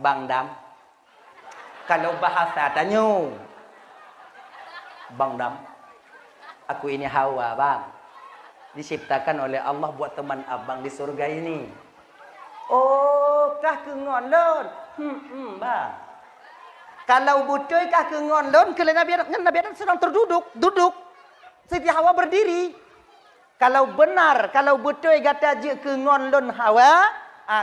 Bang Dam. Kalau bahasa tanya, Bang Dam, aku ini Hawa bang, diciptakan oleh Allah buat teman abang di surga ini. Oh, kah kengon lon? Bang. Kalau betul kah kengon lon, kerana Nabi Adam sedang duduk. Siti Hawa berdiri. Kalau benar, kalau betul kata je kengon lon Hawa,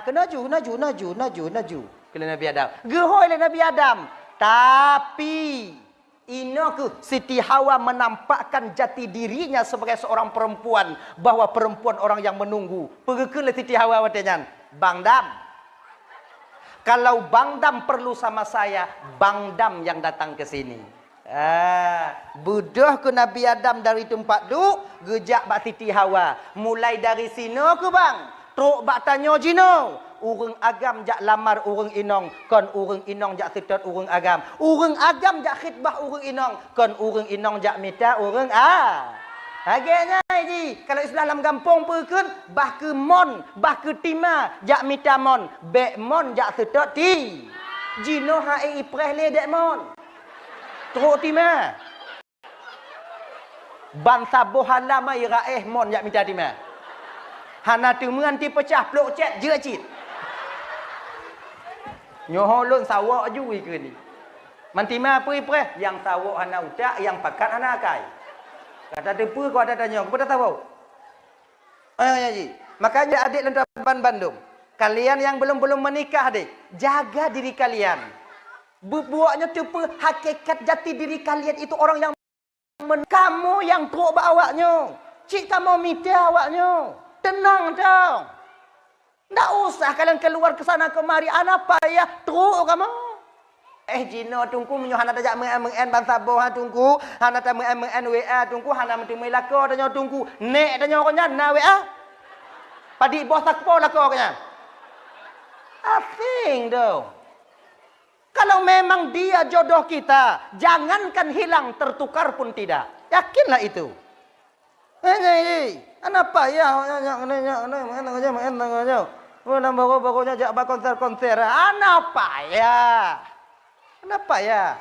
kena naju. Kerana Nabi Adam. Gehoi oleh Nabi Adam. Tapi inoku Siti Hawa menampakkan jati dirinya sebagai seorang perempuan, bahwa perempuan orang yang menunggu. Pergilah Siti Hawa watanya, Bang Dam. Kalau Bang Dam perlu sama saya, Bang Dam yang datang ke sini. Budoh ke Nabi Adam dari tempat duk, gejak bak Siti Hawa. Mulai dari sini ke bang, truk bak tanya jino. Urang agam jak lamar urang inong, kon urang inong jak sedot urang agam. Urang agam jak khidbah urang inong, kon urang inong jak minta urang Agaknya ji, kalau Islam dalam kampung perken, bah ke mon, bah ke tima, jak minta mon, bek mon jak sedot ti. Jino hai ipreh le dek mon. Truk tima. Ban sabuh halam ai raeh mon jak minta tima. Hana tu menganti pecah peluk cet je cit. Nyoholon sawak jui ke ni. Mantima apa ipreh? Yang sawak hana utak, yang pakat hana akai. Kata depa kau ada tanya, kepada tahu. Ya ji. Makanya adik dan Bandung, kalian yang belum menikah adik, jaga diri kalian. Buatnya tepa hakikat jati diri kalian itu orang yang kamu yang teruk awaknya. Cik kamu minta awaknya. Tenang dong. Tak usah kalian keluar ke sana kemari. Anak payah teruk kamu. Jino tunggu menyo hana tajak mengen bangsa boh tunggu. Hana ta mengen WA tunggu hana mentemui lako tanya tunggu. Nek tanya kanya na WA. Padi bos tak po lako kanya. Asing dong. Kalau memang dia jodoh kita, jangankan hilang, tertukar pun tidak. Yakinlah itu. Kenapa ya? Baru-barunya jak konser-konser. Kenapa ya?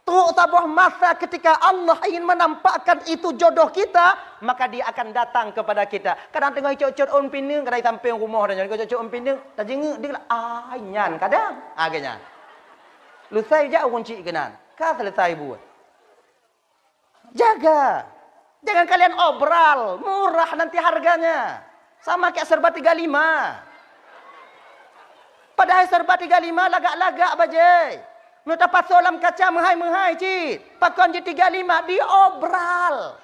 Teruk tabah masa ketika Allah ingin menampakkan itu jodoh kita, maka dia akan datang kepada kita. Kadang tengah cocok on pinang, kadang samping rumah dan cocok on pinang, tak jenguk dia nyan kadang. Agaknya. Lusai je orang cik kenan. Kau selesai buat. Jaga. Jangan kalian obral. Murah nanti harganya. Sama kayak serba 35. Padahal serba 35 lagak-lagak bajai. Minta pasolam kaca menghai-menghai cik. Pakon je 35 diobral.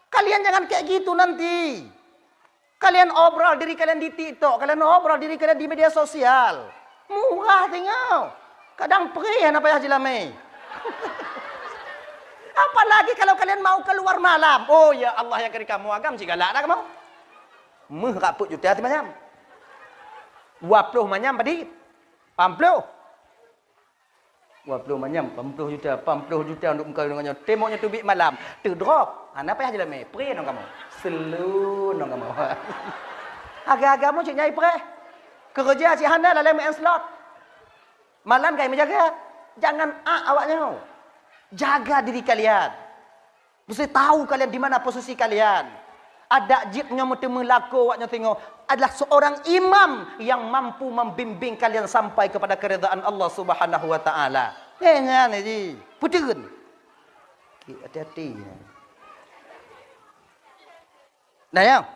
Kalian jangan kayak gitu nanti. Kalian obral diri kalian di TikTok. Kalian obral diri kalian di media sosial. Murah tengok. Kadang perih apa ya jilame. Apalagi kalau kalian mau keluar malam. Oh ya Allah yang kari kamu agam jika galak dah kamu. Meh raput juta ti manyam. 20 manyam padi. 40. 20 manyam 40 juta untuk engkau dengannya. Temoknya tubik malam. Tu drop. Apa ya jilame? Perih dong kamu. Selu dong kamu. Agak-agakmu cik nyai perih. Kerja cik handa dalam main slot. Malam kaya menjaga. Jangan awaknya. Jaga diri kalian. Mesti tahu kalian di mana posisi kalian. Ada jibnya bertemu laku awaknya tengok. Adalah seorang imam yang mampu membimbing kalian sampai kepada keridaan Allah Subhanahu wa taala. Jangan ni. Putun. Hati-hati. Nah ya.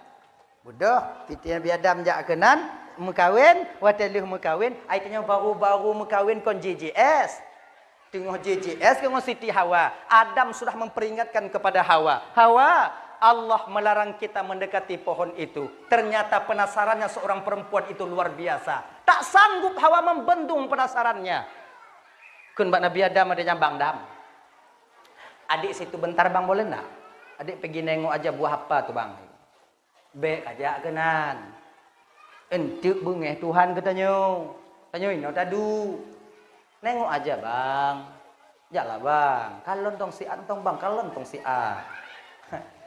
Bodoh. Titi Nabi Adam jak kenan. Mekawin, wataluh mekawin, aitanya baru-baru mekawin kon JJS. Tengok JJS ke Siti Hawa. Adam sudah memperingatkan kepada Hawa. Hawa, Allah melarang kita mendekati pohon itu. Ternyata penasarannya seorang perempuan itu luar biasa. Tak sanggup Hawa membendung penasarannya. Kun Mbak Nabi Adam adanya Bang Dam. Adik situ bentar bang boleh nak? Adik pergi nengok aja buah apa tu bang. Bek aja kenan. Entuk bengeh Tuhan katanya. Tanya ini tadu. Nengok aja bang. Jaklah bang. Kalon tong si antong bang. Kalon tong si a.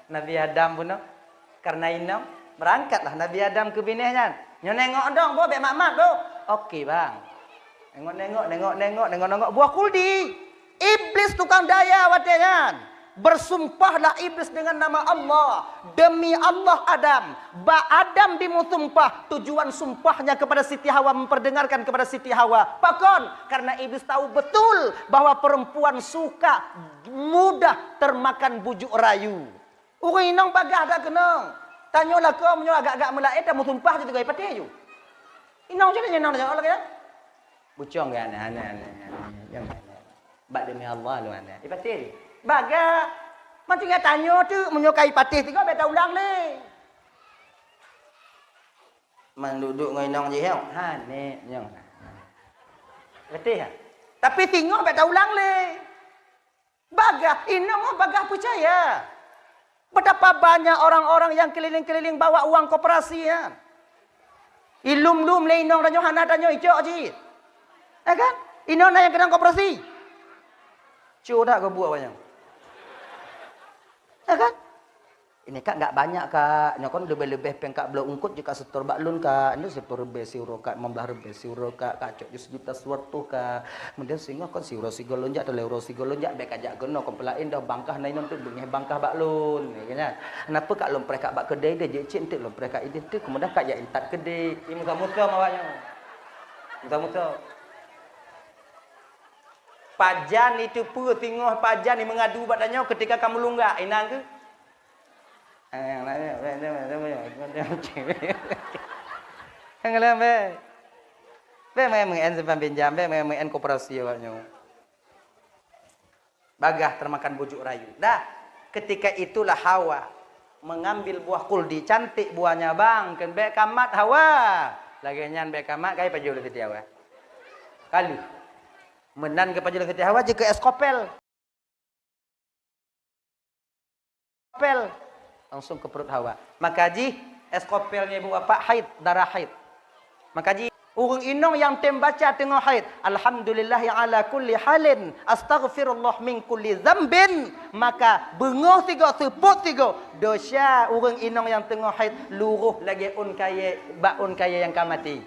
Nabi Adam pun karena ini berangkatlah Nabi Adam ke binehnya. Nyo nengok dong bo bek mak-mak bo. Okey bang. Nengok buah kuldi. Iblis tukang daya watehan. Bersumpahlah iblis dengan nama Allah. Demi Allah Adam. Adam dimusumpah. Tujuan sumpahnya kepada Siti Hawa, memperdengarkan kepada Siti Hawa. Pakon, karena iblis tahu betul bahwa perempuan suka mudah termakan bujuk rayu. Orang inang bagah dah kenang. Tanyalah kau menyolah agak-agak melaik dah musumpah je gaya patih je. Inang je dia inang dah Allah kaya. Bucong kan aneh-aneh. Bak demi Allah lu aneh. Ipatih. Baga macam dia tanya tu menyukai patih tiga beta ulang le. Man duduk ngai nong je hang. Ha ne nyong. Letih ah. Tapi tengok beta ulang le. Baga inong baga percaya. Betapa banyak orang-orang yang keliling-keliling bawa uang koperasi ya. Ilum-lum le inong danyo hana danyo icok je. Ya kan? Inong na yang kena koperasi. Cuda kau buat banyak. Ya kan? Ini kak enggak banyak kak. Nyokon lebih-lebih pengkak belum ungkut jika setor baklun kak. Ini setor lebih siuro kak, membelah lebih siuro kak. Kak cok juta suatu kak. Kemudian sehingga kon siuro sigolonjak atau leuro sigolonjak baik ajak kena kompelain dah bangkah naik nonton bengih bangkah baklun. Kan? Kenapa kak lomprek kak bak kedai dia jecik entik lomprek kak ini tu kemudian kak ya intat kedai. Ini muka-muka mawaknya. Muka-muka. Pajan itu pun tengok pajan ni mengadu badannya ketika kamu lunggak. Inang ke? Yang lain be mengen simpan pinjam be mengen koperasi awaknya. Bagah termakan bujuk rayu. Dah, ketika itulah Hawa mengambil buah kuldi cantik buahnya bang, kan be kamat Hawa. Lagi nyan be kamat kai pajul Siti Hawa. Kali menan ke pajul Siti Hawa jika eskopel. Kopel langsung ke perut Hawa. Maka ji eskopelnya ibu bapak haid, darah haid. Maka ji urang inong yang tembaca tengah haid. Alhamdulillah ya ala kulli halin. Astaghfirullah min kulli zambin. Maka bengoh tiga, seput tiga. Dosa urang inong yang tengah haid luruh lagi un kaya yang kamati.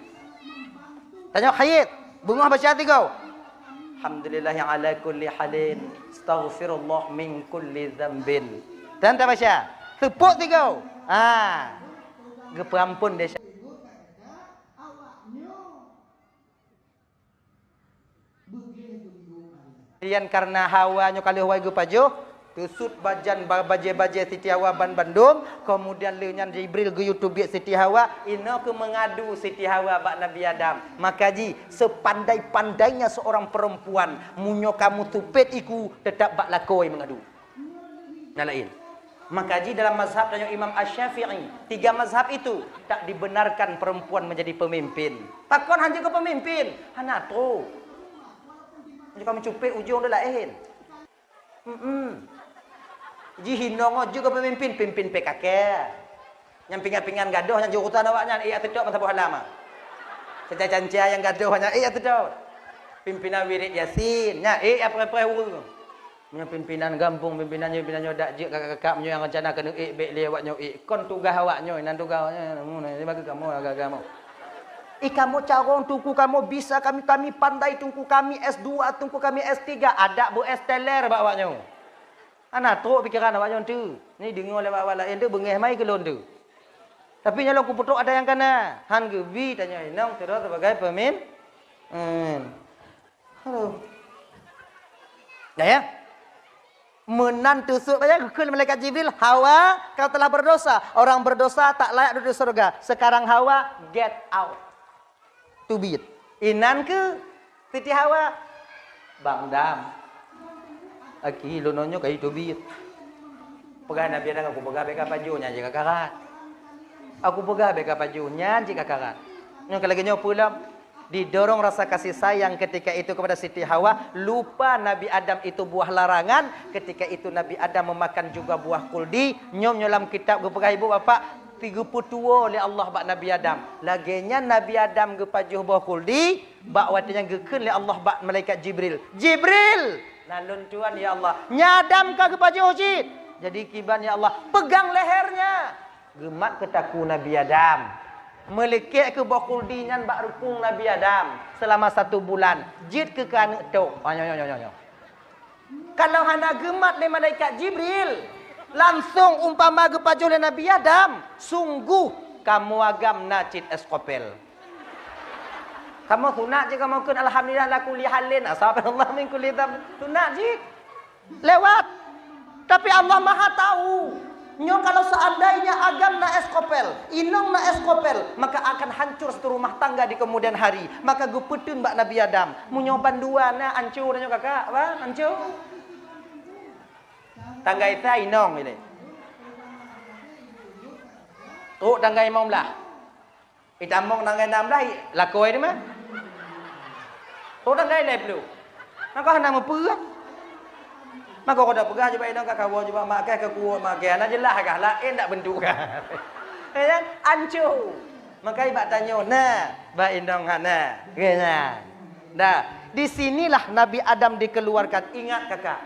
Tanya haid, bengoh baca tiga. Alhamdulillah ya ala kulli halin. Astaghfirullah min kulli zambin. Dan tak baca. Tepuk tiga. Geperampun dia. Kemudian karena hawanya kali hawai gepaju, tusut bajan baje-baje Siti Hawa ban Bandung, kemudian lenyan Jibril ke YouTube Siti Hawa, ina ke mengadu Siti Hawa bak Nabi Adam. Maka ji sepandai-pandainya seorang perempuan, munyo kamu tupet iku tetap bak lakoi mengadu. Nalain. Maka ji dalam mazhab dan Imam Asy-Syafi'i, 3 mazhab itu tak dibenarkan perempuan menjadi pemimpin. Takon hanya ke pemimpin, hana tu. Jadi kamu cupik ujung dah lain. Ji hinongo juga pemimpin, pimpin PKK. Yang pingan-pingan gaduh yang jurutan awaknya, iya tetap masa buah lama. Caca-canca yang gaduh hanya iya tetap. Pimpinan wirid Yasin, nya apa-apa urus. Punya pimpinan kampung, pimpinannya dak jik kakak-kakak punya yang rencana kena bek lewatnya kon tugas awaknya nan tugas awaknya ni bagi kamu agak-agak mau. Kamu carong tungku kamu bisa kami pandai tungku kami S2 tungku kami S3 ada bu S teler awaknya. Ana teruk pikiran awaknya tu. Ni dengar lewat awak lain tu bengeh mai ke lon tu. Tapi nyalong ku putuk ada yang kena. Han ke bi tanya nang terus sebagai pemimpin. Halo. Ya. Menan tusuk saja kekul malaikat Jibril. Hawa, kau telah berdosa. Orang berdosa tak layak duduk di surga. Sekarang Hawa, get out. To beat. Inan ke Siti Hawa? Bang Dam. Aki lononyo kai to beat. Pegah Nabi Adam aku pegah beka pajunya jika karat. Aku pegah beka pajunya jika karat. Yang lagi nyo pula didorong rasa kasih sayang ketika itu kepada Siti Hawa, lupa Nabi Adam itu buah larangan. Ketika itu Nabi Adam memakan juga buah kuldi. Nyom nyolam kitab gepegah ibu bapak 32 oleh Allah bak Nabi Adam. Laginya Nabi Adam gepajuh buah kuldi, bak watanya gekeun oleh Allah bak malaikat Jibril. Jibril, nalun tuan ya Allah, nyadam ka gepajuh hujit. Jadi kiban ya Allah, pegang lehernya. Gemak ketaku Nabi Adam. Melekek ke bakul dinyan bak rukung Nabi Adam selama 1 bulan. Jid ke kan tok. Kalau hana gemat le malaikat Jibril, langsung umpama gepaju le Nabi Adam, sungguh kamu agam nacit eskopel. Kamu sunat je kamu kun alhamdulillah la kulli halin asaballah min kulli dzam. Sunat je. Lewat. Tapi Allah Maha tahu. Nyo kalau seandainya agam na eskopel, inong na eskopel, maka akan hancur satu rumah tangga di kemudian hari. Maka gupetun mbak Nabi Adam, munyo banduan na hancur nyo kakak, apa? Hancur. Tangga itu inong ini. Oh tangga imam lah. Itamong tangga enam lah, lakoi ni mah. Oh tangga ini belum. Maka hendak memperah. Maka kau dah pegah je baik dong kakak bawa juga mak ke kuat mak ke anak jelah kah lain tak bentuk kan. Kan ancur. Maka ibak tanya, nah, baik dong hana. Kan. Dah, di sinilah Nabi Adam dikeluarkan. Ingat kakak.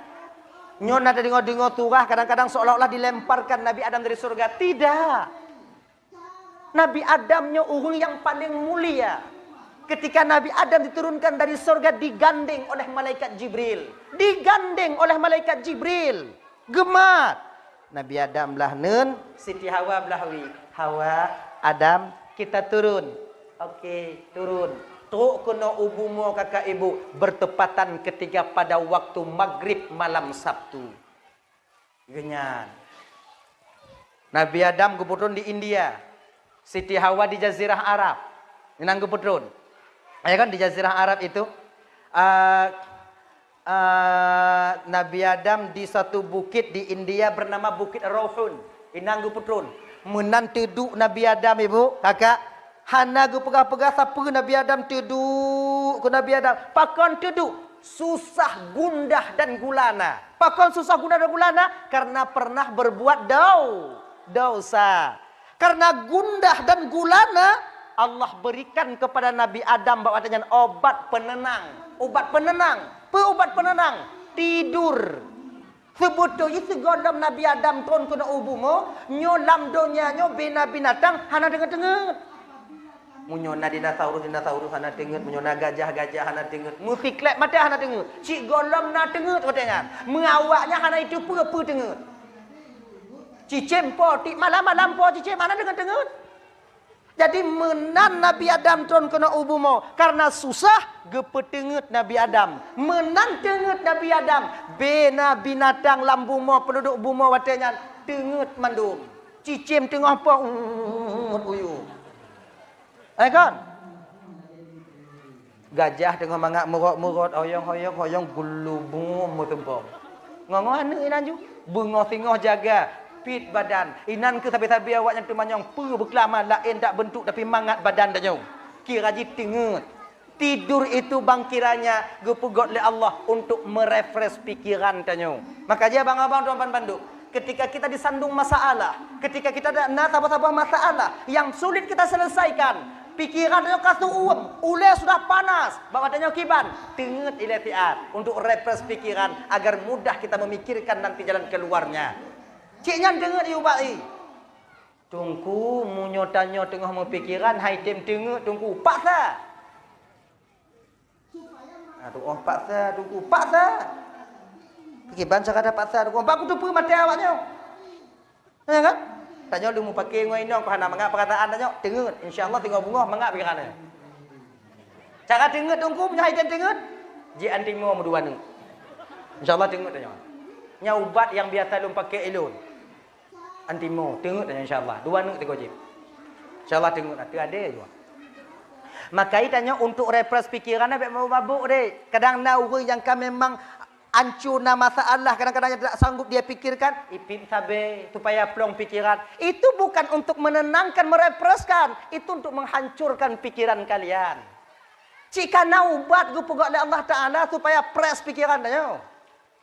Nyon ada dengar-dengar turah kadang-kadang seolah-olah dilemparkan Nabi Adam dari surga. Tidak. Nabi Adamnya orang yang paling mulia. Ketika Nabi Adam diturunkan dari surga digandeng oleh malaikat Jibril. Digandeng oleh malaikat Jibril. Gemat. Nabi Adam belah nun, Siti Hawa belah wi. Hawa, Adam, kita turun. Okey, turun. Truk kena ubumo kakak ibu bertepatan ketika pada waktu maghrib malam Sabtu. Genyan. Nabi Adam keputrun di India. Siti Hawa di Jazirah Arab. Nang keputrun. Ya kan di Jazirah Arab itu Nabi Adam di satu bukit di India bernama Bukit Rauhun. Inang putrun. Menan teduk Nabi Adam ibu, kakak. Hana gu pegah-pegah siapa Nabi Adam teduk ke Nabi Adam. Pakon teduk susah gundah dan gulana. Pakon susah gundah dan gulana karena pernah berbuat dosa. Karena gundah dan gulana Allah berikan kepada Nabi Adam bahawa dengan obat penenang. Obat penenang. Apa obat penenang? Tidur. Sebetulnya segala Nabi Adam turun kena ubumo, nyolam dunia nyo bina binatang hana dengar-dengar. Munyona dinosaurus hana dengar, munyona gajah hana dengar. Musiklek mata hana dengar. Cik golom na dengar katanya. Mengawaknya hana itu apa dengar. Cicim po tik malam-malam po cicim hana dengar-dengar. Jadi menan Nabi Adam turun kena ubumo karena susah gepetengut Nabi Adam. Menan tengut Nabi Adam bena binatang lambumo penduduk bumo watenya tengut mandum. Cicim tengah apa uyu. Kan? Gajah tengah mangak murot oyong gulubu mutembong. Ngongong anu inanju bungo singoh jaga pit badan. Inan ke sabi-sabi awak yang temanyong pu berkelama lain tak bentuk tapi mangat badan dah jauh. Kira ji tengut. Tidur itu bang kiranya gepugot oleh Allah untuk merefresh pikiran tanya. Maka dia bang abang tuan banduk. Ketika kita disandung masalah, ketika kita ada apa-apa masalah yang sulit kita selesaikan, pikiran tanya kasu ule sudah panas, bawa tanya kiban, tengut ilatiat untuk refresh pikiran agar mudah kita memikirkan nanti jalan keluarnya. Ciknya dengar you bai. Tungku munyo tanyo tengah mempikiran hai tim tengok tungku paksa. Aduh paksa tungku paksa. Pergi banca kada paksa tungku. Pak tu pu mati awaknya. Ya kan? Tanyo lu mau pakai ngoi nong hana mangap perkataan tanyo tengok insyaallah tinggal bunga mangap pikirannya. Cara tengok tungku punya hai tim tengok. Ji antimo medua ni. Insyaallah tengok tanyo. Nya ubat yang biasa lu pakai elon. Antimo, tengok dan insyaAllah. Dua nuk tiga jib. InsyaAllah tengok. Ada juga. Maka tanya untuk refresh pikiran, nak mabuk deh. Kadang nak orang yang kan memang hancur na masalah. Kadang-kadang tidak sanggup dia pikirkan. Ipin sabe, supaya plong pikiran. Itu bukan untuk menenangkan, merefreshkan. Itu untuk menghancurkan pikiran kalian. Jika nak ubat, gue pegak oleh Allah Ta'ala supaya press pikiran.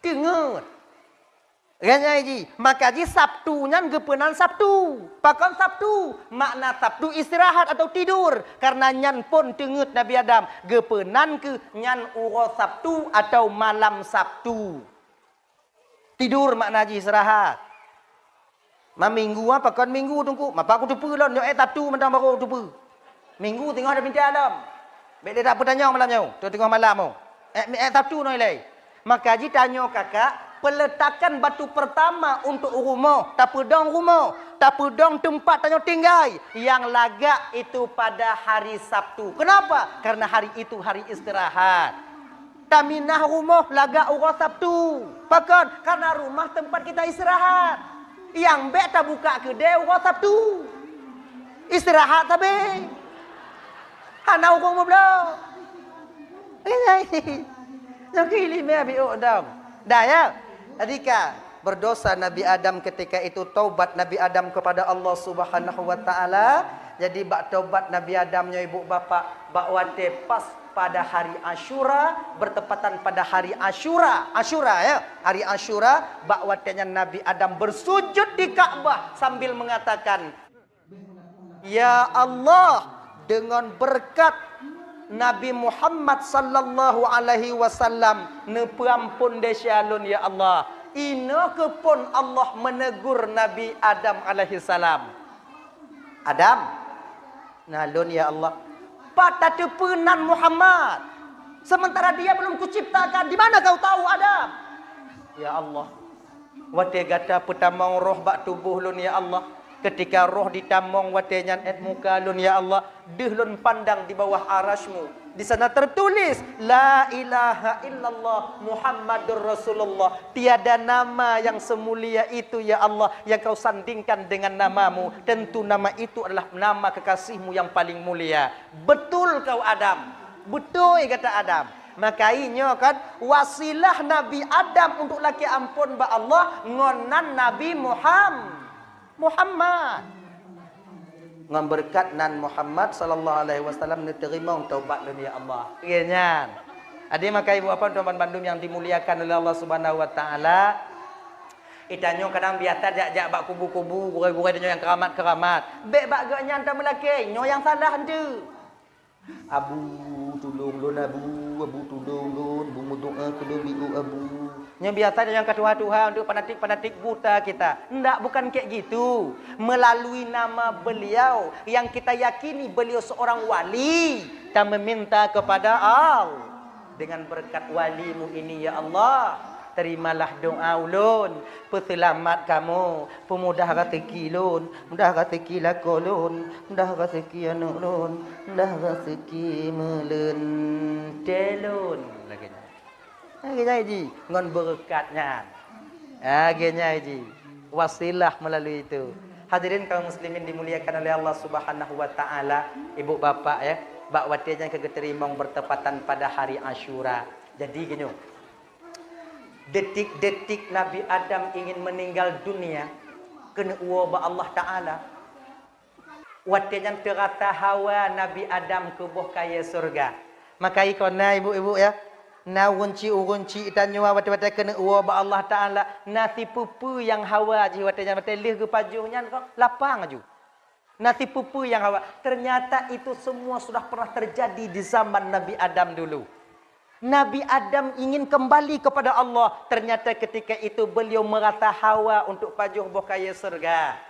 Tengok. Ganya ji, maka ji Sabtunya gepenan Sabtu. Pakon Sabtu, makna Sabtu istirahat atau tidur. Karena nyan pun tengut Nabi Adam, gepenan ke nyan uro Sabtu atau malam Sabtu. Tidur makna ji istirahat. Ma minggu apa kon minggu tungku, mapa aku tupu lon yo Sabtu mentang baru tupu. Minggu tengok ada pintu alam. Baik dia tak bertanya malamnya. Tu tengok malam tu. Sabtu noi lagi. Maka ji tanya kakak, peletakan batu pertama untuk rumah, tak pedang rumah, tak pedang tempat tanya tinggal. Yang lagak itu pada hari Sabtu. Kenapa? Karena hari itu hari istirahat. Taminah rumah lagak urus Sabtu. Pakan? Karena rumah tempat kita istirahat. Yang bek tak buka kedai urus Sabtu. Istirahat tapi. Hana hukum belum. Ini. Yang kilime abi odam. Dah ya. Adika berdosa Nabi Adam ketika itu taubat Nabi Adam kepada Allah Subhanahu wa taala. Jadi bak taubat Nabi Adamnya ibu bapa bak wate pas pada hari Asyura, bertepatan pada hari Asyura. Asyura ya. Hari Asyura bak watenya Nabi Adam bersujud di Ka'bah sambil mengatakan, "Ya Allah, dengan berkat Nabi Muhammad sallallahu alaihi wasallam nepampun desyalun ya Allah." Ina kepun Allah menegur Nabi Adam alaihi salam. Adam, nalun ya Allah. Pada tepunan Muhammad. Sementara dia belum kuciptakan. Di mana kau tahu Adam? Ya Allah. Wate gata petamang roh bak tubuh lun ya Allah. Ketika roh ditamong watenyan et muka lun ya Allah, deh lun pandang di bawah arasmu. Di sana tertulis la ilaha illallah Muhammadur Rasulullah. Tiada nama yang semulia itu ya Allah yang kau sandingkan dengan namamu. Tentu nama itu adalah nama kekasihmu yang paling mulia. Betul kau Adam. Betul kata Adam. Makanya kan wasilah Nabi Adam untuk laki ampun ba Allah ngonan Nabi Muhammad. Ngan berkat nan Muhammad sallallahu alaihi wasallam diterima taubat dunia Allah. Ianya. Ade maka ibu apa tuan Bandung yang dimuliakan oleh Allah Subhanahu wa taala. Itanyo kadang biasa jak-jak bak kubu-kubu, gurai-gurai danyo yang keramat-keramat. Bek bak gak nyanta melaki, nyo yang salah hande. Abu tolong lun abu tolong lun, bu doa kedua biu abu. Yang biasa yang kedua Tuhan untuk fanatik-fanatik buta kita. Enggak, bukan kayak gitu. Melalui nama beliau yang kita yakini beliau seorang wali, kita meminta kepada Allah dengan berkat walimu ini ya Allah, terimalah doa ulun, peselamat kamu, pemudah rezeki lun, mudah rezeki lakolun, mudah rezeki anak lun, mudah rezeki melentelun lagi. Genya ji, ngon berkatnya. Genya ji, wasilah melalui itu. Hadirin kaum muslimin dimuliakan oleh Allah Subhanahu wa taala, ibu bapak ya, bak watinya kegeterimong bertepatan pada hari Asyura. Jadi gini, detik-detik Nabi Adam ingin meninggal dunia, kena uwa Allah Taala. Watinya terata hawa Nabi Adam ke buah kaya surga. Maka ikona ibu-ibu ya. Na unci itanyo wate-wate kena uwa ba Allah Taala nasi pupu yang hawa ji watenya wate lih ke pajuhnya kok lapang aju. Nasi pupu yang hawa ternyata itu semua sudah pernah terjadi di zaman Nabi Adam dulu. Nabi Adam ingin kembali kepada Allah, ternyata ketika itu beliau merata hawa untuk pajuh bokaya surga.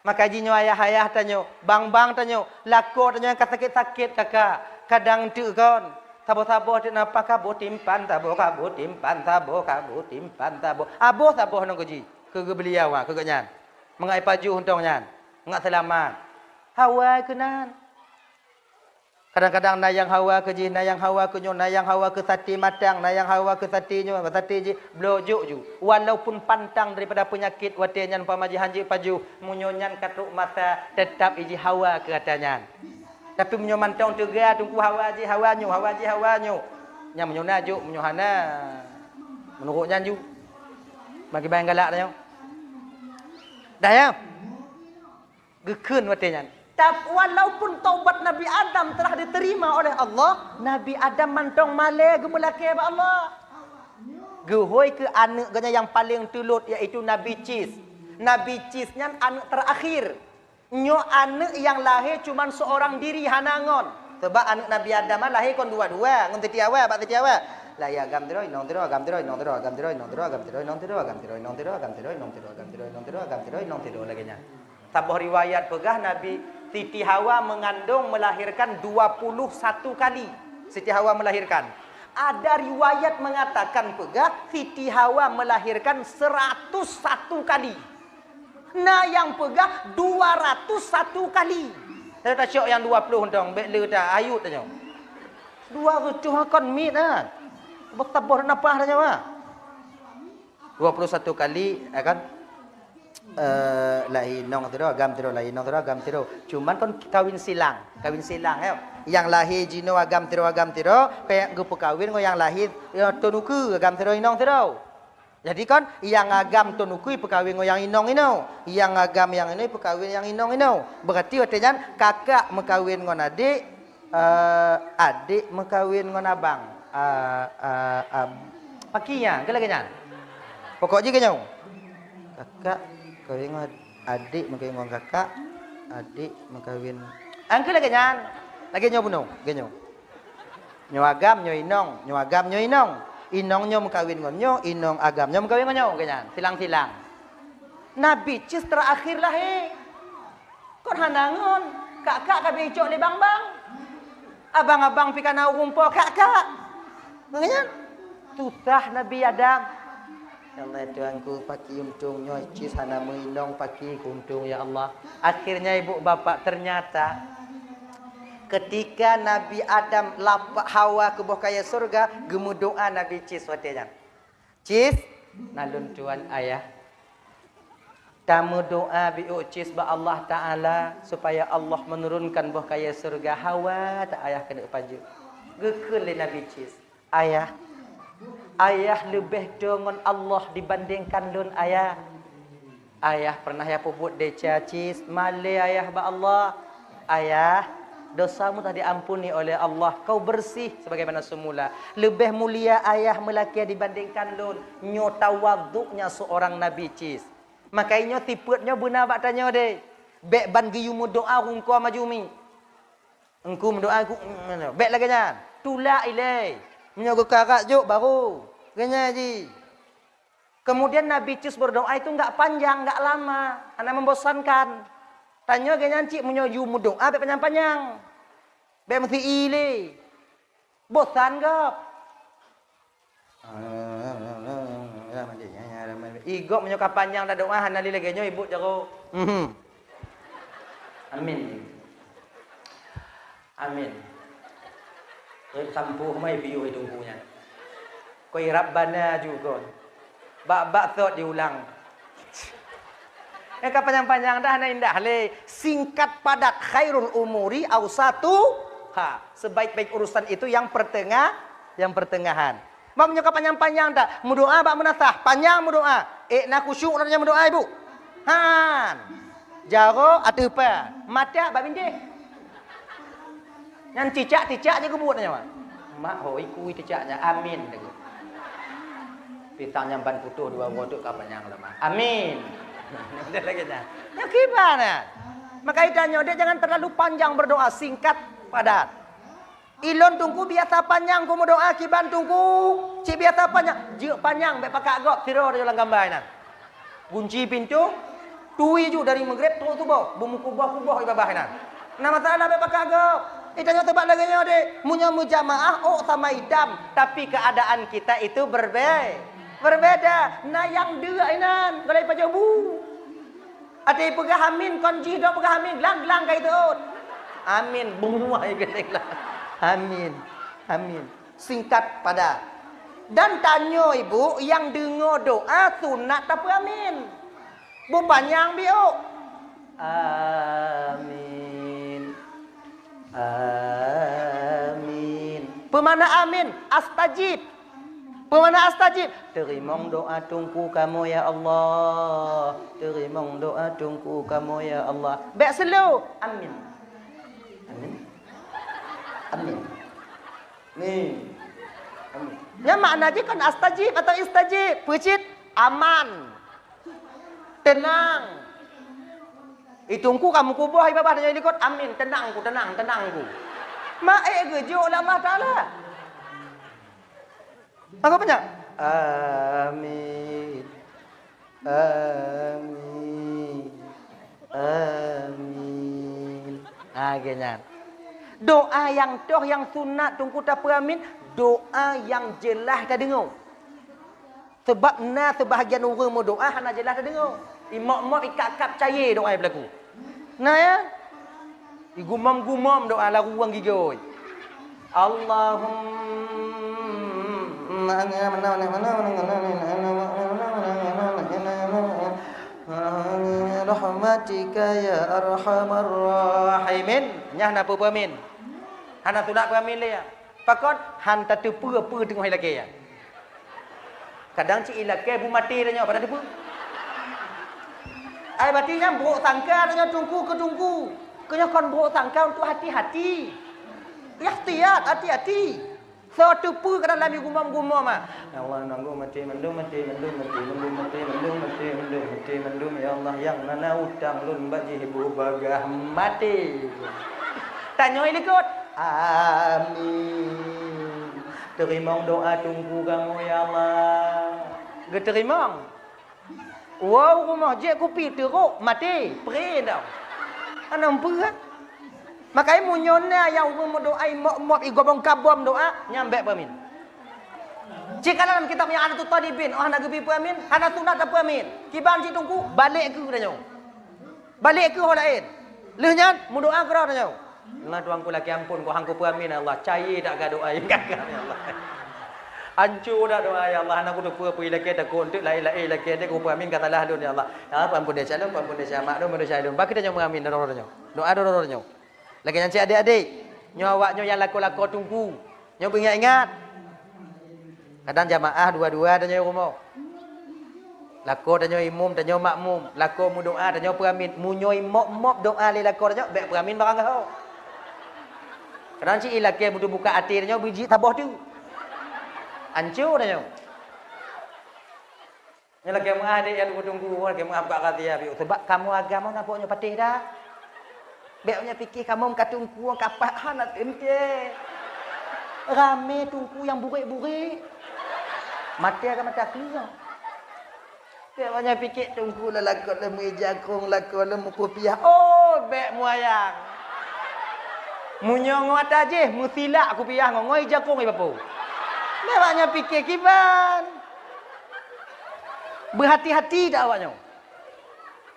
Maka jinyo ayah-ayah tanyo, bang-bang tanyo, lako tanyo yang sakit-sakit kakak, kadang tu kon Tabo-tabo di napa kabo timpan tabo timpan tabo abo tabo nang kuji ke beliau ke nyan mengai paju untong nyan ngak selamat hawa kenan kadang-kadang nayang hawa ke ji nayang hawa ke nyo nayang hawa ke sati matang nayang hawa ke sati nyo sati ji blojuk ju walaupun pantang daripada penyakit watenyan pamaji hanji paju munyonyan katuk mata tetap iji hawa ke katanya. Tapi menyomantong juga tunggu hawanyo. Nya menyonaju menyohana. Menurutnya ju. Bagi bayang galak dah. Dah ya. Gekun watenya. Tapi walaupun taubat Nabi Adam telah diterima oleh Allah, Nabi Adam mantong male gemulake ba Allah. Gehoi ke anak ganya yang paling tulut iaitu Nabi Cis. Nabi Cisnya anak terakhir. Nyo anak yang lahir cuma seorang diri hanangon. Sebab anak Nabi Adam lahir kon dua-dua, ngon tetiawa, bak tetiawa. La ya gam teroi non teroi gam teroi non teroi gam teroi non teroi gam teroi non teroi gam teroi non teroi gam teroi non teroi gam teroi non teroi gam teroi non teroi lagi nya. Tabah riwayat pegah Nabi Siti Hawa mengandung melahirkan 21 kali. Siti Hawa melahirkan. Ada riwayat mengatakan pega Siti Hawa melahirkan 101 kali. Nah yang pega 201 kali. Saya tak syok yang 20 dong. Bekle dah ayut tanya. 200 kon mit ah. Bertabur napa tanya mah. 21 kali akan lahir nong tu agam tu lahir nong tu agam tu. Cuman kon kawin silang ya. Yang lahir jino agam tu kayak gupu kawin yang lahir tonuku agam tu inong tu. Jadi kan yang agam tonuku perkawin yang inong ino, yang agam yang ini perkawin yang inong ino. Berarti artinya kakak mekawin ngon adik, adik mekawin ngon abang. Pakinya, ke lagi nyan? Pokoknya kenyang. Kakak kawin ngon adik mekawin ngon kakak, adik mekawin. Angke lagi nyan? Lagi nyo bunuh, genyo. Nyo agam nyo inong, nyo agam nyo inong. Inong nyo mengkawin ngonyo, inong agam nyo mengkawin ngonyo, ganyan. Silang-silang. Nabi cis terakhir lah Kon hanangon, kakak kabe icok le bang-bang. Abang-abang pika na rumpo kakak. Ganyan. Tutah Nabi Adam. Ya Allah Tuhanku paki untung nyo cis hanamu inong paki untung ya Allah. Akhirnya ibu bapak ternyata ketika Nabi Adam lapak Hawa ke bawah kaya surga, gemu doa Nabi Cis watenya. Cis, nalun tuan ayah. Tamu doa biu Cis ba Allah Taala supaya Allah menurunkan bawah kaya surga Hawa tak ayah kena paju. Gekul le Nabi Cis. Ayah. Ayah lebih dengan Allah dibandingkan lun ayah. Ayah pernah ya puput deca Cis, male ayah ba Allah. Ayah dosamu tadi ampuni oleh Allah. Kau bersih sebagaimana semula. Lebih mulia ayah melaki dibandingkan lun. Nyo tawaduknya seorang Nabi Cis. Makanya tiputnya benar bak tanya deh. Bek ban giyumu doa rungkua majumi. Engku mendoa aku. Bek lagi nya. Tula ilai. Menyogo kakak juk baru. Ganya ji. Kemudian Nabi Cis berdoa itu enggak panjang, enggak lama. Anak membosankan. Tanya ganya cik menyoju doa bek panjang-panjang. Bek mesti ile. Bosan gap. Igok menyoka panjang dah doa hanali lagi nyo ibu jaro. Amin. Amin. Sampuh mai piu hidungnya. Koi Rabbana juga. Bak-bak thot diulang. Eka panjang-panjang dah na indah le. Singkat padat khairul umuri awsatu ha. Sebaik-baik urusan itu yang pertengahan. Bak menyoka panjang-panjang dah. Mudoa bak menasah, panjang mudoa. Nak khusyuk namanya mudoa ibu. Han. Jaro atau apa? Mata bak bindih. Yang cicak-cicak je kebut nanya mak. Mak hoi kui cicaknya. Amin. Pitangnya ban putuh dua rodok kapan yang lemah. Amin. Dia lagi dah. Yang gimana? Maka idanya dia jangan terlalu panjang berdoa, singkat padat. Ilon tungku biasa panjang ku berdoa kiban tungku. Cik biasa panjang, juk panjang be pakak gok tiro dia dalam gambar nan. Kunci pintu, tui ju dari maghrib tu bawah, bumu kubah-kubah ibabah nan. Nama masalah be pakak gok. Idanya tebak lagi nya dek. Munya mujamaah sama idam, tapi keadaan kita itu berbeda. Nah yang dua inan, galai pajabu. Ada pegah amin, konji dah pegah amin, gelang-gelang kayak itu. Amin, bunga gelang. Amin. Singkat padat. Dan tanya ibu, yang dengar doa sunat tapi amin. Bu panjang biu. Amin. Pemana amin? Astajib. Pemana astajib? Terimong doa tungku kamu ya Allah. Terimong doa tungku kamu ya Allah. Baik slow. Amin. Nih. Amin. Ya makna aja kan astajib atau istajib. Pucit aman. Tenang. Itungku kamu kubah ibabah dengan ikut amin. Tenangku. Mak gejo oleh Allah Ta'ala. Apa punya? Amin. Genya. Doa yang toh yang sunat tunggu tak amin, doa yang jelas tak dengar. Sebab sebahagian orang mau doa hana jelas tak dengar. Imak-mak ikat-ikat cair doa yang berlaku. Nah ya. Gumam-gumam doa lagu orang gigoi. Allahumma rahmatika ya arhamar rahimin. Nyah na apa amin. Hana tu nak amin le. Pakot han ta tu pura tengok lagi ya. Kadang cik ilake bu mati dah nyo pada tu. Ai batinya buruk sangka dah nyo tunggu. Kena kon buruk sangka untuk hati-hati. Ikhtiar, hati-hati. Suatu pu ke dalam gumam-gumam ah. Ya Allah nanggu mati mendum ya Allah yang nana utang lun baji ibu bagah mati. Tanya ikut. Amin. Terima doa tunggu kamu ya Allah. Terima. Wow rumah je kopi teruk mati. Peri dah. Ana empat. Makanya munyona yang doa mok igobong kabom doa nyambe pamin. Jika dalam kitab yang ada tu tadibin, oh nak gebi pamin, hana sunat apa pamin. Kiban cik tunggu balik ke dah nyau. Balik ke orang lain. Lehnya mu doa ke dah nyau. Allah tuangku laki ampun ko hangku pamin Allah. Cair dak ga doa yang gagal ya Allah. Hancur dah doa ya Allah. Anak aku tu pui laki tak ko untuk lai-lai laki dia ko pamin kata lah ya Allah. Ya ampun dia calon, ampun dia mak do manusia do. Bagi dia nyau mengamin dah nyau. Doa do nyau. Lagi nanti adik-adik, nyawaknya yang laku-laku tunggu. Nyo ingat-ingat. Kadang jamaah dua-dua dan nyo rumah. Laku dan nyo imum dan nyo makmum. Laku mu doa dan nyo peramin. Mu nyo mop doa li laku dan nyo baik peramin barang kau. Kadang cik ilake butuh buka hati dan nyo biji tabah tu. Hancur dan nyo. Nyo lagi adik yang tunggu lagi buka hati ya. Sebab kamu agama napaknya patih dah. Beknya fikir kamu katungku kapak hanat ente. Rame tungku yang burik-burik. Mati akan mata keluar. Beknya fikir tungku lakon lemu jagung, lakon lemu kopiah. Oh, bek muayang. Munyong mata je, musilak kopiah ngoi jagung ibapu. Beknya fikir kiban. Berhati-hati dak awaknya.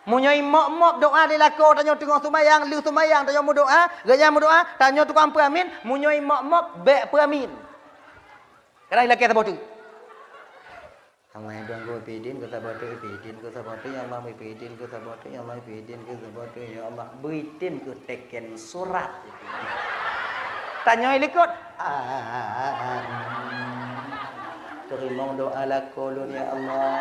Munyai mok doa di lako tanya tengok sumayang liu sumayang tanya mu doa gaya mu doa tanya tukang peramin munyai mok bek peramin kadang laki tak botu amai dong go pidin ko sabotu ya Allah mai pidin ko sabotu ya Allah pidin ko sabotu ya Allah beritin ko teken surat tanya ikut terima doa lakolun ya Allah.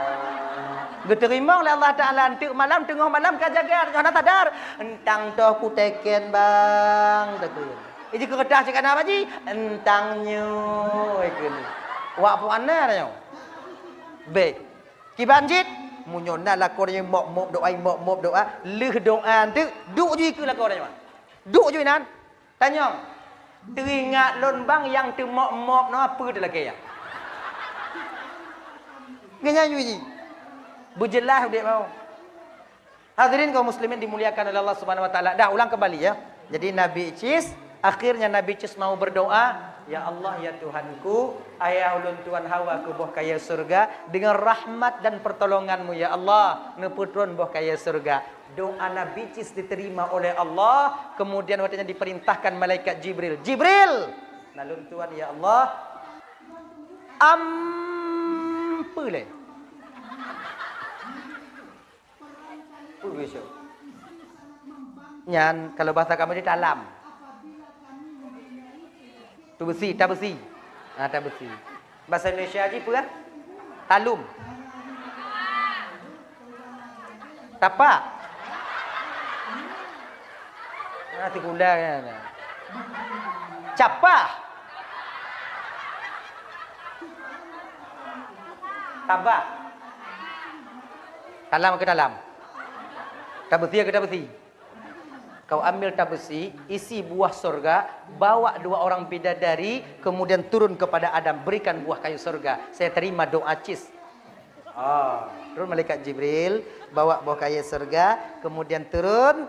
Diterima oleh Allah Ta'ala. Nanti malam, tengah malam kau jaga. Kau nak sadar. Entang toh ku teken bang. Ini kertas cakap apa ji? Entangnya. Wak puan na dah. Baik. Kibanjit. Munyona lakor yang mok doa. Leh doa tu. Duk je ke lakor dah. Duk je nan. Tanya. Teringat lon bang yang tu mok no apa dah lagi ya? Genya yuji. Berjelas dia mau. Hadirin kaum muslimin dimuliakan oleh Allah Subhanahu wa taala. Dah ulang kembali ya. Jadi Nabi Cis akhirnya Nabi Cis mau berdoa, ya Allah ya Tuhanku, ayah ulun tuan hawa ku boh kaya surga dengan rahmat dan pertolonganmu ya Allah, neputron boh kaya surga. Doa Nabi Cis diterima oleh Allah, kemudian waktunya diperintahkan malaikat Jibril. Jibril, nalun tuan ya Allah, ampule. Nyan kalau bahasa kamu di dalam. Tu besi, tak besi. Tak besi. Bahasa Indonesia lagi apa? Talum. Tapak. Nanti gula kan. Capah. Tabak. Dalam ke dalam? Tabesi ke tabesi? Kau ambil tabesi, isi buah surga, bawa 2 orang bidadari, kemudian turun kepada Adam, berikan buah kayu surga. Saya terima doa Cis. Turun malaikat Jibril, bawa buah kayu surga, kemudian turun,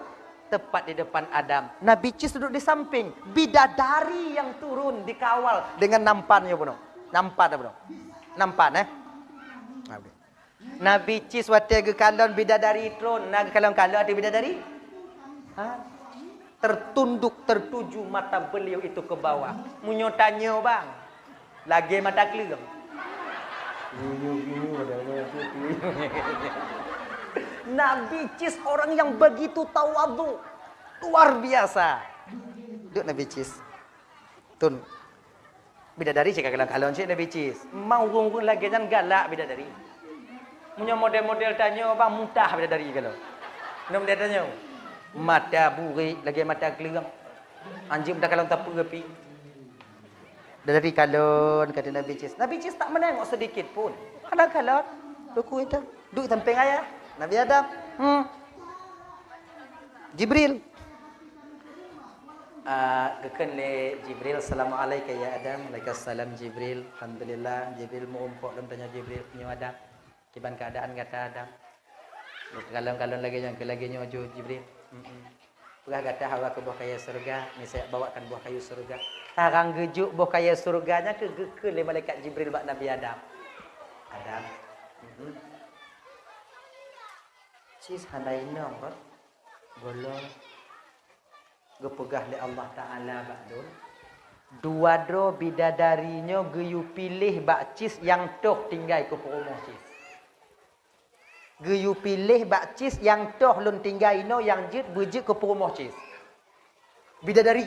tepat di depan Adam. Nabi Cis duduk di samping. Bidadari yang turun dikawal dengan nampannya bunuh. Nampan apa bunuh? Nampan Nabi Cis waktu ke kalon bidadari turun. Nak kalon-kalon ada bidadari? Tertunduk tertuju mata beliau itu ke bawah. Munyo tanya bang. Lagi mata keling. Nabi Cis orang yang begitu tawadhu. Luar biasa. Duduk Nabi Cis. Tun. Bidadari cakap kalon-kalon cik Nabi Cis. Mau rung lagi jangan galak bidadari. Punya model-model tanya bang mutah bidadari kalau. Nama dia tanya. Mata burik lagi mata keling. Anjing dah kalon tak pergi. Dari kalon kata Nabi Cis. Nabi Cis tak menengok sedikit pun. Kalon-kalon. Duku itu. Duduk samping ayah. Nabi Adam. Jibril. Keken le Jibril. Assalamualaikum ya Adam. Waalaikumsalam Jibril. Alhamdulillah. Jibril mengumpuk dan tanya Jibril. Punya Adam. Kiban keadaan kata Adam. Kalon-kalon lagi yang lagi nyojo Jibril. Pernah kata hawa ke buah kayu surga. Ni saya bawakan buah kayu surga. Tarang gejuk buah kayu surganya ke le malaikat Jibril bak Nabi Adam. Adam. Cis handai nong kan. Golong. Gepegah le Allah Ta'ala bak dun. Dua dro bidadarinya geyu pilih bak Cis yang toh tinggal ke rumah Cis. Geyu pilih bak Cis yang toh lun tinggal ino yang jit bejit ke rumah Cis. Bidadari.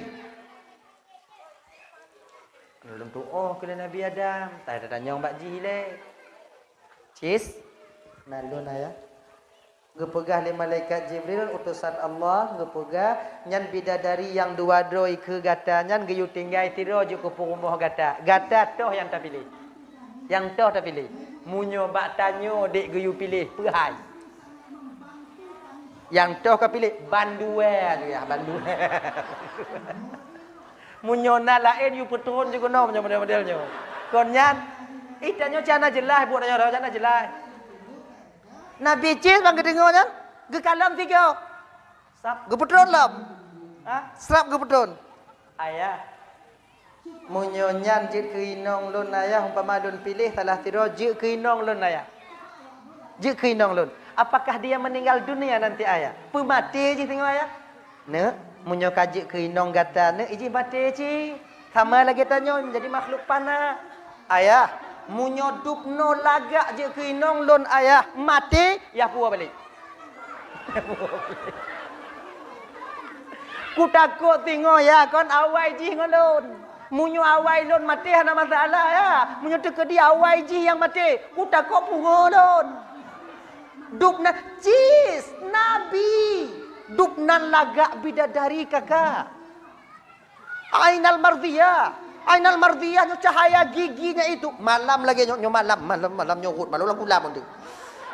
Belum tu kena Nabi Adam. Tak ada tanya bak jile. Cis. Nalun ayah. Gepegah le malaikat Jibril utusan Allah gepegah nyan bidadari yang dua droi ke gata nyan geyu tinggal tiro je ke rumah gata. Gata toh yang tak pilih. Yang toh tak pilih. Munyo bak tanyo dek geyu pilih perhai. Yang toh ka pilih banduan ya banduan. Munyo na lain yu petron je kono model-modelnya. Kon nyan itanyo cana jelas buat tanyo cana jelas. Nabi Cis bang kedengaran ke kalam tiga. Sap gepetron lam. Serap gepetron. Ayah. Munyonyan jit ke inong lun ayah umpama lun pilih salah tiro jit ke inong lun ayah. Jit ke inong lun. Apakah dia meninggal dunia nanti ayah? Pemati je tengok ayah. Ne, munyo kajik ke inong gata ne iji mati ji. Sama lagi tanya jadi makhluk panah. Ayah munyo dupno lagak je ke inong lun ayah mati ya puas balik. Ku takut tengok ya kon awai ji ngolun. Munyo awai lun mati hana masalah ya. Munyo teke dia awai ji yang mati. Ku takut pungolun. Dupna Cis Nabi. Dupnan lagak bidadari kakak. Ainal mardiyah. Ainal mardiyah cahaya giginya itu malam lagi nyo malam nyorut malam ulam tu.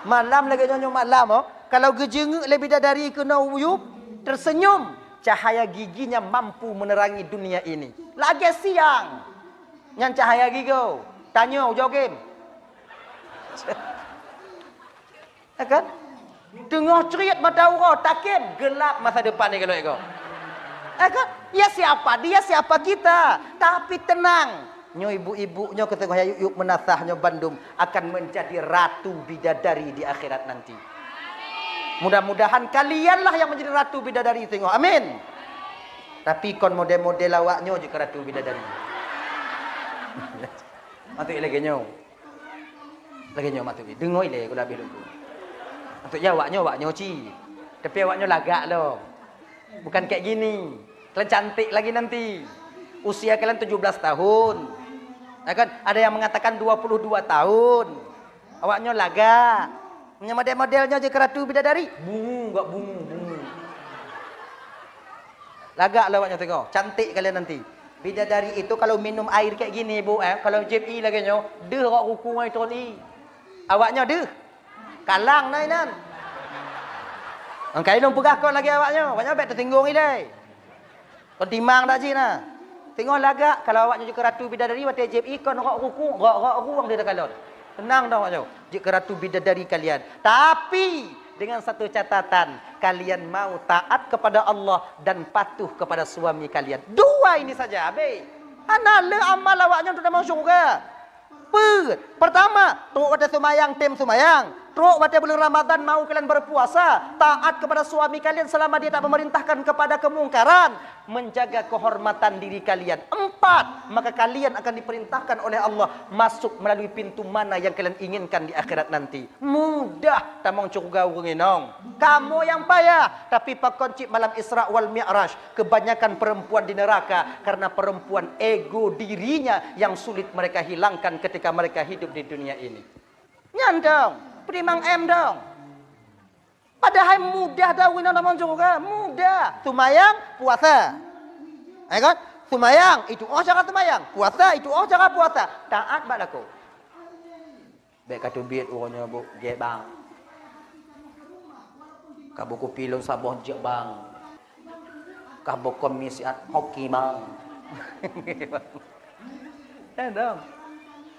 Malam lagi nyo malam kalau gejenguk lebih dari kena uyup tersenyum cahaya giginya mampu menerangi dunia ini. Lagi siang nyan cahaya gigi tanya jawab game. Ya kan? Tengah cerit mata orang takin gelap masa depan ni kalau ego. Kan? Ya siapa? Dia siapa kita? Tapi tenang. Nyo ibu-ibu nyo ketengah yuk menasah nyo Bandung akan menjadi ratu bidadari di akhirat nanti. Mudah-mudahan kalianlah yang menjadi ratu bidadari tengok. Amin. Tapi kon model-model awaknyo je ratu bidadari. Matuk lagi nyo. Lagi nyo matuk. Dengoi le kula bilu. Matuk ya awaknyo ci. Tapi awaknyo lagak loh. Bukan kayak gini. Kalian cantik lagi nanti. Usia kalian 17 tahun. Ya kan? Ada yang mengatakan 22 tahun. Awaknya laga. Model-modelnya je keratu bidadari. Bungu, enggak bungu. Laga lah awaknya tengok. Cantik kalian nanti. Bidadari itu kalau minum air kayak gini, Bu. Kalau JPI lagi nyo, deh awak ruku mai turun i. Awaknya deh. Kalang nainan. Angkai long pegah kau lagi awaknya. Awaknya bet tertinggung ni deh. Kau timang tak cina. Tengok lagak kalau awaknya juga ratu bidadari waktu JPI kau nak ruku, ruang dia dah kalon. Tenang dah awaknya. Jika ratu bidadari kalian. Tapi dengan satu catatan, kalian mau taat kepada Allah dan patuh kepada suami kalian. Dua ini saja, habis. Ana le amal awaknya untuk dalam syurga. Pertama, teruk wata sumayang, tem sumayang. Teruk wata bulan Ramadan mau kalian berpuasa, taat kepada suami kalian selama dia tak memerintahkan kepada kemungkaran, menjaga kehormatan diri kalian. 4, maka kalian akan diperintahkan oleh Allah masuk melalui pintu mana yang kalian inginkan di akhirat nanti. Mudah tamang curga urinong. Kamu yang payah, tapi pakoncip malam Isra wal Mi'raj, kebanyakan perempuan di neraka karena perempuan ego dirinya yang sulit mereka hilangkan ketika mereka hidup di dunia ini. Nyandong. Primang M dong. Padahal mudah dah wina namang juga, mudah. Sumayang, puasa. Kan? Sumayang itu cara sumayang, puasa itu cara puasa. Taat bak laku. Baik kata biat orangnya bu, ge bang. Kabo kopi lon sabon je bang. Kabo komisi hoki bang. Dong.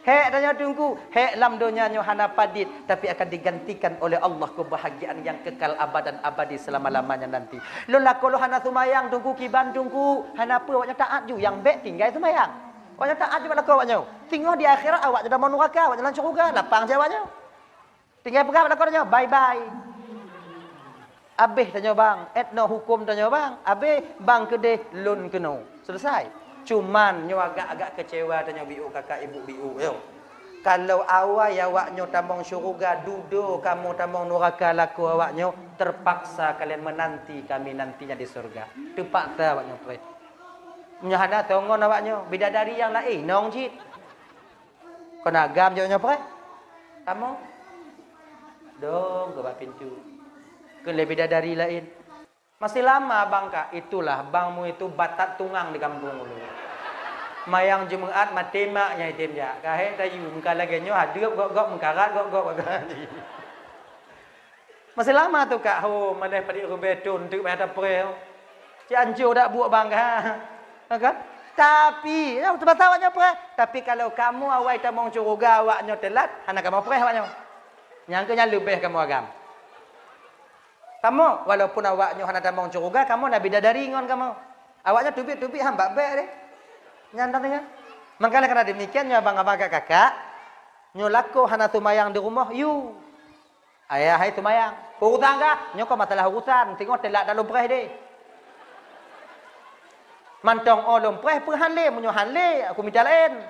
Hek tanya tunggu, hek lam dunia hana padit, tapi akan digantikan oleh Allah kebahagiaan yang kekal abadan abadi selama-lamanya nanti. Lola kalau hana sumayang tunggu kiban tunggu, hana apa awaknya taat ju, yang baik tinggal sumayang. Awaknya taat ju laku awaknya. Tinggal di akhirat awak sudah mau neraka, awak jalan syurga, lapang jawabnya. Tinggal pegang laku awaknya, bye bye. Abeh tanya bang, etno hukum tanya bang, abeh bang kedeh lun keno. Selesai. Cuman nyo agak-agak kecewa tanya biu kakak ibu biu yo. Kalau awak awaknyo tambang syurga, duduk kamu tambang neraka laku awaknyo, terpaksa kalian menanti kami nantinya di surga. Terpaksa awaknyo pre. Nyahana tongon awaknyo bidadari yang lain nong jit. Kena agam jawabnya pre. Kamu dong ke bak pintu. Ke bidadari lain. Masih lama bang kak, itulah bangmu itu batat tungang di kampung dulu. Mayang Jumaat matemaknya item ya. Kahe tayu muka lagi nyo hadap gok mengkarat gok. Masih lama tu kak ho malih pada rubetun untuk ada pre. Ci anjur dak buat bang kan? Tapi ya betul awaknya pre. Tapi kalau kamu awai tamong syurga awaknya telat, anak kamu pre awaknya. Nyangkanya lebih kamu agam. Kamu walaupun awaknya hana tamong syurga, kamu nabi bidadari ngon kamu. Awaknya tubik-tubik hamba baik deh. Nyandang dengan. Makanya karena demikian ya abang-abang kakak, nyo laku hana tumayang di rumah, you. Ayah hai tumayang. Hutang kah? Nyo kau masalah urusan, tengok telak dalam preh deh. Mantong olom preh perhanle, menyo hanle, aku minta lain.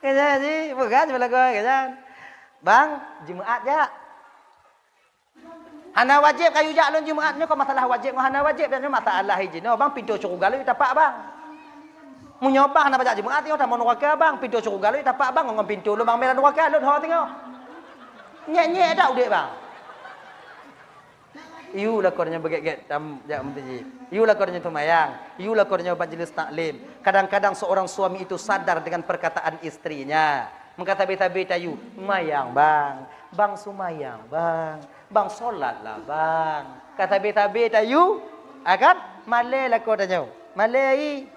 Kaya sih, bukan cuma lagu kaya. Bang, Jumaat ya. Hana wajib kayu jak lon Jumaat ni kau masalah wajib kau hana wajib dan masalah hiji. No bang pintu syurga lu tapak bang. Mu nyoba hana baca Jumaat tengok tak mau neraka bang pintu syurga lu tapak bang ngom pintu lu bang merah neraka lu ho tengok. Nyek-nyek dak udik bang. Iu lah kornya beget-get tam jak menteji. Iu lah kornya tumayang. Iu lah kornya majlis taklim. Kadang-kadang seorang suami itu sadar dengan perkataan istrinya. Mengkata-beta tayu, mayang bang, bang sumayang bang. Bang solatlah bang. Kata beta-beta you, akan malai lah kau tanya. Malai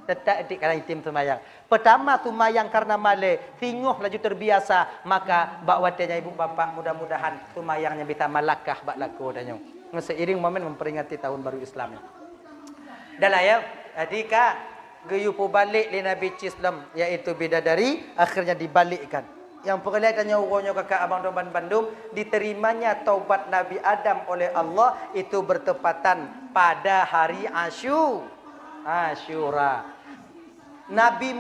tetap etik kalau itim tumayang. Pertama tumayang karena malai, tengok laju terbiasa, maka bak watenya ibu bapa mudah-mudahan tumayangnya bisa malakah bak laku tanya. Seiring momen memperingati tahun baru Islam. Dah lah ya, jadi kak geyupu balik li Nabi Islam yaitu bidadari akhirnya dibalikkan. Yang perlihatannya urunnya kakak abang Doban Bandung, diterimanya taubat Nabi Adam oleh Allah itu bertepatan pada hari Asyura. Nabi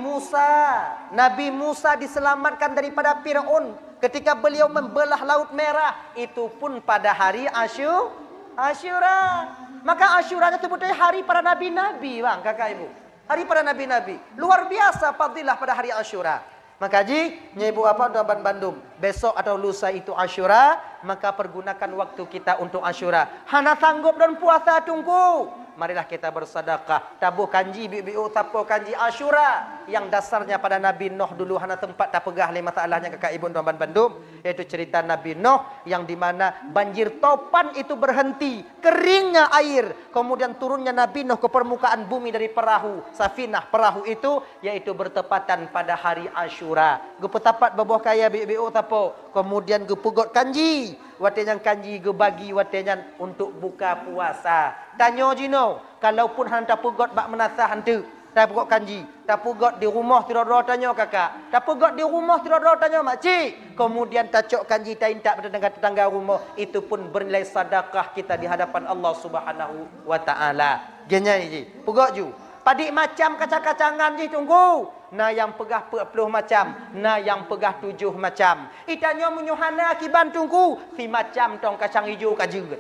Musa diselamatkan daripada Firaun ketika beliau membelah Laut Merah, itu pun pada hari Asyura. Maka Asyuranya itu betul hari para nabi-nabi bang kakak ibu. Hari para nabi-nabi. Luar biasa fadilah pada hari Asyura. Maka ji, ibu apa Doban Bandung, besok atau lusa itu Asyura, maka pergunakan waktu kita untuk Asyura. Hana sanggup dan puasa tunggu. marilah kita bersedekah. Tabuh kanji biu tapo kanji Asyura yang dasarnya pada Nabi Nuh dulu hana tempat tak pegah le masalahnya kakak ibu tuan bandum, yaitu cerita Nabi Nuh yang di mana banjir topan itu berhenti, keringnya air, kemudian turunnya Nabi Nuh ke permukaan bumi dari perahu, safinah perahu itu, yaitu bertepatan pada hari Asyura. Gu petapat bawah kaya biu tapo, kemudian gu pugot kanji, watenya kanji gu bagi watenya untuk buka puasa. Tanya jino, kalaupun hanta pugot bak menasah hantu, tak pugot kanji, tak pugot di rumah tidur-tidur tanya kakak, tak pugot di rumah tidur-tidur tanya makcik, kemudian tacok kanji tain tak pada tetangga rumah, itu pun bernilai sedekah kita di hadapan Allah Subhanahu wa taala. Genya ni, pugot ju. Padik macam kacang-kacangan je tunggu. Na yang pegah 40 macam, na yang pegah 7 macam. Itanya menyuhana kiban tunggu, si macam tong kacang hijau kaju.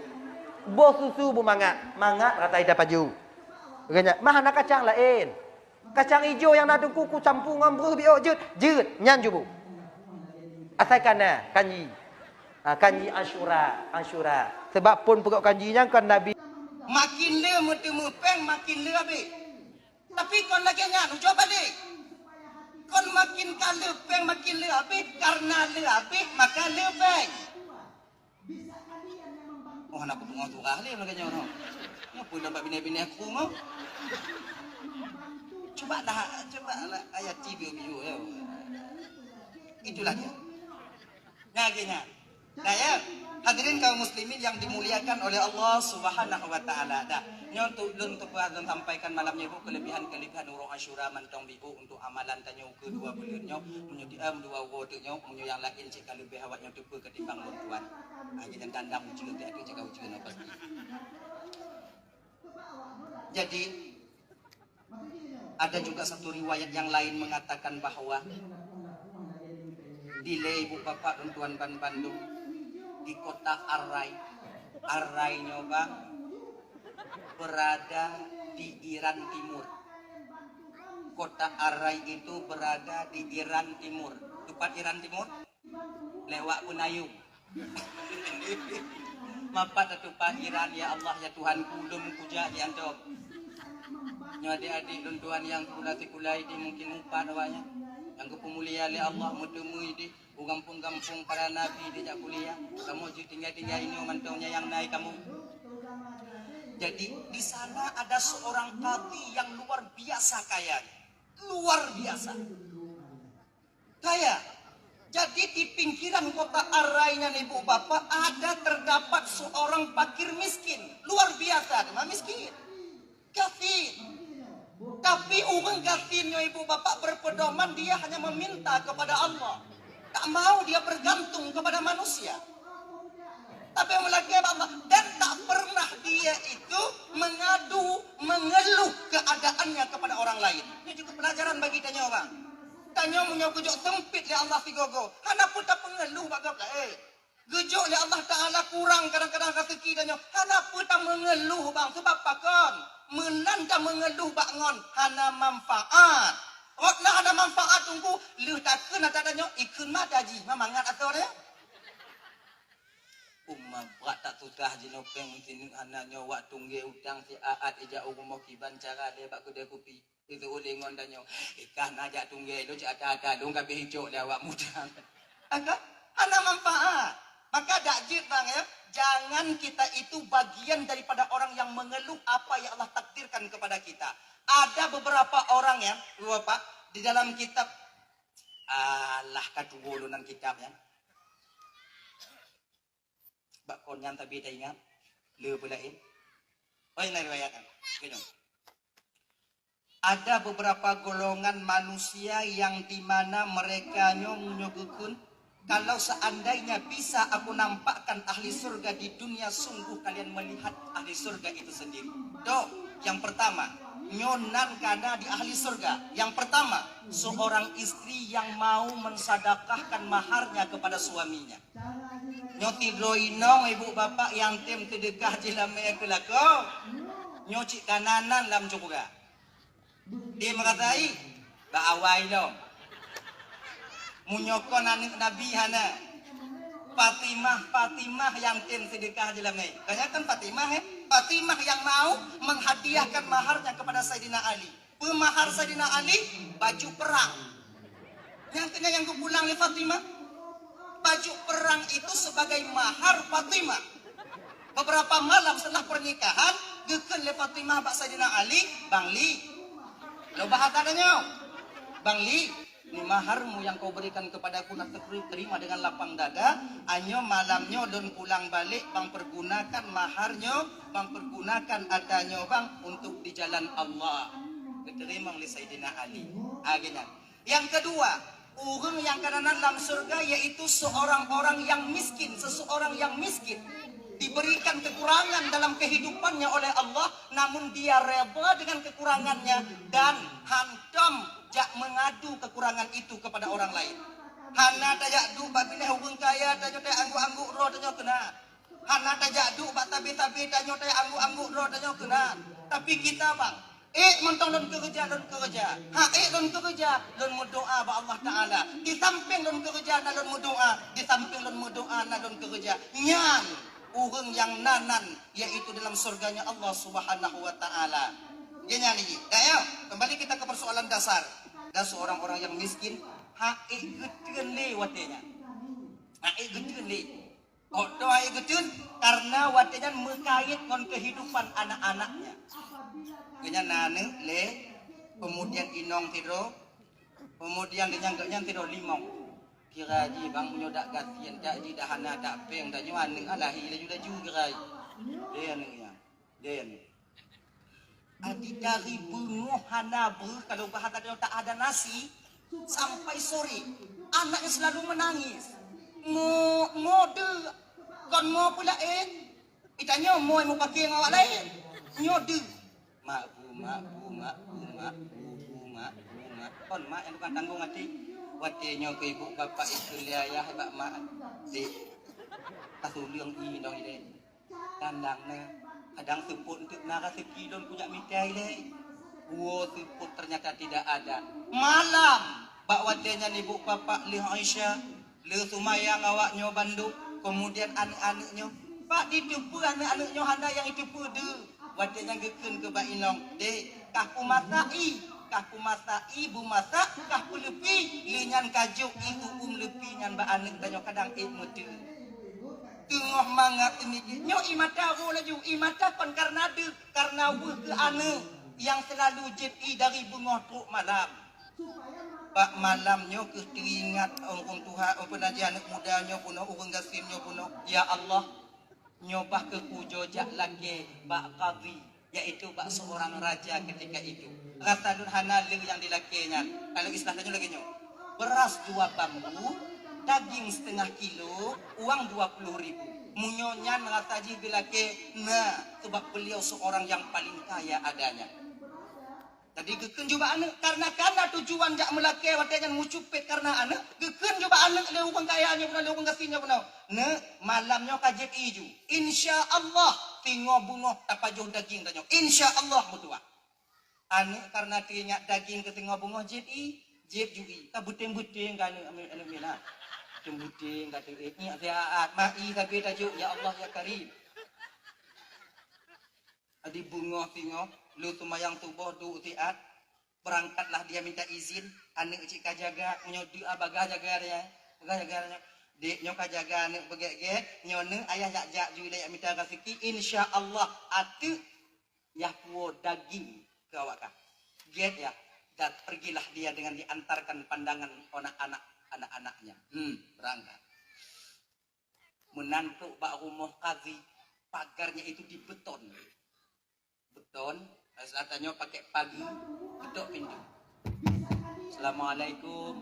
Bo susu bu mangat, mangat kata ida paju. Ganya, mah nak kacang lain. Kacang hijau yang nak tunggu ku campur ngambru bio jut, jut nyan ju bu. Asalkan kanji. Kanji Asyura, Asyura. Sebab pun pegak kanjinya kan Nabi makin le mutemu peng makin le habis. Tapi kon lagi ngan coba balik. Kon makin kale peng makin le habis karena le habis maka le peng. Oh nak tunggu tu kali lagi orang. Ya pun nampak bini-bini aku mau. Coba lah ayat TV video ya. Itulah dia. Ngaginya. Nah ya, hadirin kaum muslimin yang dimuliakan oleh Allah Subhanahu wa taala. Dah, nyontuk sampaikan malamnya bu kelebihan urang Asyura mantong biu untuk amalan tanya ke dua bulannya, menyediam dua wodenya, menyo yang lain cek lebih awaknya tu ketimbang tuan. Hanya dandang ujian dia tu jaga ujian apa. Jadi ada juga satu riwayat yang lain mengatakan bahwa delay ibu bapak dan tuan Bandung di kota Arai. Arai nyoba berada di Iran Timur. Kota Arai itu berada di Iran Timur. Tepat Iran Timur? Lewat Punayung. Mapat tepat Iran ya Allah ya Tuhan kulum kuja di antum. Nyo adik-adik dan tuan yang kulai di mungkin mupa awaknya. Yang kepemulia oleh Allah mutemui di kampung-kampung para nabi di kuliah. Kamu tinggal ini mantaunya yang naik kamu. Jadi di sana ada seorang qadhi yang luar biasa kaya. Luar biasa. Kaya. Jadi di pinggiran kota Arainya ibu bapak ada terdapat seorang fakir miskin. Luar biasa, dia miskin. Kafir. Tapi orang kafirnya ibu bapak berpedoman dia hanya meminta kepada Allah. Tak mau dia bergantung kepada manusia. Tapi lagi Allah dan tak pernah dia itu mengeluh keadaannya kepada orang lain. Ini juga pelajaran bagi tanya orang. Tanya punya gejok sempit ya Allah figogo. Hana pun tak pengeluh bagap lah gejok ya Allah Ta'ala kurang kadang-kadang rezeki tanya. Hana pun tak mengeluh bang. Sebab apa kan? Menanda mengeluh bangon hana manfaat. Wakna ada manfaat tunggu lu takkan ada tanya ikun mata ji mamangat atau dia. Umma berat tak tutah jinopeng mungkin anaknya wak tungge utang si aat ija rumah kiban cara dia bak kedai kopi. Itu oleh ngon tanya ikan ajak tungge lu cak ada dong kabeh hijau dia wak muda. Agak hana manfaat. Maka dakjit bang ya. Jangan kita itu bagian daripada orang yang mengeluh apa yang Allah takdirkan kepada kita. Ada beberapa orang ya, Bapak, di dalam kitab Allah kadulunan kitabnya. Bak konyan tapi tak ingat. Le belain. Oh ini riwayatkan. Ada beberapa golongan manusia yang di mana mereka nyogukun kalau seandainya bisa aku nampakkan ahli surga di dunia, sungguh kalian melihat ahli surga itu sendiri. Yang pertama, nyonan karena di ahli surga. Yang pertama, seorang istri yang mau mensadakahkan maharnya kepada suaminya. Nyoti droinong ibu bapak yang tim sedekah jilamnya kelako. Nyocik kananan lam juga. Dia mengatakan, "Ba awai dong. Munyokon anak Nabi hana Fatimah yang tin sedekah dalam ni. Kan Fatimah Fatimah yang mau menghadiahkan maharnya kepada Sayyidina Ali. Pemahar Sayyidina Ali baju perang. Yang kepulang oleh Fatimah. Baju perang itu sebagai mahar Fatimah. Beberapa malam setelah pernikahan, geken le Fatimah bak Sayyidina Ali, Bang Li. Lo bahas adanya. Bang Li, ni maharmu yang kau berikan kepadaku nak terima dengan lapang dada. Anyo malamnya don pulang balik, bang pergunakan maharnya, bang pergunakan adanya bang untuk di jalan Allah. Diterima oleh Sayyidina Ali. Akhirnya. Yang kedua, orang yang kanan dalam surga yaitu seorang yang miskin, seseorang yang miskin. Diberikan kekurangan dalam kehidupannya oleh Allah, namun dia rela dengan kekurangannya dan hantam jak mengadu kekurangan itu kepada orang lain. Hana tajak du bak pindah hubung kaya tanyo tay angguk-angguk ro tanyo kena. Hana tajak du bak tabi-tabi tanyo tay angguk-angguk ro tanyo kena. Tapi kita bang, mentong don kerja. Don kerja, don berdoa ba Allah Taala. Di samping don kerja na don berdoa, di samping don berdoa na don kerja. Nyan orang yang nanan yaitu dalam surganya Allah Subhanahu wa taala. Genya ni. Ya, kembali kita ke persoalan dasar. Dan seorang orang yang miskin haik geteun le watenya. Haik geteun le. Odo haik geteun karena watenya mengkait dengan kehidupan anak-anaknya. Genya nane le kemudian inong tido, kemudian dinyangkanya tido limong. Kiraji bang menyodak gatian dak ji dahana dak peng dak nyuan ning alahi laju gerai. Dia ning ya. Dia ning. Adi dari bungoh hana ber kalau bahasa dia tak ada nasi sampai sore. Anaknya selalu menangis. Ngode kon mo pula itanya mo pakai ngawak lain. Nyode. Mak bu. Kon mak yang bukan tanggung hati. Watinya ke ibu bapak itu ayah bak mak di kasuliang i dong ini kandangnya kadang seput untuk nara sekilon punya mitai le seput ternyata tidak ada malam bak watinya ibu bapak li Aisyah li Sumayang awaknya Bandung kemudian anak-anaknya pak ditipu anak-anaknya handa yang itu pude watinya geken ke bak inong dek kaku masak ibu masak kah lepi linyan kajuk itu lepi nyan ba anek danyo kadang mutu tengah mangat ini nyo imata ro laju imata kon karena ke ane yang selalu jadi dari bunga truk malam pak malam nyo ke teringat orang Tuhan penajian anak mudanya puno orang gasimnya puno ya Allah nyobah ke kujojak lagi bak qadhi yaitu bak seorang raja ketika itu rasa durhana yang dilakinya kalau istilahnya lagi nyo beras 2 bambu daging setengah kilo uang 20.000 munyonya mengataji bilake nah sebab beliau seorang yang paling kaya adanya tadi geken juga anak karena tujuan jak melake watanya ngucupet karena anak geken juga anak le uang kayanya pun le uang kasihnya pun ne malamnya kajet iju insyaallah tingo bungo tapajuh daging tanyo insyaallah mutua anak karena tinya daging ke tingo bungo jet jugi ka buteng-buteng kan anu mina buteng ka tinya dia mai tapi tajuk ya Allah ya Karim adi bungo tingo lu tumayang tubuh du tiat berangkatlah dia minta izin anak cik kajaga nyodu abaga jagarnya dek nyoka jaga anak begek nyone ayah jak juli minta rezeki insyaallah atu yah puo daging ke awak get ya dan pergilah dia dengan diantarkan pandangan anak-anaknya berangkat menantu bak rumah kazi pagarnya itu di beton katanya pakai pagi ketuk pintu Assalamualaikum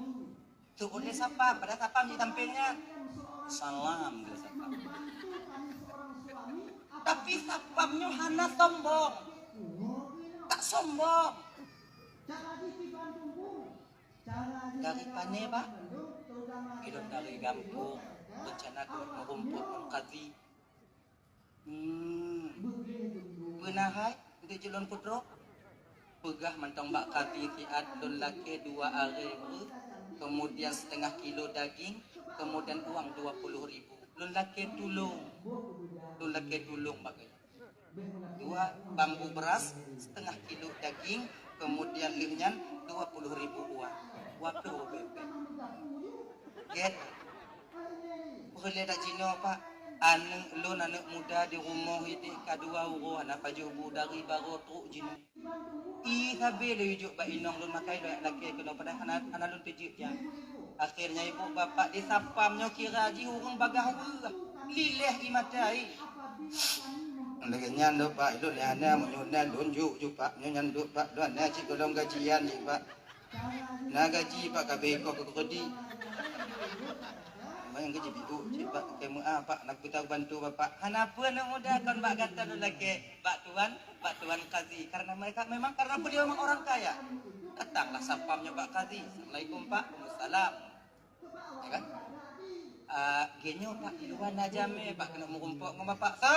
tu oleh siapa pada siapa di sampingnya salam dia sapam tapi sapamnya hana sombong tak sombong dari pane pak hidup dari gampung bencana merumput mengkazi pernah hai untuk jalan putro pegah mentong bak kati tiat don lake 2 hari kemudian setengah kilo daging kemudian uang 20.000 lun laki tulung. Lun laki tulung bagai. 2 bambu beras, setengah kilo daging, kemudian lihnya 20.000 uang. Waktu bebek. Get. Boleh tak Cina Pak? Anak muda di rumah ini kadua uro anak pajubu dari baru truk Cina. Sabi le ujuk ba inong lun makai laki kena pada anak lun pijik dia. Akhirnya ibu bapak disapamnya kira ji urang bagah urang. Lileh imatai. Lagi do Pak itu lehana menyunan lunjuk ju Pak nyanyan do Pak do na cik golong gajian ji Pak. Na gaji Pak kabeh ko kedi. Yang gaji bidu cik Pak kemu Pak nak kita bantu Bapak. Kenapa nak muda kon bak kata lu lagi Pak Tuan Kazi karena mereka memang karena beliau memang orang kaya. Datanglah sapamnya Pak Kazi. Assalamualaikum Pak. Waalaikumsalam. Ya kan? Genyo Pak di luar najame Pak kena mengumpul sama Bapak. So.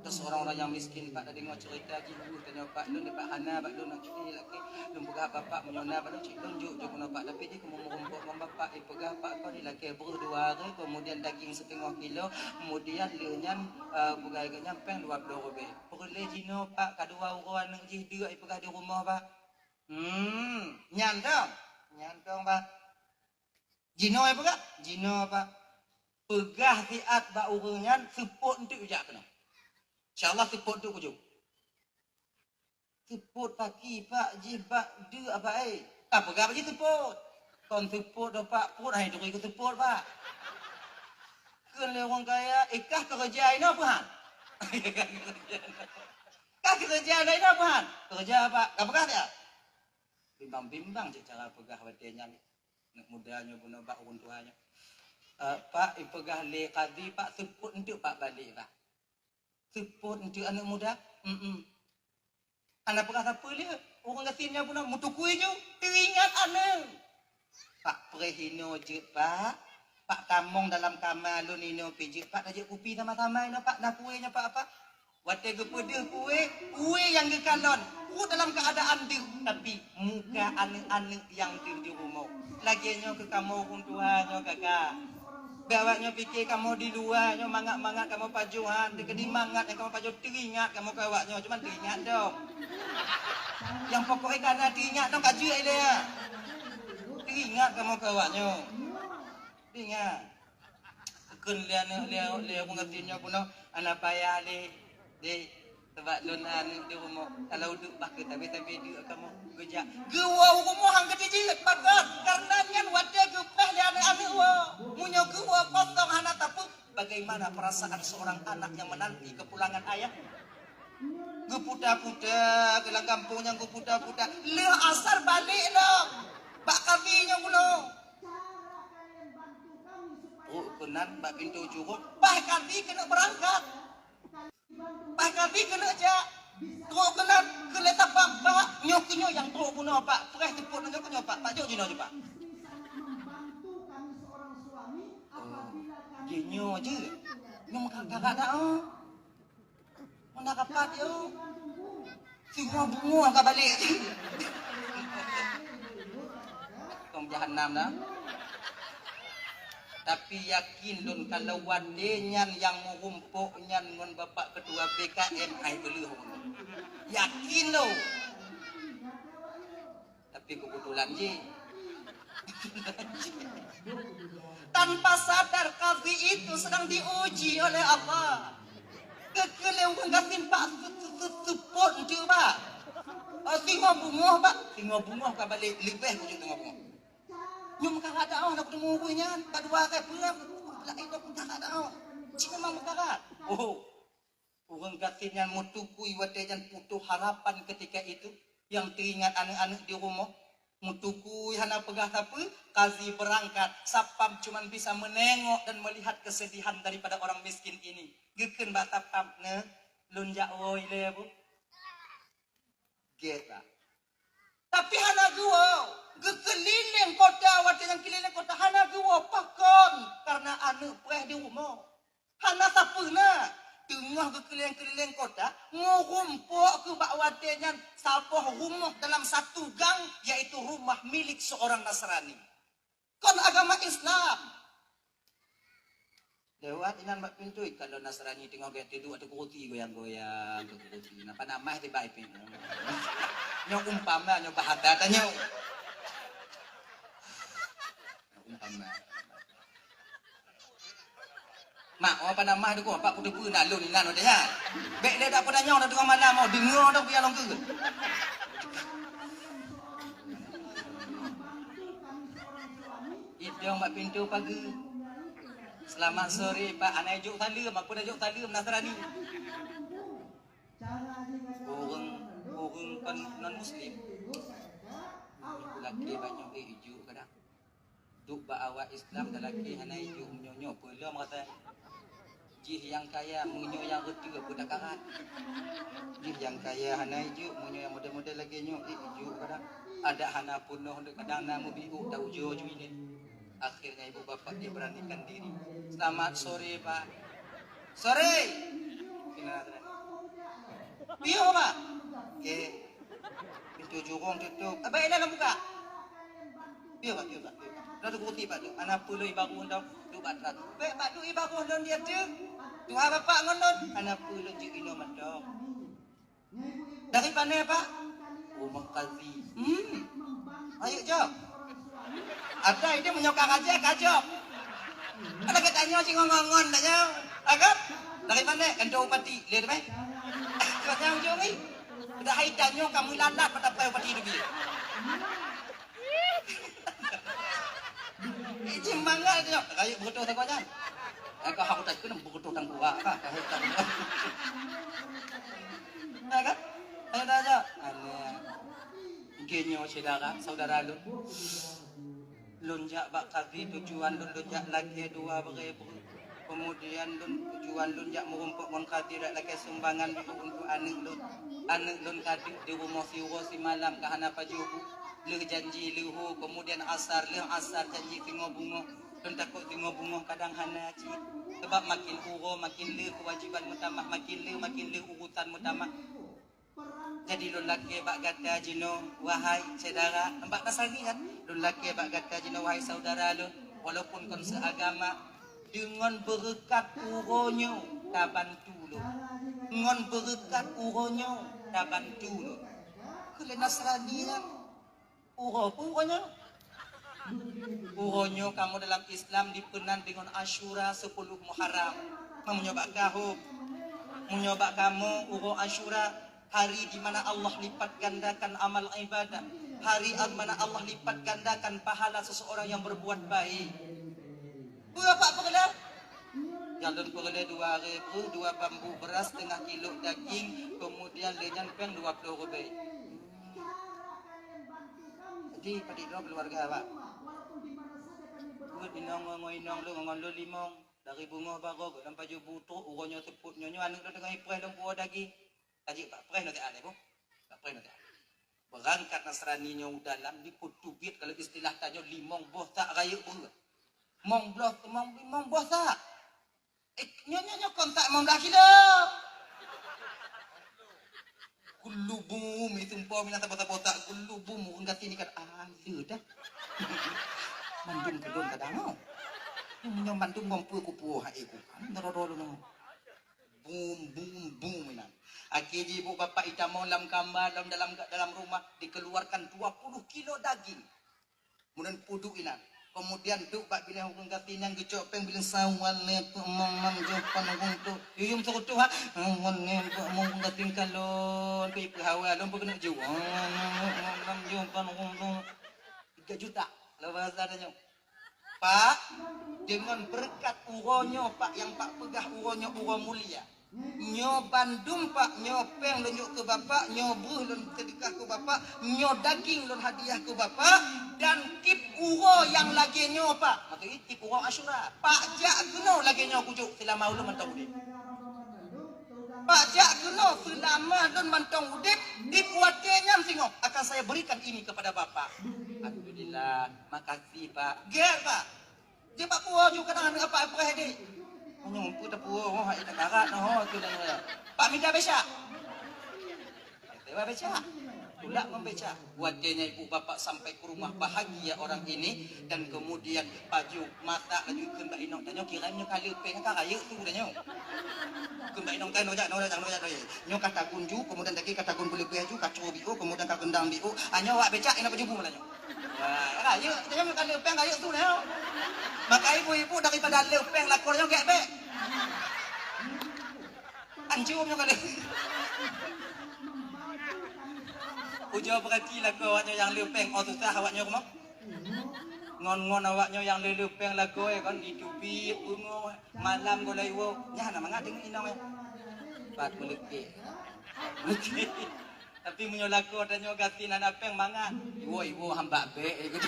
Terus orang-orang yang miskin Pak tadi ngau cerita jibu tanya Pak Lun Pak Hana Pak Lun nak laki Lun pegah Bapak menyona Pak Lun cik tunjuk je guna Pak tapi dia kemu mengumpul dengan Bapak pegah Pak kau ni laki berdua hari kemudian daging setengah kilo kemudian leunyan begai nyampeng 20 lebih. Boleh jino Pak kadua orang nak jih dia pegah di rumah Pak. Nyantong Pak. Jino pegah? Jino Pak. Pegah tiat ba urungan seput untuk ujak kena. InsyaAllah seput untuk ujung. Seput pagi Pak jibak dia apa pegah apa je seput. Kon seput dah Pak put hai duri ke seput Pak. Keun le orang kaya ikah kerja ini apa han? Kah kerja ini apa han? Kerja Pak. Kapakah dia? Bimbang-bimbang je cara pegah wadenya nak mudanya guna bak urun tuanya. Pak ipegah le kadi Pak seput untuk Pak balik Pak. Seput untuk anak muda. Anak pegah apa dia? Orang kasihnya pun nak mutukui je. Teringat anak. Pak prehino je Pak. Pak tamong dalam kamar lu nino pijik. Pak tajak kupi sama-sama ini Pak. Nak kuenya Pak apa? Wate gepedeh kue yang gekalon. Kue dalam keadaan dia. Tapi muka anak-anak yang di rumah. Laginya ke kamu kuntuhannya kakak. Gawaknya fikir kamu di luar, mangat-mangat kamu pajuan, di mangat yang kamu pajuan teringat kamu kawaknya, cuma teringat dong. Yang pokoknya karena teringat dong kaji dia. Teringat kamu kawaknya. Teringat. Keun dia pengertiannya pun anak payah di sebab lunan di rumah kalau duduk pakai tapi dia kamu kerja gua rumah hang gede je bakat karena nyan wadah gepah dia anak-anak wa munyo gua potong anak tapi bagaimana perasaan seorang anak yang menanti kepulangan ayah gepuda-puda gelang kampungnya gepuda-puda le asar balik dong bak kafinya kuno kenan bak pintu juruk bah kafi kena berangkat Pak kami kena aja. Teruk kena letak Pak. Nyok yang teruk puno Pak. Perah tepuk dengan punya Pak. Pak jauh jino je Pak. Jinyo je. Nyok kakak dah. Mana kapat yo. Semua bunga ka balik. Tong jahanam dah. Tapi yakin lun kalau wadenyan yang mengumpuk nyan ngon bapak ketua BKM ai beli yakin lo. Tapi kebetulan je. Tanpa sadar kafi itu sedang diuji oleh Allah. Kekelewang gasin Pak support je Pak. Tengok bunga Pak. Tengok bunga ka balik lebih ujung tengok bunga. Nyum kakak dah nak ketemu kuenya kadua ke pulang lah itu pun kakak dah cuma mau kakak orang kasihnya mutukui watejan putus harapan ketika itu yang teringat anak-anak di rumah mutukui hana pegah apa kazi berangkat sapam cuma bisa menengok dan melihat kesedihan daripada orang miskin ini geken batapapne lunjak woi le bu geta tapi hana gua keliling kota waktu yang keliling kota hana gua pakon karena anu preh di rumah hana sapuna tengah keliling kota ngurumpuk ke bak wadenyan sapah rumah dalam satu gang yaitu rumah milik seorang Nasrani kon agama Islam Lewat inan mak pintu kalau Nasrani tengok gaya tidur ada kurti goyang-goyang ke kurti. Napa namah tiba ipin. Nyok umpama nyok bahata tanya. Umpama. Mak apa namah tu ko pak kudu pu nak lun inan dah ya. Bek dia dak pernah nyok dak tengok mana mau dengar dak biar long ke. Itu mak pintu pagi. Selamat sore Pak, anak juk salam, aku dah juk salam Nasrani. Orang kan non Muslim. Laki banyak ijuk kadang. Duk bawa Islam dan laki anak ijuk menyonyo belum kata. Jih yang kaya menyo yang reti aku dah karat. Jih yang kaya anak ijuk menyo yang model-model lagi nyo ijuk kadang. Ada hana punuh kadang nama biu tahu jojo ini. Akhirnya ibu bapak dia beranikan diri. Selamat sore Pak. Sore. Biar Pak. Okay. Pintu jurung tutup. Abang elah buka. Biar Pak. Dah tu kuti Pak tu. Anak puluh ibaru dah tu batrat. Baik Pak tu ibaru dah dia tu. Tu bapak ngonon. Anak puluh je ino mandok. Dari mana Pak? Rumah Kazi. Ayo jom. Ada ini menyokang aja kacau. Ada katanya sih ngongon tanya. Agak dari mana? Kandung pati, lihat apa? Katanya ujung ni. Udah hai tanya kamu lalat pada pati itu dia. Ini mangga dia. Kayu betul tak kau Kau aku tak kena betul tang kuah. Agak. Ayo tanya. Aneh. Genyo saudara lu. Lunjak bak kaki tujuan lun lunjak lagi 2,000. Kemudian tujuan lunjak merumpuk mon kaki dak lagi sumbangan untuk anak lun kaki di rumah si malam kahana pajubu le janji lehu kemudian asar janji tengok bunga lun takut tengok bunga kadang hana ci sebab makin uro makin le kewajiban mutamah makin le urutan mutamah. Jadi lun laki bak kata jino wahai saudara nampak Nasrani kan lun laki bak kata jino wahai saudara lun walaupun kon seagama dengan berkat uronyo ta bantu lun dengan berkat uronyo ta bantu lun kele Nasrani kan uronyo kamu dalam Islam dipenan dengan Asyura 10 Muharram menyoba kamu uro Asyura hari di mana Allah lipat gandakan amal ibadah. Hari di mana Allah lipat gandakan pahala seseorang yang berbuat baik. Berapa pergelar? Jalan pergelar 2,000, 2 bambu beras, setengah kilo daging, kemudian lenyan peng 20 rupiah. Jadi pada keluarga Pak. Inong lu limong dari bunga bago dalam baju butuh uronyo teput nyonyo anak lu dengan ipreh dan buah daging. Kaji Pak Preh nanti ada bu, Pak Preh nanti ada. Berangkat Nasrani nyau dalam di kutubit kalau istilah tanya limong boh tak raya pun. Mong boh tak. Nyonya kontak mong dah kilo. Kulubum itu empau minat botak kulubum mungkin kati ni kan ada dah. Mandung kedon kadang mau. Nyong mandung mampu kupu hai ku. Naro no. Boom minat. Akhirnya ibu bapak ita mau dalam kamar dalam rumah dikeluarkan 20 kilo daging. Kemudian puduk ina. Kemudian duk bak bila hukum katinang gecok peng bilang sawan ne mang jopan hukum tu. Yuyum tu ha. Ngon ne mong kating kalon pe hawa lom pun jual. Mang jopan hukum tu 3 juta. Lepas adanya. Pak, dengan berkat uronyo Pak yang Pak pegah uronyo uro mulia. Nyo Bandung Pak, nyo peng lunjuk ke bapak, nyo buh lun sedekah ke bapak, nyo daging lun hadiah ke bapak, dan tip uro yang lagi nyo Pak. Maksudnya tip uro Asyura. Pak jak kena lagi nyo kujuk selama ulun mantong udip. Pak jak kena selama ulun mantong udip, tip watenya singok akan saya berikan ini kepada bapak. Alhamdulillah, makasih Pak. Ger Pak. Dia Pak puas juga dengan apa ini. Nyumpu tepuh, hai tak karat, tu dah. Pak minta besar. Kita besar. Itulah membaca. Wajahnya ibu bapak sampai ke rumah bahagia orang ini. Dan kemudian baju mata lagi kembak inong tanya kiranya kali peng kan raya tu tanya. Kembak inong tanya nojak. Nyo kata kunju kemudian lagi kata gun boleh baju kacau biu kemudian kata gendang biu. Hanya wak becak ina baju malanya. Wah, raya tanya kali peng raya tu tanya. Maka ibu-ibu daripada lepeng lakornya gak be. Anjumnya kali. Ujo berarti lagu awaknya yang lepeng, oh susah awaknya rumah. Ngon-ngon awaknya yang lepeng lagu kan ditubi bungo malam golai wo. Nya nama ngadeng inang ya. Pat meleke. Tapi munyo lagu adanya gati nana peng mangan. Iwo hamba be gitu.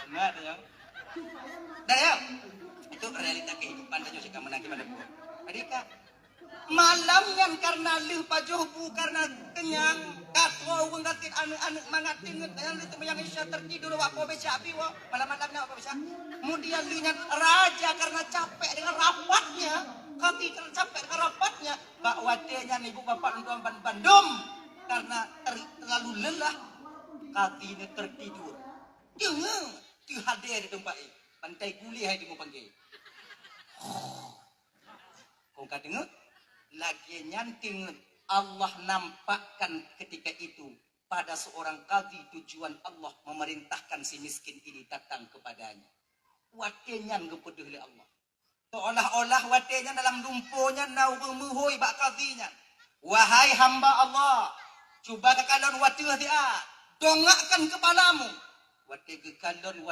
Enggak ada yang. Dah ya. Itu realita kehidupan dan juga menangi pada buah. Adika malamnya karena lih pajohbu karena kenyang katro wengatin anu mangatin yang itu yang isya tertidur apa beca biwa malam-malamnya apa beca kemudian lihat raja karena capek dengan rapatnya kati karena capek dengan rapatnya bak wadenya ibu bapak untuk bandum karena terlalu lelah kati ini tertidur dengar hadir di tempat ini pantai kuliah itu mau panggil kau kata dengar lagi nyanting Allah nampakkan ketika itu pada seorang qadhi tujuan Allah memerintahkan si miskin ini datang kepadanya. Watenya ngepeduli Allah. Seolah-olah watenya dalam lumpuhnya nau memuhoi bak qadhinya. Wahai hamba Allah, cuba kekalon watu dia, dongakkan kepalamu. Wate gekalon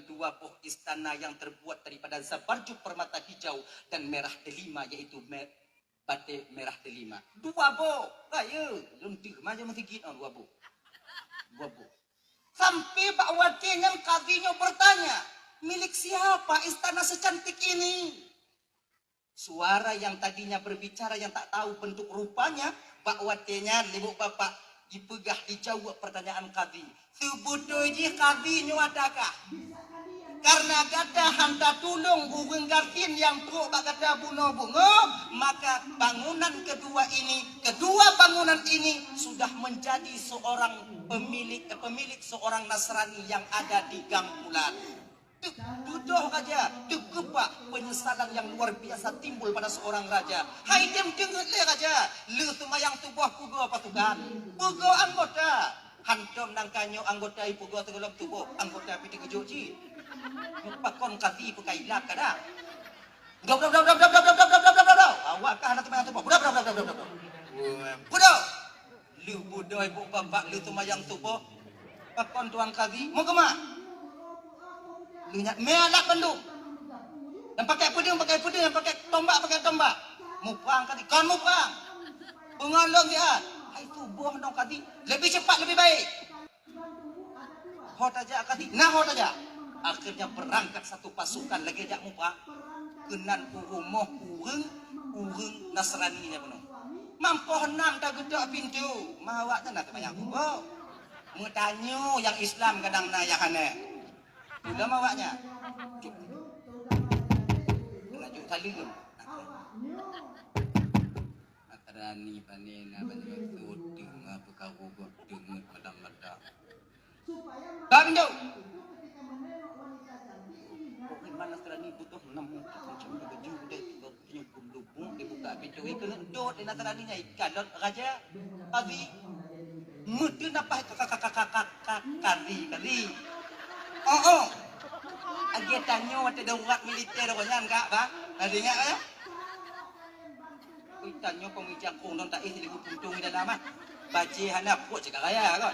dua buah istana yang terbuat daripada zabarjuk permata hijau dan merah delima yaitu bate merah delima. Dua bo, ayo, luntir macam tinggi dua bo. Sampai Pak Wate yang qadhinya bertanya, milik siapa istana secantik ini? Suara yang tadinya berbicara yang tak tahu bentuk rupanya, Pak Watenya ibu bapak dipegah dijawab pertanyaan qadhi. Sebudoji qadhi adakah? Karena gada hanta tulung urung gartin yang truk bagada bunga-bunga, maka kedua bangunan ini sudah menjadi seorang pemilik seorang Nasrani yang ada di Gang Bulan. Duduh raja, kepak penyesalan yang luar biasa timbul pada seorang raja. Hai dem dengar le raja, le semayang tubuh pugo pasukan, pugo anggota. Hantom nang kanyo anggota ibu gua tenggelam tubuh anggota piti kejoji. Pakon qadhi pakai lak kada. Dok. Awak kah nak semayang tubuh. Budak. Lu budak ibu bapak lu semayang tubuh. Pakon tuan qadhi mau ke mak? Lu nyak melak bandung. Yang pakai pedang, yang pakai tombak. Mu perang qadhi, kan mu perang. Pengalong dia. Hai tubuh dong qadhi. Lebih cepat lebih baik. Hot aja qadhi. Nah hot aja. Akhirnya berangkat satu pasukan lagi jak mu perang. Kenan urumoh urung Nasrani nya penuh. Mampu henam tak gedok pintu. Mawaknya nak banyak buah. Mu tanyo yang Islam kadang na yang hane. Udah mawaknya. Cuk. Kena juk tali ke. Atrani panena banyak tudung apa kau godung madam-madam. Kau pintu. Mana Nasrani butuh 6 macam baju udah punya lubung dibuka pintu itu dot di Nasrani nya ikan raja qadhi mudun apa kali agi tanya ada darurat militer orang enggak bang adanya ya tanya pemijak kong don tak isi puntung di dalam baci hanap kuat cakap raya kan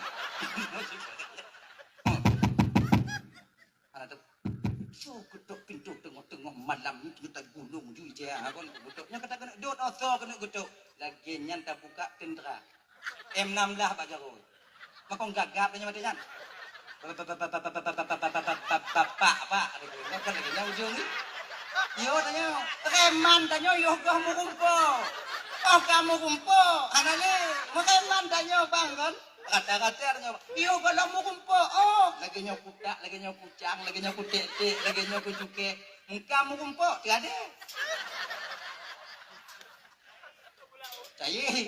ada tu gedok pintu tengah-tengah malam ni kita gulung ju je kon gedoknya kata-kata dot oso kena gedok lagi nyan tak buka tendera M16 Pak Jaro makong gagap nya macam bapak kan lagi nya ujung ni yo tanya reman tanya yo kamu kumpul kamu kumpul anane reman tanya bang kan kata-kata nya yo kalau mau kumpul lagi nya kudak lagi nya kucang lagi nya kutek lagi nya kucuke kamu kumpul tiada cai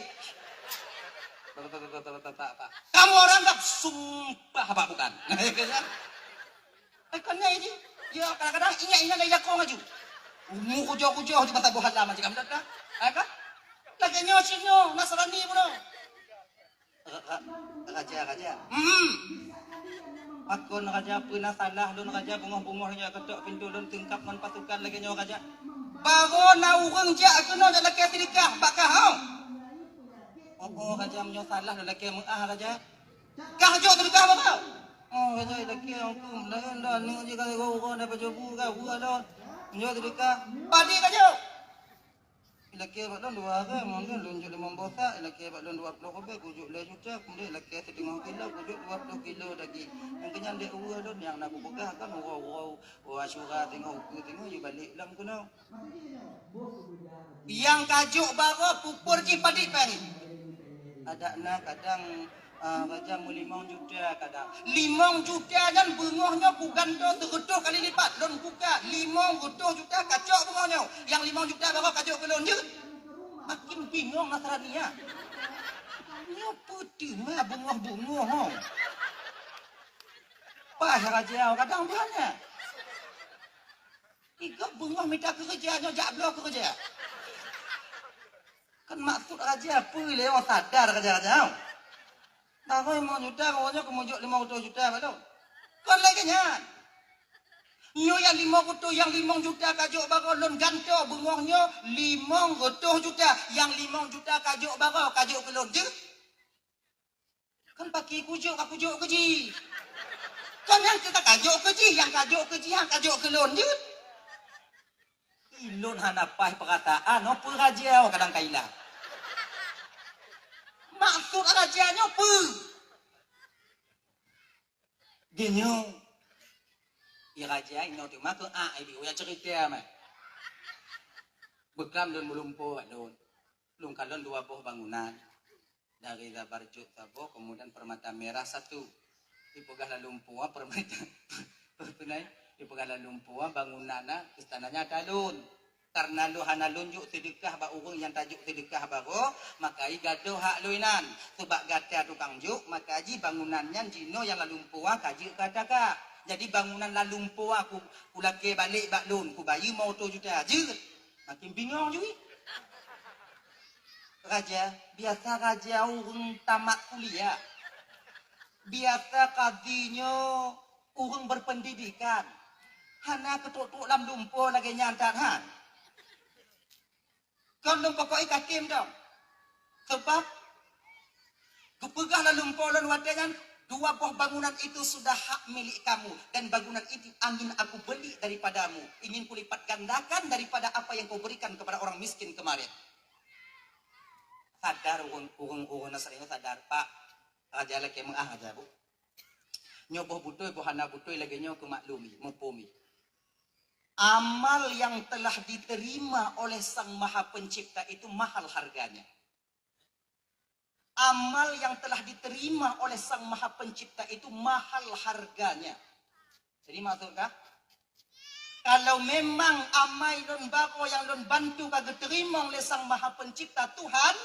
Kamu orang tak sumpah apa bukan? Kannya ini, ya kadang-kadang ingat dia kau ngaju. Mu kujo-kujo di mata buhat lama jika mendak dah. Kan? Lagi nyo Nasrani pun. Raja. Aku nak raja pernah salah lun raja bungoh-bungoh nya ketok pintu lun tingkap non pasukan lagi nyo raja. Baru na urang jak kena dak laki sedekah bak kau. Oh raja menyo salah dak laki mengah raja. Kah jo sedekah bak kau. Oh raja laki aku lain dah ni je kau dah pajobu kau dah. Menyo sedekah. Padi raja. Laki bak lon dua ke mungkin lunjuk 5 bosak, laki bak lon 20 lebih kujuk 2 juta, kemudian laki 1,5 kilo kujuk 20 kilo lagi. Mungkin dia urang don yang nak pegang kan urau asyura tengok you balik lam kuno. Yang kajuk baru pupur ji padi pari. Ada nak kadang macam 5 juta kadang. 5 juta dan bungohnya bukan tu tergetuk kali lipat. Don buka 5 juta kacok bungohnya. Yang 5 juta baru kacok ke lon je. Makin bingung Nasrania. Ni apa tu mah bungoh-bungoh. Pas raja kadang banyak. Tiga bungoh minta kerja jak blok kerja. Kan maksud raja apa le orang sadar kerja-kerja. Baru 5 juta, barunya kemujuk 50 juta baru. Kan lagi nya. Nyo yang 5 juta kajuk baru lon ganto bungohnya 5 juta. Yang 5 juta kajuk baru kajuk ke lon je. Kan pakai kujuk keji. Kan yang kita kajuk keji, yang kajuk ke lon je. Ilon hanapai perkataan, apa raja kadang kailah. Maksud rajanya apa? Genyo. Ya raja ini tu mak ibu ya cerita mah. Bekam dan melumpuh don. Lung kalon 2 buah bangunan. Dari Zabarjuk Sabo kemudian Permata Merah 1. Dipegah lumpuh permata. Tunai dipegah lumpuh bangunana istananya dalun. Karena lu hana lunjuk sedekah ba urang yang tajuk sedekah baru maka i gaduh hak luinan sebab gata tukang juk maka ji bangunannya jino yang lalumpuah kaji kata jadi bangunan lalumpuah ku laki balik bak lun ku bayi mau 2 juta je makin bingung juga raja biasa raja urang tamat kuliah biasa kadinya urang berpendidikan hana ketuk-tuk lam lumpuh lagi nyantan han. Kau lumpur kau ikat kim dong. Sebab kepegahlah lumpur dan wadangan 2 buah bangunan itu sudah hak milik kamu dan bangunan itu angin aku beli daripadamu. Ingin kulipat gandakan daripada apa yang kau berikan kepada orang miskin kemarin. Sadar urang Nasrani sadar Pak. Raja lagi mengah aja bu. Nyoboh butuh bohana butuh lagi nyob kemaklumi mempumi. Amal yang telah diterima oleh Sang Maha Pencipta itu mahal harganya. Amal yang telah diterima oleh Sang Maha Pencipta itu mahal harganya. Jadi maksudkah? Kalau memang amal don bako yang don bantu bagi terima oleh Sang Maha Pencipta Tuhan,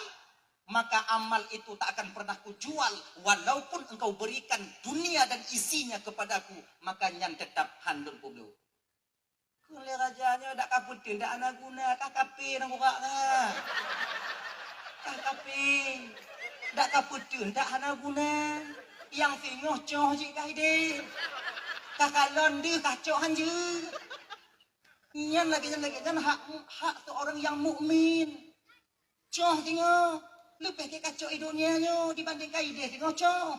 maka amal itu tak akan pernah kujual walaupun engkau berikan dunia dan isinya kepadaku, maka nyan tetap handun puluh. Kule rajanya dak kaputin dak ana guna kakapi nang buka ka. Kakapi dak kaputin dak ana guna. Yang singoh coh ji kai de. Kakalon de kacok hanje. Nyan lagi kan hak seorang yang mukmin. Coh tengok lebih ke kacok idonianyo dibanding kai de tengok coh.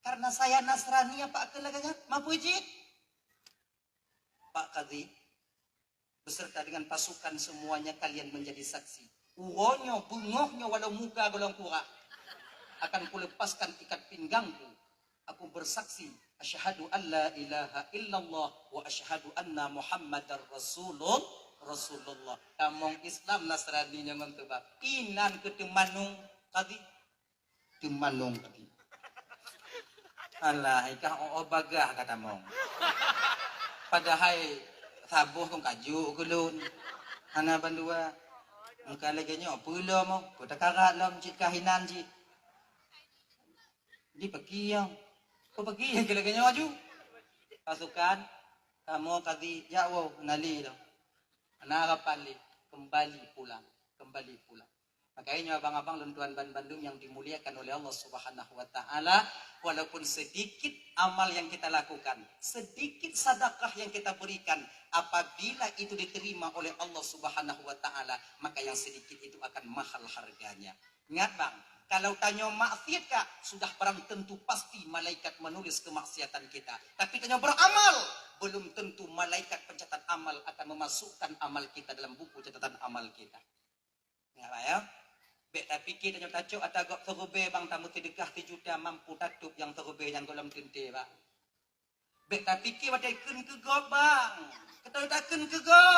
Karena saya Nasrani apa akan mampu ijit? Pak Kadhi, beserta dengan pasukan semuanya kalian menjadi saksi. Uonyo, bungohnya walau muka golong kura. Akan kulepaskan ikat pinggangku. Aku bersaksi, asyhadu an la ilaha illallah wa asyhadu anna Muhammadar Rasulullah. Kamong Islam Nasrani nyangon tebak. Inan ke temanung Kadhi. Temanung Kadhi. Alah, ikah bagah kata mong. Padahal sabuh kong kaju kulun. Ana bandua. Muka lagi nyo, pula mo, putakarat lam cik kahinan cik. Di pergi yang, kau pergi yang lagi nyo aju. Pasukan, kamu kadi jauh nali lo. Anak kapal kembali pulang. Makanya abang-abang dan tuan Bandung yang dimuliakan oleh Allah Subhanahu wa taala, walaupun sedikit amal yang kita lakukan, sedikit sedekah yang kita berikan, apabila itu diterima oleh Allah Subhanahu wa taala, maka yang sedikit itu akan mahal harganya. Ingat Bang, kalau tanya maksiat Kak, sudah barang tentu pasti malaikat menulis kemaksiatan kita. Tapi tanya beramal, belum tentu malaikat pencatat amal akan memasukkan amal kita dalam buku catatan amal kita. Ingat Pak ya? Tapi kita tanya tacuk atau agak terube bang tamu sedekah 3 juta mampu tatup yang terube yang dalam tente Pak. Tapi kita pada ikun ke go bang. Kita tak ikun ke go.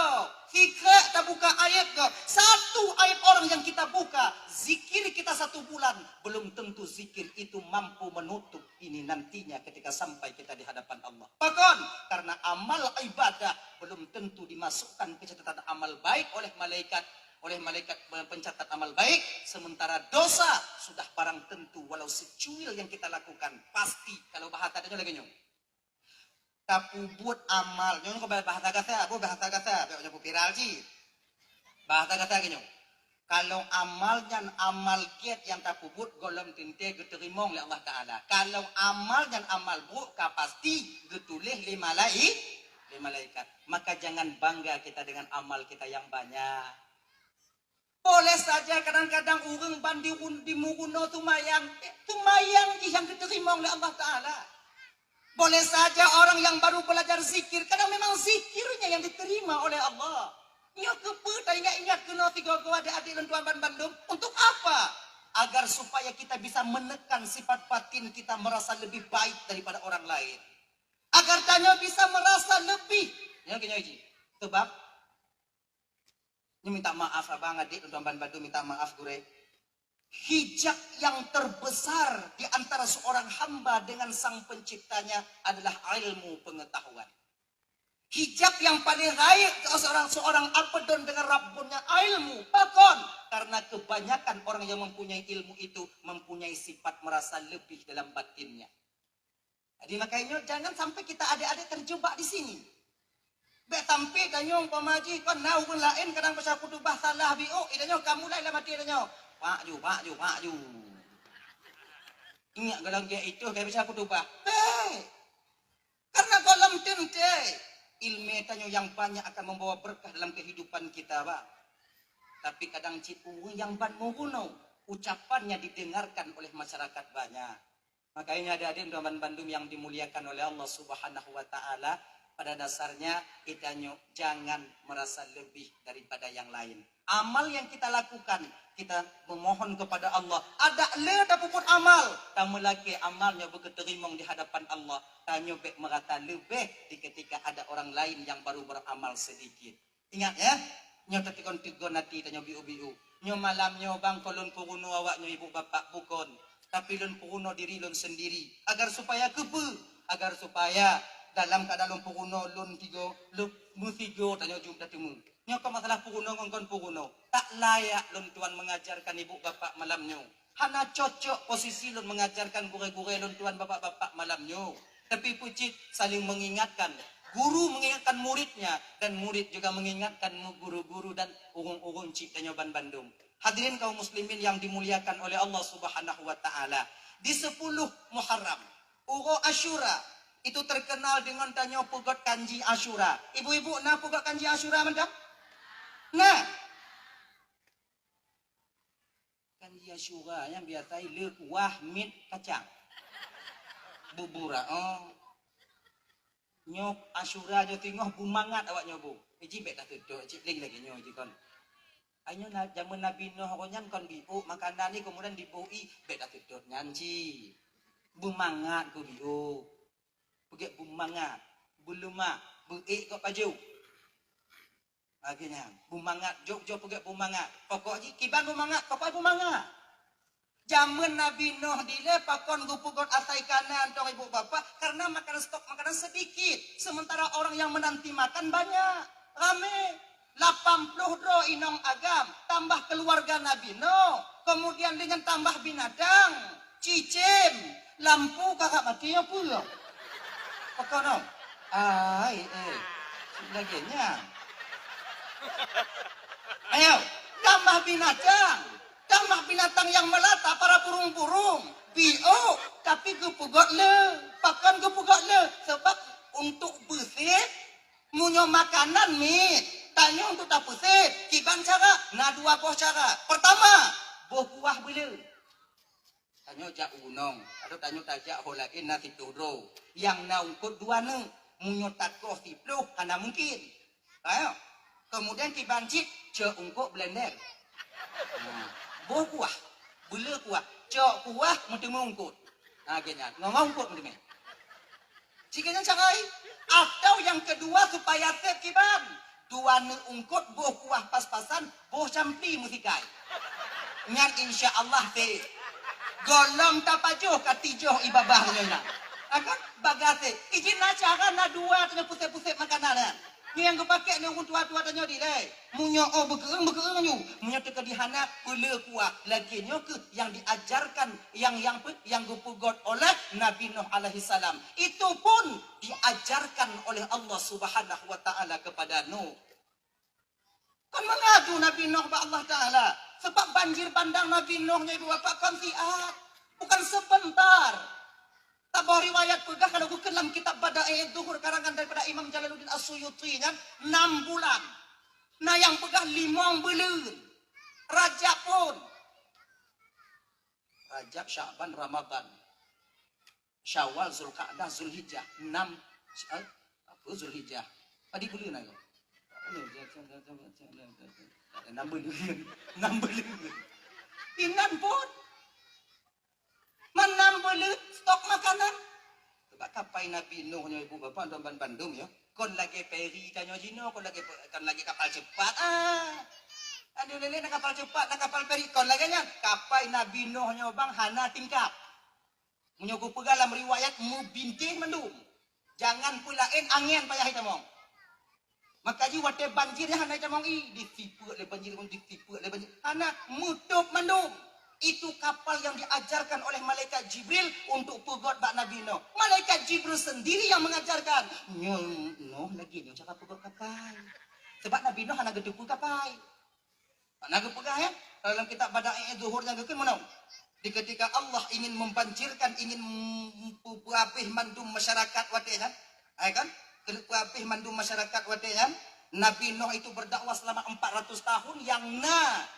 Fikir tak buka ayat go. Satu ayat orang yang kita buka. Zikir kita 1 bulan. Belum tentu zikir itu mampu menutup ini nantinya ketika sampai kita di hadapan Allah. Bahkan karena amal ibadah belum tentu dimasukkan ke catatan amal baik oleh malaikat pencatat amal baik, sementara dosa sudah barang tentu walau secuil yang kita lakukan pasti kalau bahasa tanya lagi nyong tapi buat amal nyong kau bahasa kata aku viral sih bahasa kata nyong kalau amalnya amal kiat yang tak buat golem tinte diterima oleh Allah Taala kalau amalnya amal buruk pasti getulih li malaikat maka jangan bangga kita dengan amal kita yang banyak. Boleh saja kadang-kadang orang banding di muguno tumayang yang diterima oleh Allah Ta'ala. Boleh saja orang yang baru belajar zikir, kadang memang zikirnya yang diterima oleh Allah. Ingat kena tiga adik-adik dan tuan Bandung. Untuk apa? Agar supaya kita bisa menekan sifat batin kita merasa lebih baik daripada orang lain. Agar tanya bisa merasa lebih. Ya, gini aja. Sebab ini minta maaf abang adik dan tuan Bandung minta maaf gue. Hijab yang terbesar di antara seorang hamba dengan sang penciptanya adalah ilmu pengetahuan. Hijab yang paling baik seorang abdon dengan Rabbnya ilmu. Bahkan karena kebanyakan orang yang mempunyai ilmu itu mempunyai sifat merasa lebih dalam batinnya. Jadi makanya jangan sampai kita adik-adik terjebak di sini. Tampi danyong pamaji kan nau pun lain kadang pasal kutubah salah bio idanyong kamu lain lah mati danyong pak ju ingat galang dia itu kayak bisa kutubah karena kolam tente ilmu tanyo yang banyak akan membawa berkah dalam kehidupan kita Pak tapi kadang cipu yang ban muguno ucapannya didengarkan oleh masyarakat banyak makanya ada teman Bandung yang dimuliakan oleh Allah Subhanahu wa taala. Pada dasarnya kita jangan merasa lebih daripada yang lain. Amal yang kita lakukan, kita memohon kepada Allah. Ada le puput amal. Kamu lagi amalnya berketerima di hadapan Allah. Tanyo bek merata lebih di ketika ada orang lain yang baru beramal sedikit. Ingat ya, nyo tetikon tigo nanti tanyo biu-biu. Nyo malam nyo bang kolon puruno awak nyo ibu bapak bukan. Tapi lon puruno diri lon sendiri. Agar supaya dalam keadaan puruno lun tigo musigo tanya jumpa temu nyok masalah puruno ngongkon puruno tak layak lun tuan mengajarkan ibu bapak malamnya hana cocok posisi lun mengajarkan gure-gure lun tuan bapak-bapak malamnya tapi pucit saling mengingatkan guru mengingatkan muridnya dan murid juga mengingatkan guru-guru dan urung-urung cik tanya Bandung hadirin kaum muslimin yang dimuliakan oleh Allah Subhanahu wa taala di 10 Muharram Uro Asyura itu terkenal dengan tanya pugot kanji Asyura. Ibu-ibu nah pugot kanji Asyura mendap? Nah. Kanji Asyura yang biasa le kuah mit kacang. Bubura. Oh. Nyok Asyura jo tengok bumangat awak nyobu. Iji bet tak tuduk, cik lagi nyok jikon. Ayo zaman Nabi Nuh konyan kon biu makanan ni kemudian dibui bet tak tuduk nyanci. Bumangat ku biu. Pergi bumangat, buluma, buik kau paju. Akhirnya, bumangat, jok pergi bumangat. Pokoknya kiban bumangat, pokoknya bumangat. Zaman Nabi Nuh dile pakon gupukot asai kanan tong ibu bapak karena stok makanan sedikit. Sementara orang yang menanti makan banyak, rame. 80 dro inong agam, tambah keluarga Nabi Nuh, kemudian dengan tambah binatang, cicim, lampu kakak mati apa ya? Apa no? Sebagainya. Ayo, tambah binatang yang melata para burung-burung, bio, tapi gepugot le, pakan gepugot le, sebab untuk bersih, munyo makanan mit, tanya untuk tak bersih, kiban cara, nah dua boh cara. Pertama, boh buah bela. Tanya jak unong, atau tanya tajak ho lagi nasi tudro. Yang naungkut dua ne, munyo takoh sipluh, hana mungkin. Ayo, kemudian kibancit, ce ungkut blender. Boh kuah, bela kuah, cok kuah mesti mungkut. Nah, gini, ngomongkut mesti. Jika carai, atau yang kedua supaya set kiban, dua ne ungkut boh kuah pas-pasan, boh campi musikai. Nyan insya Allah te, golong tapajoh katijoh ibabah nyonya. Akan bagase, izin na cara na dua tanya pusat-pusat makanan. Ni yang kepakai ni orang tua-tua tanya di leh. Munyo oh bekereng nyu. Munyo teka dihana pula kuah. Lagi nyo ke yang diajarkan yang gupugot oleh Nabi Nuh alaihi salam. Itu pun diajarkan oleh Allah Subhanahu wa taala kepada Nuh. Kan mengadu Nabi Nuh kepada Allah taala. Sebab banjir bandang Nabi Nuh nya ibu bapa kan siat. Bukan sebentar. Tabah riwayat pegah kalau bukan dalam kitab Badai Zuhur karangan daripada Imam Jalaluddin As-Suyuti kan 6 bulan. Nah yang pegah 5 bulan. Rajab pun. Rajab, Sya'ban, Ramadan. Syawal, Zulqa'dah, Zulhijjah. 6 apa Zulhijjah? Tadi bulan ayo. 6 bulan. Inan pun. Manam belut stok makanan. Sebab kapai Nabi Nuh nya ibu bapa dan Bandung ya. Kon lagi peri tanya jino, kon lagi kapal cepat. Ada lele nak kapal cepat, nak kapal peri kon lagi nya. Kapai Nabi Nuh nya bang hana tingkap. Menyogo pegalam riwayat mu bintih mendung. Jangan pulain angin payah hitamong. Maka ji wate banjirnya hana hitamong ditipu le banjir ditipu le banjir. Hana mutup mendung. Itu kapal yang diajarkan oleh malaikat Jibril untuk pegot bak Nabi Nuh. Malaikat Jibril sendiri yang mengajarkan. Nuh lagi nyo cakap pegot kapal. Sebab Nabi Nuh hana gedepu kapal. Hana gepegah ya. Dalam kitab Badai Zuhur yang kekin mana? Di ketika Allah ingin membanjirkan, ingin puapih mandum masyarakat watihan. Kan? Puapih mandum masyarakat watihan. Nabi Nuh itu berdakwah selama 400 tahun yang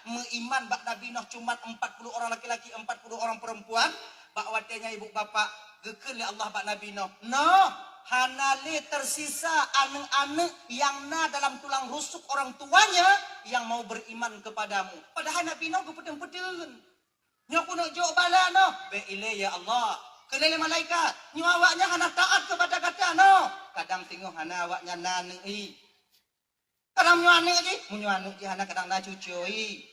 meiman bak Nabi Nuh cuma 40 orang laki-laki, 40 orang perempuan. Bak watenya ibu bapa gekeun li Allah bak Nabi Nuh. Nuh, hanali tersisa anak-anak yang dalam tulang rusuk orang tuanya yang mau beriman kepadamu. Padahal Nabi Nuh gepedeng-pedeng. Nyo kuno jo bala Nuh, be ile ya Allah. Kelele malaikat, nyo awaknya hana taat kepada kata Nuh. Kadang tengok hana awaknya nanei. Kadang menyuanik lagi, menyuanik jihana kadang nak cucui.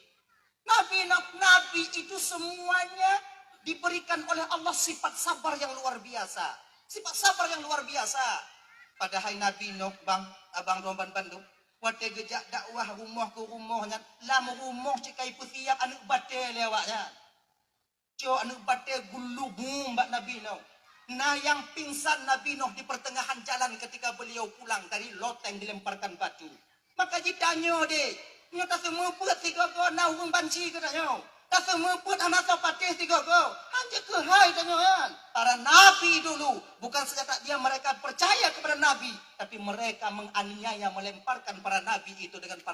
Nabi itu semuanya diberikan oleh Allah sifat sabar yang luar biasa. Sifat sabar yang luar biasa. Padahal Nabi Nuh bang, abang Romban Bandung, wate gejak dakwah rumah ke rumahnya, lam rumah cikai pusiap anak batel lewatnya. Cok anak batel gulubum bak Nabi Nuh. Nah yang pingsan Nabi Nuh di pertengahan jalan ketika beliau pulang dari loteng dilemparkan batu. Maka ditanya deh, nyo tak semua put tiga go na urung banci ke tanya. Tak semua put anak patih tiga go. Hanya ke hai tanya kan. Para nabi dulu bukan saja tak dia mereka percaya kepada nabi, tapi mereka menganiaya melemparkan para nabi itu dengan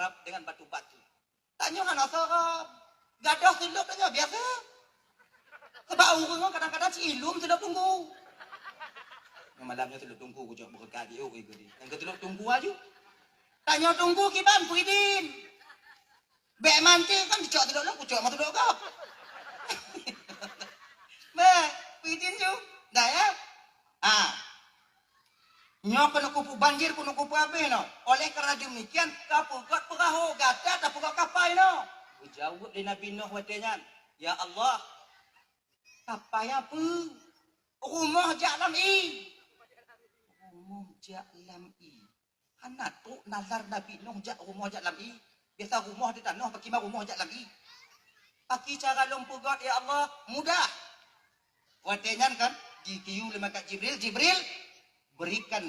batu-batu. Tanya kan asal gadah silap tanya biasa. Sebab urung kadang-kadang si ilum tidak tunggu. Malamnya tidak tunggu ku jawab berkali yang kedua tunggu aja. Tanya tunggu kiban puidin. Bek manti kan dicok tidak lah, kucok matu dok. Bek puidin tu. Dah ya. Nyo kena kupu banjir kena kupu abe no. Oleh kerana demikian kapugat perahu gata tak pugat kapal no. Jawab di Nabi Nuh watenya. Ya Allah. Kapal apa? Rumah jalam i. Rumah jalam i. Anak tu nazar Nabi Nuh jak rumah jak lagi. Biasa rumah di tanah pakai rumah jak lagi. Pakai cara lumpur God ya Allah mudah. Watenyan kan dikiu lima kat Jibril. Jibril berikan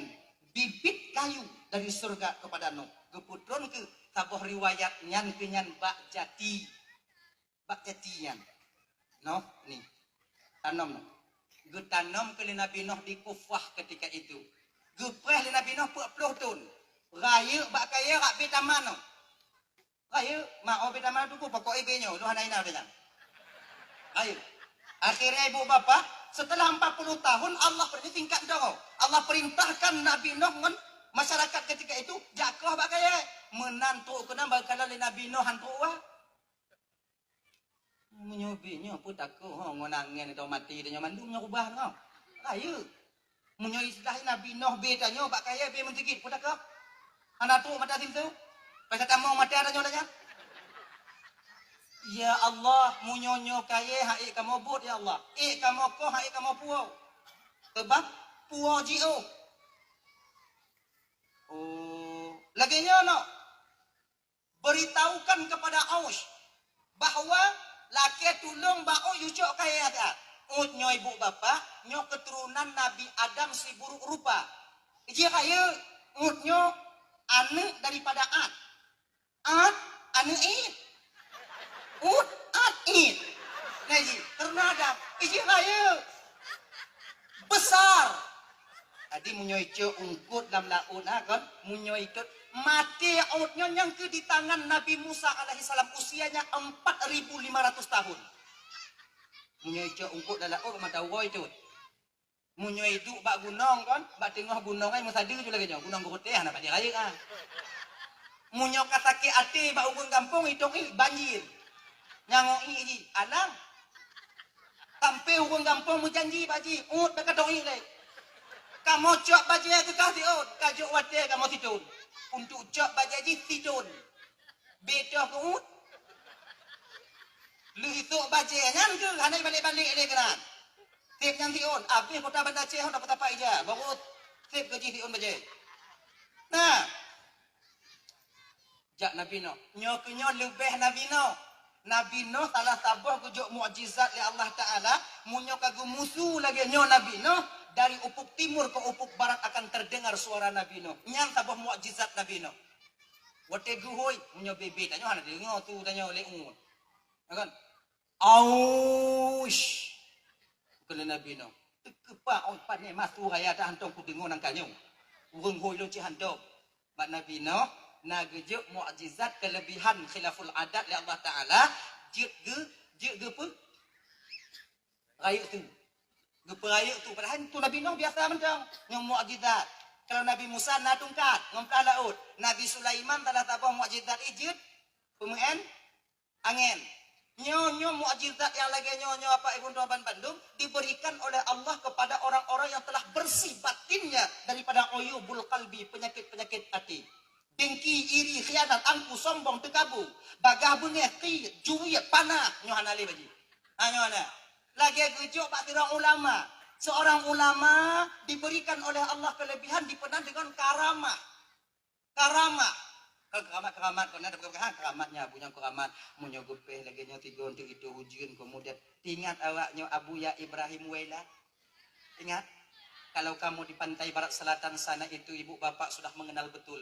bibit kayu dari surga kepada Nuh. Geputron ke tabuh riwayat nyan kenyan bak jati. Bak jatian. Noh ni. Tanam noh. Getanam ke Nabi Nuh di Kufah ketika itu. Gepreh Nabi Nuh 40 tahun. Raya bak kaya rak betaman noh. Raya mak betaman tu pokok ibenyo lu hanai nak dengan. Raya. Akhirnya ibu bapa setelah 40 tahun Allah tingkat dah. Allah perintahkan Nabi Nuh dengan masyarakat ketika itu jakah bak kaya menantu kena bakalan Nabi Nuh hantu wah. Menyobinya pun takut ngonangen atau mati dia mandungnya ubah no. Raya. Munyo istilah Nabi Nuh bedanya bak kaya be mentigit pun takut. Anak tu mata situ. Pasal kamu mata ada nyolanya. Ya Allah, munyonyo kaya hai kamu bot ya Allah. Kamu ko hai kamu puau. Sebab puau jio. Oh, laginya no. Beritahukan kepada Aus bahwa laki tulung bau yucok kaya ada. Nyo ibu bapa, nyo keturunan Nabi Adam si buruk rupa. Iji kaya nyo anak daripada Ad. Ad, anak Id. Ud, Ad, Id. Nah iji, ternadap. Iji kaya besar. Tadi munyoy ce ungkut dalam laut kan? Munyoy ke mati outnya yang ke di tangan Nabi Musa alaihissalam usianya 4.500 tahun. Munyoy ce ungkut dalam laut mata woi tu. Munyoy duk bak gunung kan? Bak tengah gunung ai masa dia tu lagi jauh. Gunung Goteh nak dia raya ah. Munyo kata ke ate bak ugun kampung hitung banjir. Nyangok i alang. Sampai ugun kampung mu janji baji, ut dekat doi le. Kamu cok baji ke kasih ut, kajuk wate kamu tidun. Untuk cok baji tidun. Beda ke ut. Lu itu baji nyan ke hanai balik-balik le kenan. Tip yang tiun, habis kota Bandar Aceh dapat apa aja, baru tip gaji tiun baji. Nah, jak Nabi Nuh, nyo lebih Nabi Nuh. Nabi Nuh salah tabah kujuk mukjizat li Allah Taala, munyo kagum musuh lagi nyo Nabi Nuh dari ufuk timur ke ufuk barat akan terdengar suara Nabi Nuh. Nyang tabah mukjizat Nabi Nuh. Wate guhoi munyo bebe tanyo hana dengar tu tanyo leung. Kan? Aush. Kena Nabi Nuh. Kepa on pan ni masuk raya dah hantong ku dengar nang kanyo. Urang hoi lo ci hantong. Mak Nabi Nuh nagejuk mukjizat kelebihan khilaful adat li Allah Taala je apa raya tu geperaya tu padahal tu Nabi Nuh biasa macam yang mukjizat. Kalau Nabi Musa na tungkat ngompa laut, Nabi Sulaiman telah tabah mukjizat ijid pemen angin. Nyo mukjizat yang lagi nyo apa Ibu Tuan Bandung diberikan oleh Allah kepada orang-orang yang telah bersih batinnya daripada uyubul qalbi, penyakit-penyakit hati. Dengki, iri, khianat, angku, sombong, tekabu, bagah bengeh, qi, juwi, panah, nyohana le baji. Nyohana. Lagi gejuk pak tirang ulama. Seorang ulama diberikan oleh Allah kelebihan dipenan dengan karamah. Karamah. Keramat kau nak dapat keramatnya punya keramat munyo gepeh lagi nyo tiga untuk itu ujian kemudian ingat awaknya Abu Ya Ibrahim Waila. Ingat kalau kamu di pantai barat selatan sana itu ibu bapak sudah mengenal betul.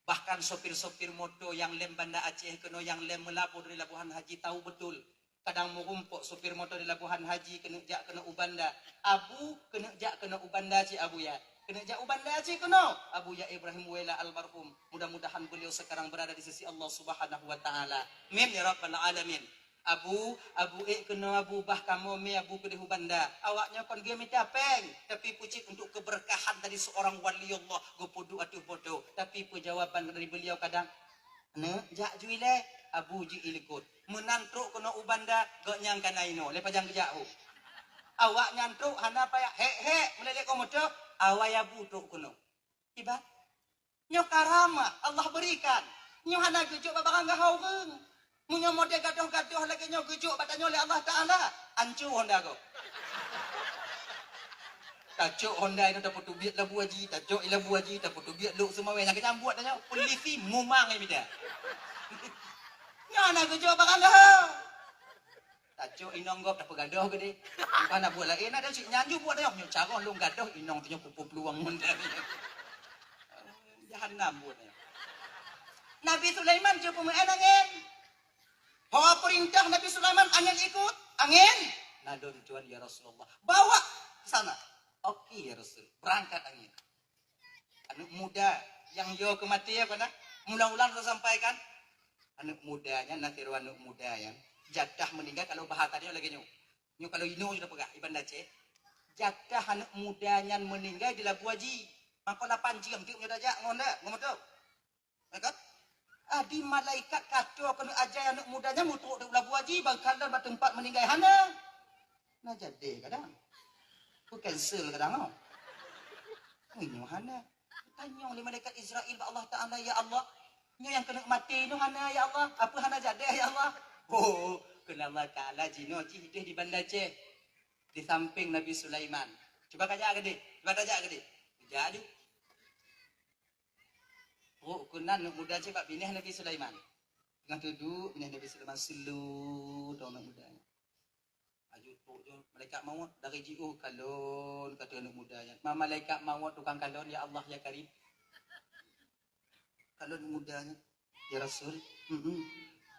Bahkan sopir-sopir motor yang lem Banda Aceh kena yang lem melabur dari Labuhan Haji tahu betul. Kadang merumpuk sopir motor di Labuhan Haji kena jak kena ubanda. Abu kena jak kena ubanda si Abu Ya. Kena jak ubanda si kena. Abu Ya Ibrahim Waila almarhum. Mudah-mudahan beliau sekarang berada di sisi Allah Subhanahu wa taala. Amin ya rabbal alamin. Abu kena Abu bah kamu me Abu ke ubanda. Awaknya kon ge capeng tapi pucik untuk keberkahan dari seorang wali Allah go podo atuh bodoh. Tapi jawaban dari beliau kadang ne jak juile Abu ji ilikut. Menantruk kena ubanda go nyang kanaino lepas jang jauh. Awak nyantruk hana paya he melelek komodo awak Abu tu kuno. Tiba nyo karama Allah berikan. Nyo hana gejuk babang gahaureng. Munyo model gaduh-gaduh lagi nyo gejuk badanyo oleh Allah Taala. Ancu honda go. Tajuk Honda itu dapat tubiat labu haji, tajuk labu haji dapat tubiat luk semua yang kena buat tanya polisi mumang ni dia. Nyana kerja barang dah. Tajuk inong gop dapat gadoh ke dia. Bukan nak buat lain ada cik nyanju buat tanya nyok cara lu gadoh inong tu nyok peluang Honda ni. Jahanam buat tanya. Nabi Sulaiman je pemain angin. Bawa perintah Nabi Sulaiman angin ikut. Angin. Nadon tuan ya Rasulullah. Bawa ke sana. Okey ya Rasul, berangkat angin. Anak muda yang yo kematian apa nak? Mula-mula saya sampaikan. Anak mudanya nanti anak muda yang jadah meninggal kalau bahasa dia lagi nyu. Nyu kalau ino sudah pegang Iban Dace. Jadah anak mudanya meninggal di Labu Haji. Maka 8 jam dia punya dajak ngonda, ngomong tu. Kan? Adi malaikat kata kena ajar anak mudanya mutuk di Labu Haji bangkalan tempat meninggal hana. Nah jadi kadang. Ku cancel kadang oh. Ini hana. Tanya oleh malaikat Israel Allah Taala ya Allah. Nyo yang kena mati nu hana ya Allah. Apa hana jadi ya Allah? Oh, kena Allah Taala jino cihidih di Banda Aceh. Di samping Nabi Sulaiman. Coba kajak gede. Coba tajak gede. Jadi. Oh, kena nak muda cepat binih Nabi Sulaiman. Tengah duduk binih Nabi Sulaiman selu dong nak mudanya. Malaikat maut dari jiu kalon kata anak mudanya. Malaikat maut tukang kalon ya Allah ya Karim. Kalon mudanya ya Rasul.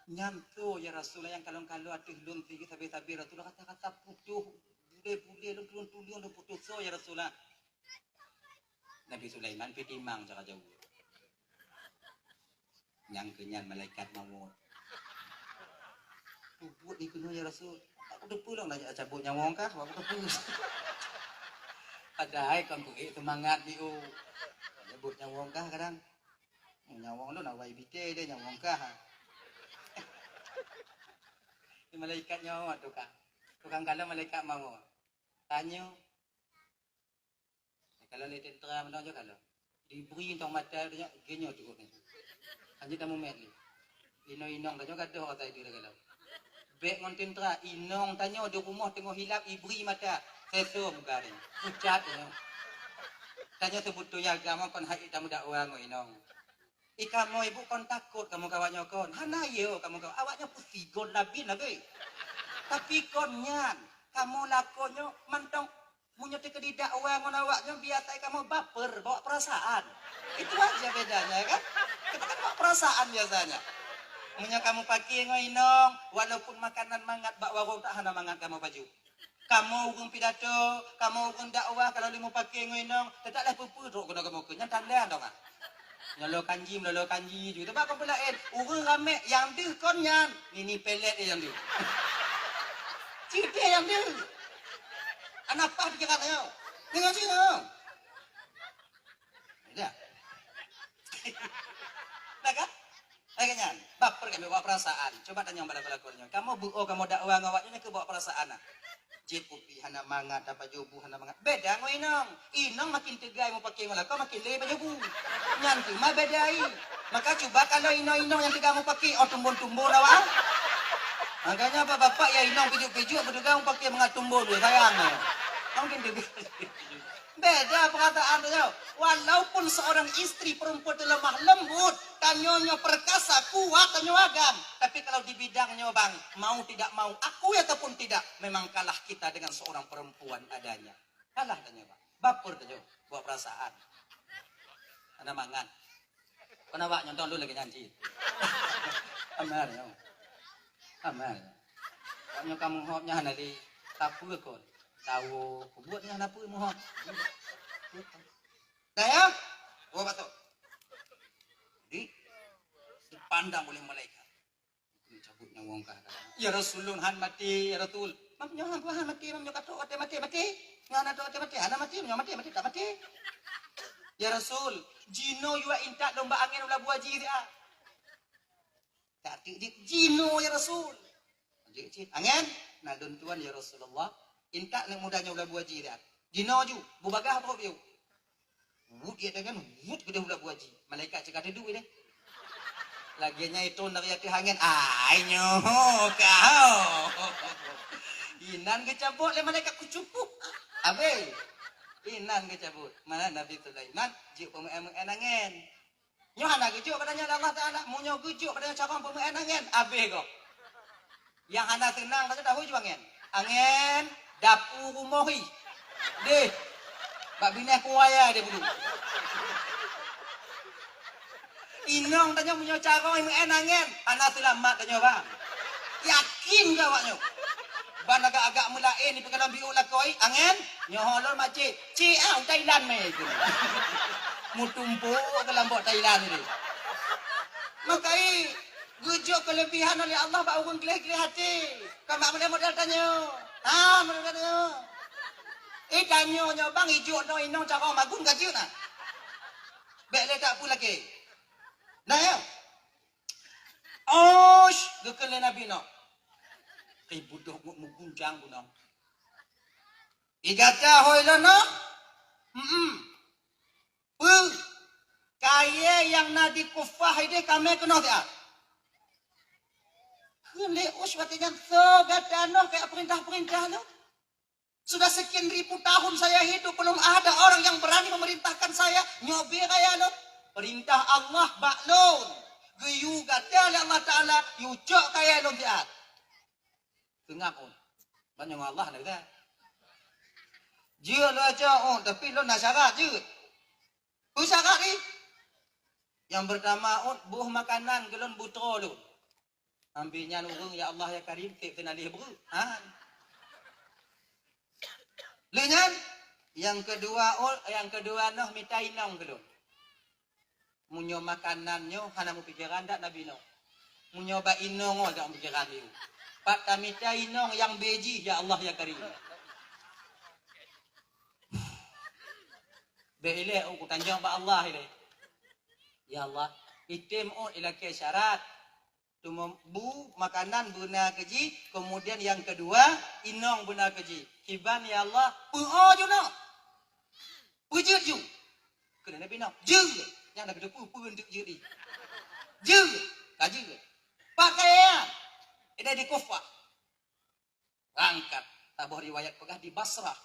Nyamto ya Rasul yang kalon-kalon atuh lun tiga sabi-sabi Rasul kata-kata putuh bule-bule lun putuh so ya Rasul. Nabi Sulaiman pitimang cara jauh. Yang kenyan malaikat maut. Buat ni kena ya Rasul. Aku dah pulang nak cabut nyawang kah? Aku dah pulang. Padahal kan tu semangat dia. Cabut nyawang kah kadang. Nyawang lu nak wai bite dia nyawang kah. Ni malaikat nyawang tu kah. Tukang kalau malaikat mau. Tanya. Kalau le tentera mana je kalau. Diberi tong mata dia genyo tu ni. Anjir kamu met ni. Ino-inong dah juga dah kata itu kalau. Bek ngontin tra inong tanya di rumah tengok hilap ibri mata seso muka ni pucat ni tanya sebetulnya agama kon hak tamu dakwah ngo inong ikamu ibu kon takut kamu kawannya kon hana yo kamu awaknya pusigon nabi nabi tapi konnya kamu lakonyo mantong munyo te kedi dakwah ngon awaknya biasa kamu baper bawa perasaan itu aja bedanya kan kita kan bawa perasaan biasanya. Punya kamu pakai ngoinong, walaupun makanan mangat bak warung tak hana mangat kamu baju. Kamu urung pidato, kamu urung dakwah kalau limu pakai ngoinong, tetaplah pupu dok kena kamu kenyang tanda dong ah. Nyolo kanji juga. Sebab kau pelain, urung rame yang dia konyan, ini pelet yang dia. Cita yang dia. Anak apa dia katanya? Dengar sini. Dah. Dah kan? Akhirnya, baper kami bawa perasaan. Coba tanya pada pelakunya. Kamu kamu dakwah ngawaknya ke bawa perasaan. Jip upi hana mangat dapat jobu hana mangat. Beda ngo inong. Inong makin tegai mau pakai ngolah kau makin lebar jobu. Nyantu mah bedai. Maka coba kalau inong yang tegai mau pakai tumbon-tumbon awak. Makanya bapak ya inong pijuk-pijuk berdegai mau pakai mengatumbo dulu sayang. Mungkin dia beda perkataan tu. Walaupun seorang istri perempuan itu lemah lembut, tanyonya perkasa, kuat, tanyo agam. Tapi kalau di bidangnya bang, mau tidak mau, aku ataupun tidak, memang kalah kita dengan seorang perempuan adanya. Kalah tanyo bang, baper tanyo, buat perasaan. Ada mangan. Kenapa nyonton dulu lagi nyanyi? Amar ya. Amar. Tanyo kamu hopnya nanti tapu kon. Tahu, buatnya apa mau? Saya, gua batuk. Dipandang oleh malaikat. Cabut nyawang kah? Ya Rasulun han mati, ya Rasul. Mamnya han mati, mamnya kata mati. Ngana tu mati, ana mati, mati tak mati. Ya Rasul, jino juga intak domba angin ulah buah dia. Tak jino ya Rasul. Angin, nadun tuan ya Rasulullah. Intak nak mudanya ulah buah dia. Jino ju, bubagah apa biu? Wud dia dengan wud gede ulah buah ji. Malaikat cakap ada duit deh. Laginya itu nak yati angin. Ayo kau. Inan kecabut le malaikat kucupuk. Abe. Inan ke cabut. Mana Nabi Sulaiman juk pemen angin. Nyo hana gejuk padanya Allah Taala, munyo gejuk padanya cakap pemen angin. Habis kok. Yang hana tenang kata tahu je angin. Angin dapur rumohi. Deh. Bak bineh kuaya dia dulu. Inong tanya munyo cakap pemen angin. Hana selamat tanya bang. Yakin ke awaknya? Ban agak-agak mulain ni perkara biu lakoi angin nyoholor macik ciau Thailand me itu mutumpu ke lambok Thailand ni makai gujuk kelebihan oleh Allah ba urang kelih-kelih hati kamak model tanya model tanya tanyo nyo bang ijuk no inong cara magun gaji na bek le tak pu lagi nah ya gekele nabi no kay budoh mo mugunjang gunang. Igata hoy lo no? Kaya yang nadi kufah ide kami kena dia. Kele uswatinya so gatano kayak perintah-perintah lo. Sudah sekian ribu tahun saya hidup belum ada orang yang berani memerintahkan saya nyobi kaya lo. Perintah Allah baklon. Geyu gata oleh Allah Taala yucok kaya lo dia. Tengah banyak Allah nak kata. Dia lo aja tapi lo nak syarat je. Syarat ni. Yang pertama buah makanan gelon butro lo. Ambilnya urang ya Allah ya Karim tak kena lih bru. Lenyan yang kedua noh minta inong gelon. Munyo makanannya hana mu pikiran dak Nabi no. Munyo ba inong dak pikiran dia. Pak kami inong yang beji ya Allah ya Karim. Beile aku tanya ba Allah ile. Ya Allah, item ila ke syarat. Bu makanan guna keji, kemudian yang kedua inong guna keji. Kiban ya Allah, ju no. Ujud ju. Kena Nabi no. Ju. Yang Nabi tu untuk ju di. Ju. Kaji. Pakaian. Ini di Kufah. Berangkat. Tabuh riwayat pegah di Basrah.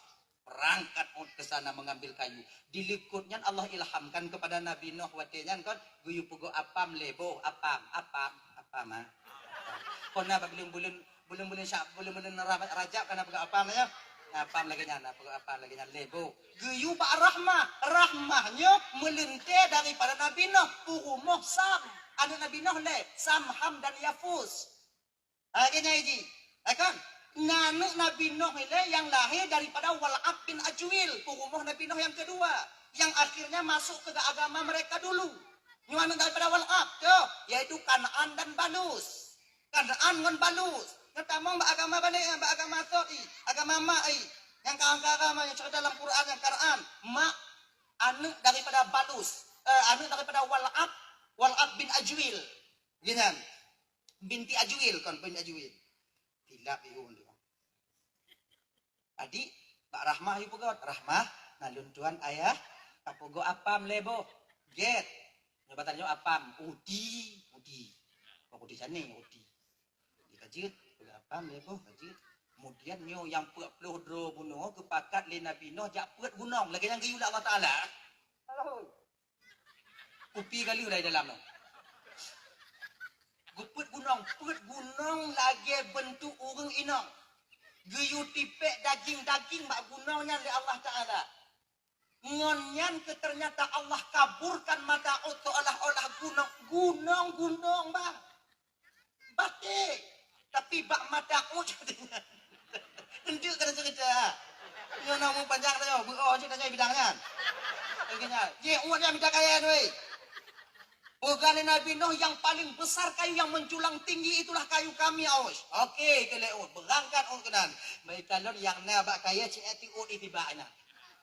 Berangkat ke sana mengambil kayu. Dilikutnya Allah ilhamkan kepada Nabi Nuh watenya kan guyu pugo apam lebo apam ah. Kona belum raja kana pugo apam ya. Apam lagi nyana pugo apam lagi nyana lebo. Guyu ba rahmahnya melente daripada Nabi Nuh purumoh Sam. Ada Nabi Nuh le Sam, Ham dan Yafus. Akhirnya ini, kan? Nanuk Nabi Nuh ini yang lahir daripada Wal'ab bin Ajwil, purumuh Nabi Nuh yang kedua, yang akhirnya masuk ke agama mereka dulu. Yang daripada Wal'ab, yaitu Kanaan dan Balus. Kanaan dengan Balus. Yang tamang agama balik, agama Sodi, agama Ma'i, yang agama yang cerita dalam Quran yang Kanaan, anak daripada Balus, anak daripada Wal'ab bin Ajwil, gitu. Binti Ajwil kan binti Ajwil. Tidak diun dia. Adik Pak Rahmah ibu kau Rahmah nalun tuan ayah kapogo apam lebo. Get. Nyobatannya apam udi. Kok di sana udi. Dikajit apam lebo kajit. Kemudian nyo yang 40 dro bunuh kepakat le Nabi Nuh jak puat gunung lagi yang gayulah Allah Taala. Halo. Upi kali udah dalam no. Guput gunung lagi bentuk urang inang. Geyu tipek daging-daging mak gunungnya oleh Allah Ta'ala. Ngonyan ke ternyata Allah kaburkan mata olah gunung bang. Batik. Tapi bak mata katanya. Hendak kena cerita. Nyo namu panjang tanya, ceritanya bidangnya. Begini, dia umatnya minta kaya tu. Bukan Nabi Nuh yang paling besar kayu yang menjulang tinggi itulah kayu kami aus. Okey, keleut berangkat kenan. Baik talon yang na bak kaya ciati itibana.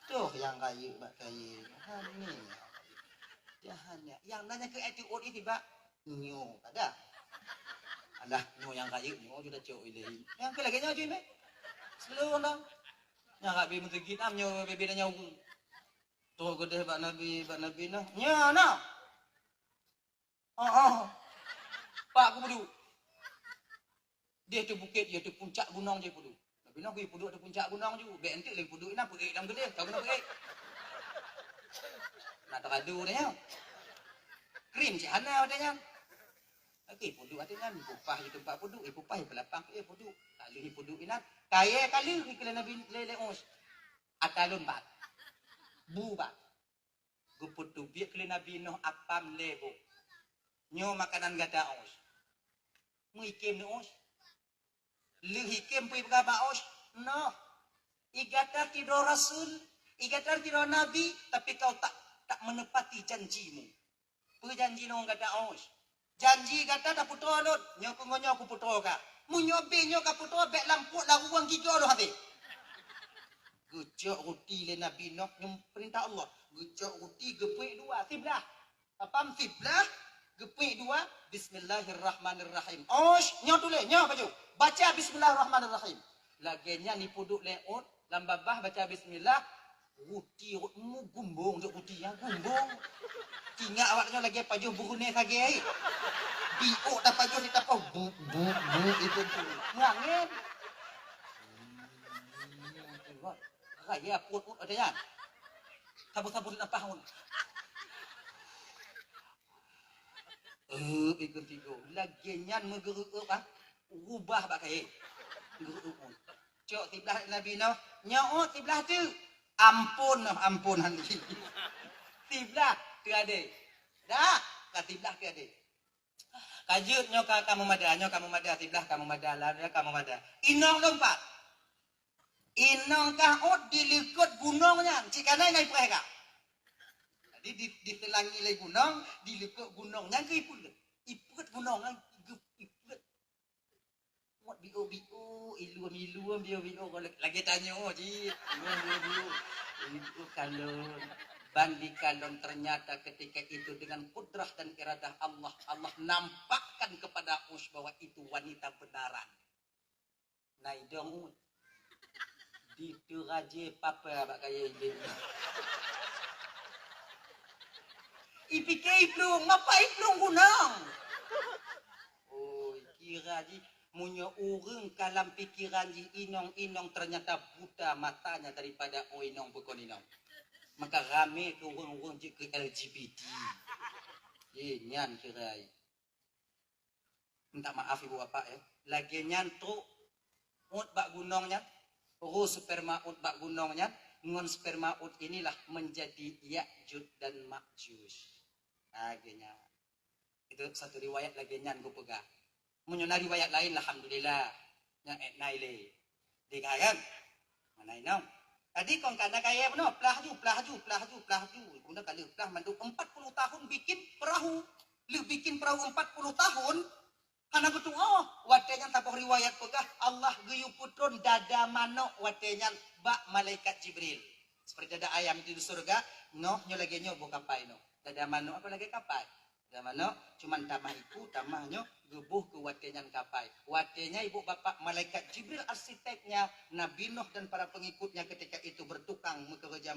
Tuh yang kayu bak kayu. Hani. Jahannya. Yang nanya ke itiba nyo ada. Alah nyo yang kayu nyo sudah cok ilai. Yang ke lagi nyo cuy me. Seluruh dong. Yang kak bi mentegi tam nyo bebe nyo. Tuh gede bak Nabi Nuh. Nya nah. Pak aku perlu. Dia tu bukit, dia tu puncak gunung je perlu. Nabi Nuh pergi puduk di puncak gunung je. Bek entik lagi puduk ina pergi dalam gede. Kau kena pergi. Nak teradu dia. Krim cik hana adanya. Okey, puduk adanya pupah di tempat puduk, pupah di belakang puduk. Kali puduk ina kaya kali kala Nabi lele os. Atalun bat. Bu bat. Guput tu biak kali Nabi Nuh apam lebo. Nyo makanan gada os. Mu ikem ni os. Lu hikem pui berapa os? No. Igata tidur rasul, igata tidur nabi, tapi kau tak menepati janjimu. Perjanji nong kata os. Janji kata tak putra lut, nyok aku putra ka. Mu nyobe nyok ka putra bek lampuk la ruang gigi lo habis. Gejok roti le nabi Nuh nyum perintah Allah. Gejok roti gepek dua, siblah. Apam siblah? Gepek dua, bismillahirrahmanirrahim. Os, nyok tulis, nyok baju. Baca bismillahirrahmanirrahim. Laginya ni puduk leot, lambabah baca bismillah. Ruti mu gumbung duk ruti yang gumbung. Tinggal awaknya lagi pajuh burune sage. Biok dah pajuh ditapau bu itu tu. Ngangin. Raya put ada ya. Sabu-sabu napah hun. Ikut tigo. Laginya megeruk apa? Rubah bak kai. Geruk. Cok tiblah Nabi Nuh. Nyaut tiblah tu. Ampun nanti. Tiblah tu ada. Dah, kat tiblah tu ada. Kajut nyo kamu mada tiblah kamu mada lah kamu mada. Inong lompat. Inong kaot dilikut gunungnya. Cikana ngai preh ka. Jadi ditelangi le gunung, dilikut gunungnya ke iput. Iput gunung iput. Muat bio ilu bio lagi tanya ji. Bio. Itu kalon ternyata ketika itu dengan kudrah dan iradah Allah nampakkan kepada Us bahwa itu wanita benaran. Nah idong di raje papa bak kaya ini. Ipikai plung, ngapai plung gunung? Oh, kira ji munyo urang kalam pikiran ji inong ternyata buta matanya daripada inong bukan inong. Maka rame ke orang-orang je ke LGBT. Nyan kirai. Minta maaf ibu bapak ya. Lagi nyantuk ut bak gunungnya. Urus sperma ut bak gunungnya. Ngon sperma ut inilah menjadi Ya'juj dan Ma'juj. Akhirnya. Itu satu riwayat lagi nyan gue pegang. Menyona riwayat lain alhamdulillah. Yang naile. Dikayan. Mana inong? Tadi kong kana kaya benar, pelaju. Guna kali pelah mandu 40 tahun bikin perahu. Lu bikin perahu 40 tahun. Karena betul watenya tapah riwayat pegah Allah geyu putron dada manok watenya bak malaikat Jibril. Seperti dada ayam itu di surga, nyo lagi nyo buka kapai no. Dada manok apa lagi kapai? Dada manok cuman tamah iku tamahnya gebuh ke watenya kapai. Watenya ibu bapak malaikat Jibril arsiteknya Nabi Nuh dan para pengikutnya ketika itu bertukang mekerja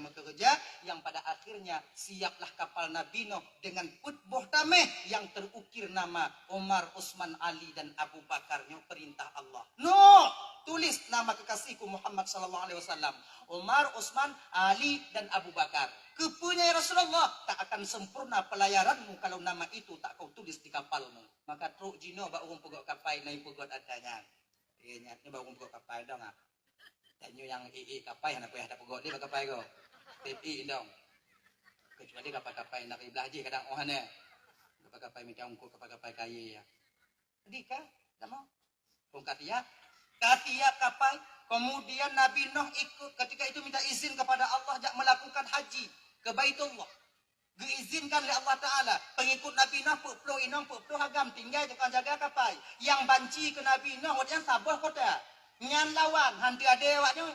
yang pada akhirnya siaplah kapal Nabi Nuh dengan putboh tameh yang terukir nama Umar, Utsman, Ali dan Abu Bakarnya perintah Allah. Nuh, tulis nama kekasihku Muhammad sallallahu alaihi wasallam. Umar, Utsman, Ali dan Abu Bakar. Kepunya Rasulullah, tak akan sempurna pelayaranmu kalau nama itu tak kau tulis di kapalmu. Maka truk jino bak urung pegok kapai nai pegok adanya. Nyatnya bak urung pegok kapai dong ah. Tanyo yang kapai nak payah tak pegok dia bak kapai ko. TPI dong. Kecuali kapai nak iblah je kadang ohane. Kapai macam ungkut kapai kaya ya. Dika, tak mau. Pung katia kapai. Kemudian Nabi Nuh ikut ketika itu minta izin kepada Allah jak melakukan haji ke Baitullah. Diizinkan oleh Allah Ta'ala. Pengikut Nabi Nuh pukpuluh inong pukpuluh agam tinggal jangan jaga kapai. Yang banci ke Nabi Nuh yang sabah kota. Nyan lawan hantu ada awaknya.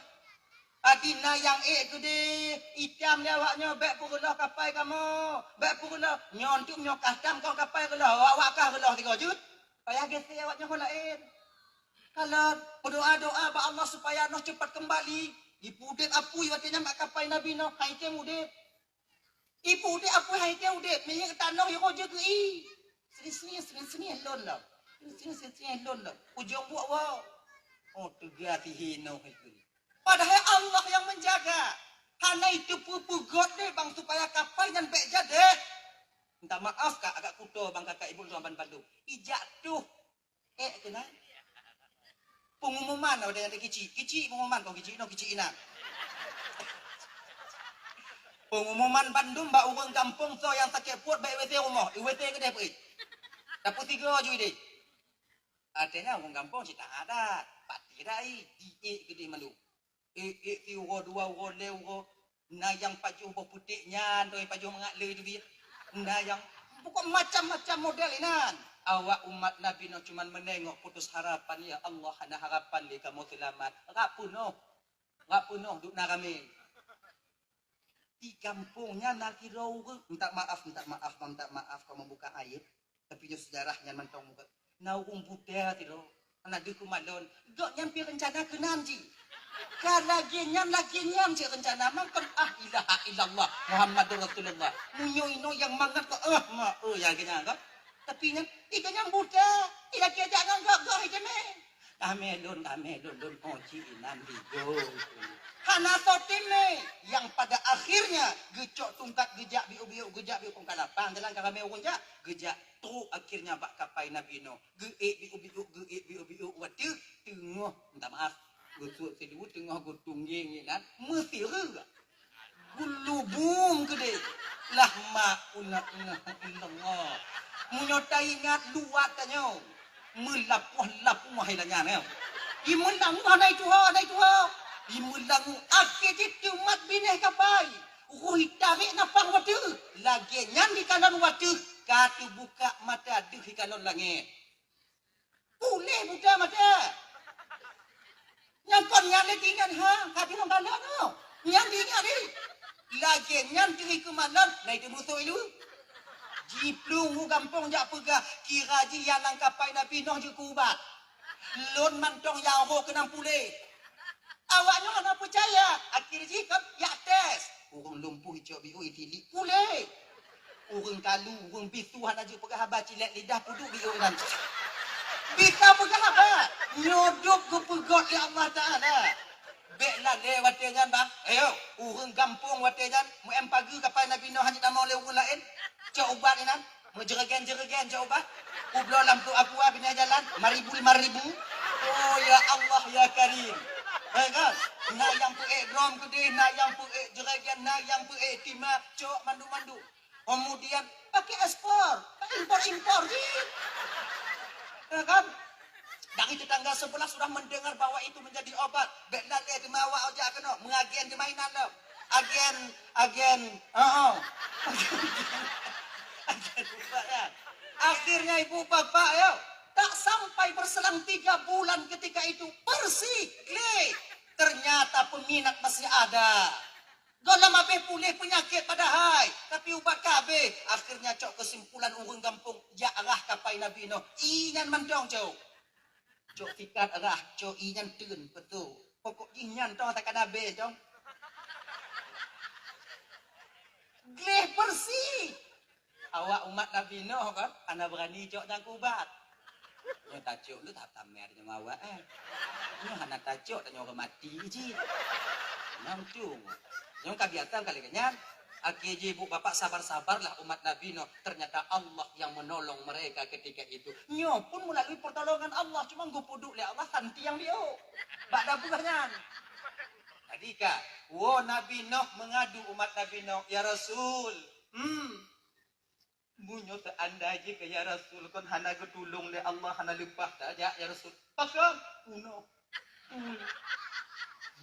Adina yang gede itam dia awaknya bek purulah kapai kamu. Bek purulah nyontuk nyokastam kau kapai kelah. Awak kah kelah 3 jut. Payah gesek awaknya kau lain. Kalau berdoa-doa ba Allah supaya Nuh cepat kembali. Ipudet apui watenya mak kapai Nabi Nuh. Hai teh mudet. Ipudet apui hai teh mudet. Minyak tanah yo je ke i. Sini elon lah. Sini elon lah. Ujung buat wow. Oh, tegati hino itu. Padahal Allah yang menjaga. Hana itu pupugot deh bang supaya kapal yang baik jadi. Minta maaf kak agak kuto bang kakak ibu tuan Bandung. Ijak tuh. Kena. Pengumuman ada yang kici pengumuman kau kici ina. Pengumuman Bandung mbak urang kampung so yang sakit puat baik WC rumah. WC ke dia pergi. Dapur 3 je dia. Artinya orang kampung sih tak ada. Pati rai di ke dia malu. Ti uro 2 uro le uro. Nah yang paju putihnya, doi paju mengalir tu dia. Nah yang pokok macam-macam model inan. Awak umat Nabi no cuman menengok putus harapan ya Allah hana harapan li kamu selamat. Ngap punoh duk narame. Di kampungnya nak kira minta maaf kau membuka aib tapi sejarahnya mentong muka naung budak tiro anak di kumalon gak nyampe rencana kenanji lagi nyan si rencana makan ilaha illallah Muhammadur Rasulullah munyo yang mangat kok ya kena kok tapi nyan ikanya budak tidak kaya jangan gak kamelon oji nanti go hana sotime yang pada akhirnya gecok tungkat gejak biu pengkalapang jalan kami urunja gejak tu akhirnya bak kapai Nabi no biu waduh tengah minta maaf gusuk sedu tengah gutungging kan Mesir gulubung gede lah mauna illallah munyotai ingat luat tanyo melapuh hilangnya neo imulang ada itu imulang akhir itu mat bineh kapai uhui tarik napang watu lagi nyan di kanan watu katu buka mata di kanan langit boleh buka mata yang kon nyan tinggal katu orang kanan no nyan tinggal ni lagi nyan diri kemanan na itu musuh itu jiplung hu gampong jak pegah kira ji yang langkapai Nabi Nuh je kubat lon mantong yang ho kenang pulih awaknya ana percaya akhir ji kan ya tes urang lumpuh hijau biu itili pulih urang kalu urang bitu hana je pegah haba cilek lidah puduk biu nan kita pegah haba nyodok ke pegot li Allah Taala beklah le watengan bang ayo urang gampung watengan mu em pagi kapai Nabi Nuh hanya damau le urang lain cak ubat ni nan menjeragen cak ubat ublo lampu aqua bina jalan 5,000 oh ya Allah ya Karim kan na yang pu drom gede na yang pu jeragen na yang pu timah cok mandu kemudian pakai ekspor impor je kan dari tetangga sebelah sudah mendengar bahwa itu menjadi obat beklah le demawa ojak kena mengagen di mainan lo agen akhirnya ibu bapak ya tak sampai berselang 3 bulan ketika itu bersih klik ternyata peminat masih ada golam abe pulih penyakit padahal tapi ubat kabe akhirnya cok kesimpulan urang kampung ya arah kapai Nabi Nuh inyan mantong cok fikat arah cok inyan tun betul pokok inyan tong tak ada be cok gleh bersih awak umat Nabi Nuh kan ana berani cok dan kubat nya tajuk lu tak tamer jeung awak nya hana tajuk tanya orang mati ji namtung yang kabiatan kali kenyan akhir ibu bapak sabar-sabarlah umat Nabi Nuh ternyata Allah yang menolong mereka ketika itu nyo pun melalui pertolongan Allah cuma nggo puduk le Allah santi yang dia bak da bukannya tadi kak Nabi Nuh mengadu umat Nabi Nuh ya Rasul munyo ta anda je ke ya Rasul kon hana getulung le Allah hana lepah saja ya Rasul pasang uno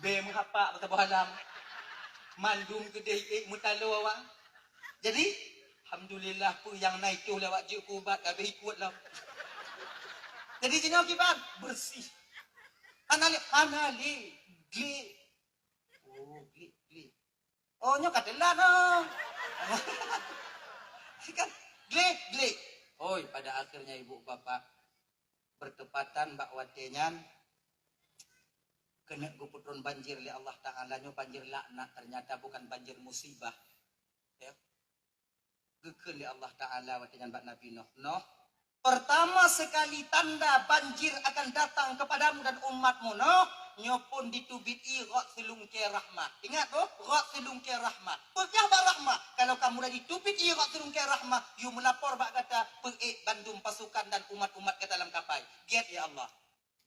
be menghapa kata bahalam mandum gede mutalo awak jadi alhamdulillah pun yang naik tu lewat je kubat kabeh ikut lah jadi jenau kibat bersih anali gli oh nyo katelan no kan glik. Oi, pada akhirnya ibu bapak bertepatan mbak watenyan kena guputron banjir li Allah Ta'ala nyo banjir laknat ternyata bukan banjir musibah. Ya. Geken li Allah Ta'ala watenyan mbak Nabi Nuh. Pertama sekali tanda banjir akan datang kepadamu dan umatmu. No, nyopun ditubit irat selungke rahmat. Ingat tu, rat selungke rahmat. Pegah bak rahmat. Kalau kamu dah ditubit irat selungke rahmat, you melapor bak kata peik Bandung pasukan dan umat-umat ke dalam kapal. Get ya Allah.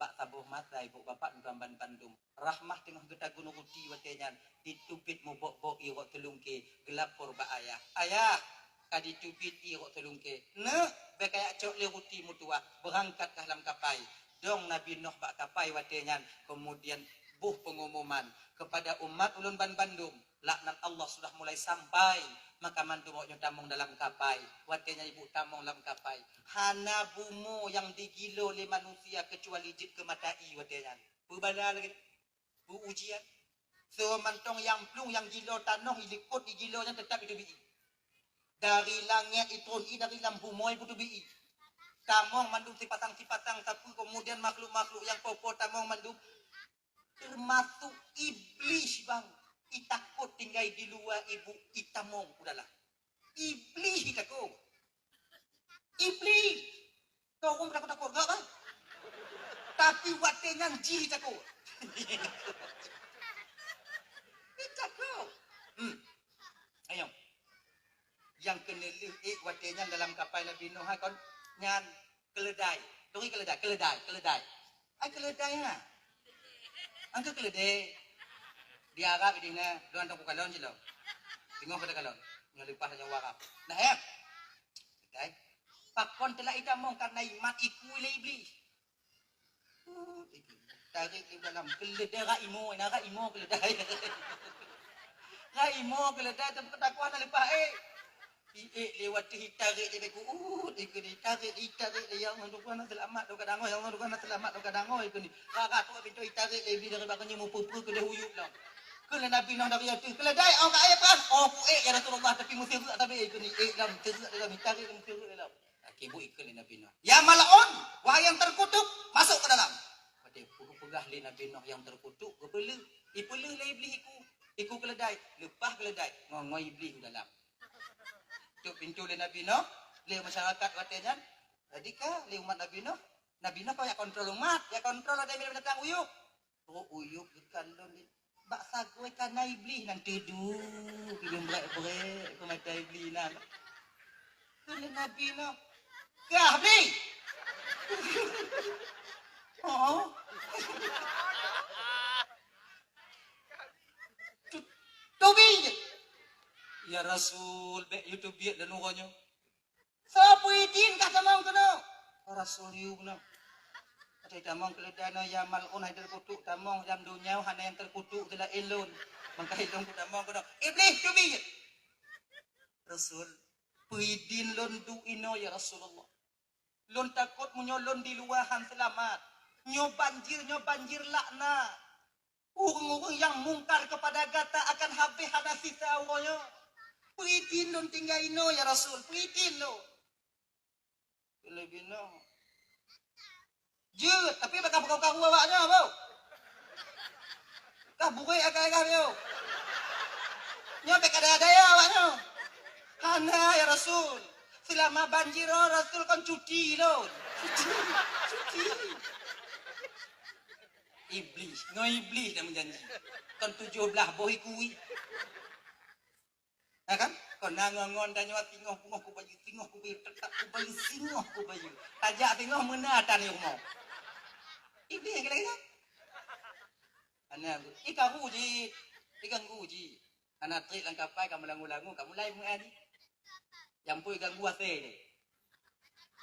Bak tabuh mata ibu bapak dukan Bandung. Rahmah tengah kita gunung uti watenya ditubit mu bok-bok irat selungke gelapor bak ayah. Ayah kadi tubit irat selungke. Ne bekaya cok le uti mutua berangkat ke dalam kapal. Dong Nabi Nuh bak kapai watenya kemudian buh pengumuman kepada umat ulun Bandung. Laknat Allah sudah mulai sampai maka mandu mau tamong dalam kapai watenya ibu tamong dalam kapai hana bumo yang digilo oleh manusia kecuali jid kematai watenya berbala lagi bu ujian so mantong yang plung yang gilo tanah ilikut digilonya tetap itu bi dari langit itu dari lampu moy putu bi tamong mandum sipatang tapi kemudian makhluk-makhluk yang popo tamong mandum termasuk iblis bang itakut tinggal di luar ibu itamong udahlah iblis itakut iblis kau pun takut enggak bang tapi watenya ji itakut itakut ayo yang kena watenya dalam kapal Nabi Nuh kon nyan keledai doi keledai ai keledai ha angka keledai di Arab ini na doan tak kalon silo tengok pada kalon nyelipas saja warap nah ya okay pakon telah itamong karena iman iku ile iblis tarik di dalam keledai raimo keledai raimo keledai tempat takwa na lepas lewat tarik dia beku ikuni tarik yang mendukan selamat do kadang yang mendukan selamat do kadang ikuni kakak tu pintu tarik lebih dari bakanya mu pupu ke dahuyuk lah kena Nabi Nuh dari itu keledai orang kaya kan ku ya Rasulullah tapi musir tapi ikuni dalam dalam tarik musir dalam akibu ikuni Nabi Nuh ya malaun wahai yang terkutuk masuk ke dalam pada pegah li Nabi Nuh yang terkutuk kepelu ipelu le iblis iku keledai lepas keledai ngongoi iblis dalam tu pintu le Nabi Nuh le masyarakat katanya jadi ka le umat Nabi Nuh kau ya kontrol umat ya kontrol ada yang datang uyuk uyuk dikalon bak sagoy kana iblis nang teduh film brek ko mata iblis nang tu le Nabi Nuh kah bi oh Tobi ya Rasul be YouTube biat dan uranyo sapa idin kata mau kena Rasul yu kena ada tamong keledana ya malun hadir kutuk tamong jam dunia hana yang terkutuk telah elon maka hidung ku tamong kena iblis Tobi Rasul puidin lon du ino ya Rasulullah lon takut menyolon di luahan selamat nyo banjir lakna urung-urung yang mungkar kepada gata akan habis hana sisa awalnya puidin lon tinggal ino ya Rasul puidin lo lebih no jut tapi bakal kau awaknya bau kah bukai agak yo nyobek ada ya awaknya hana ya Rasul selama banjir Rasul kan cuti lo cuti iblis dah menjanji kan 17 bohi kui ya kan kon nangongon dan nyawat tingoh ku baju tetap ku baju singoh ku baju tajak tingoh menatan yo mau iblis yang kira-kira ana ikan uji anak trik langkapai kamu langu-langu kamu lain mengani yang pun ganggu ase ni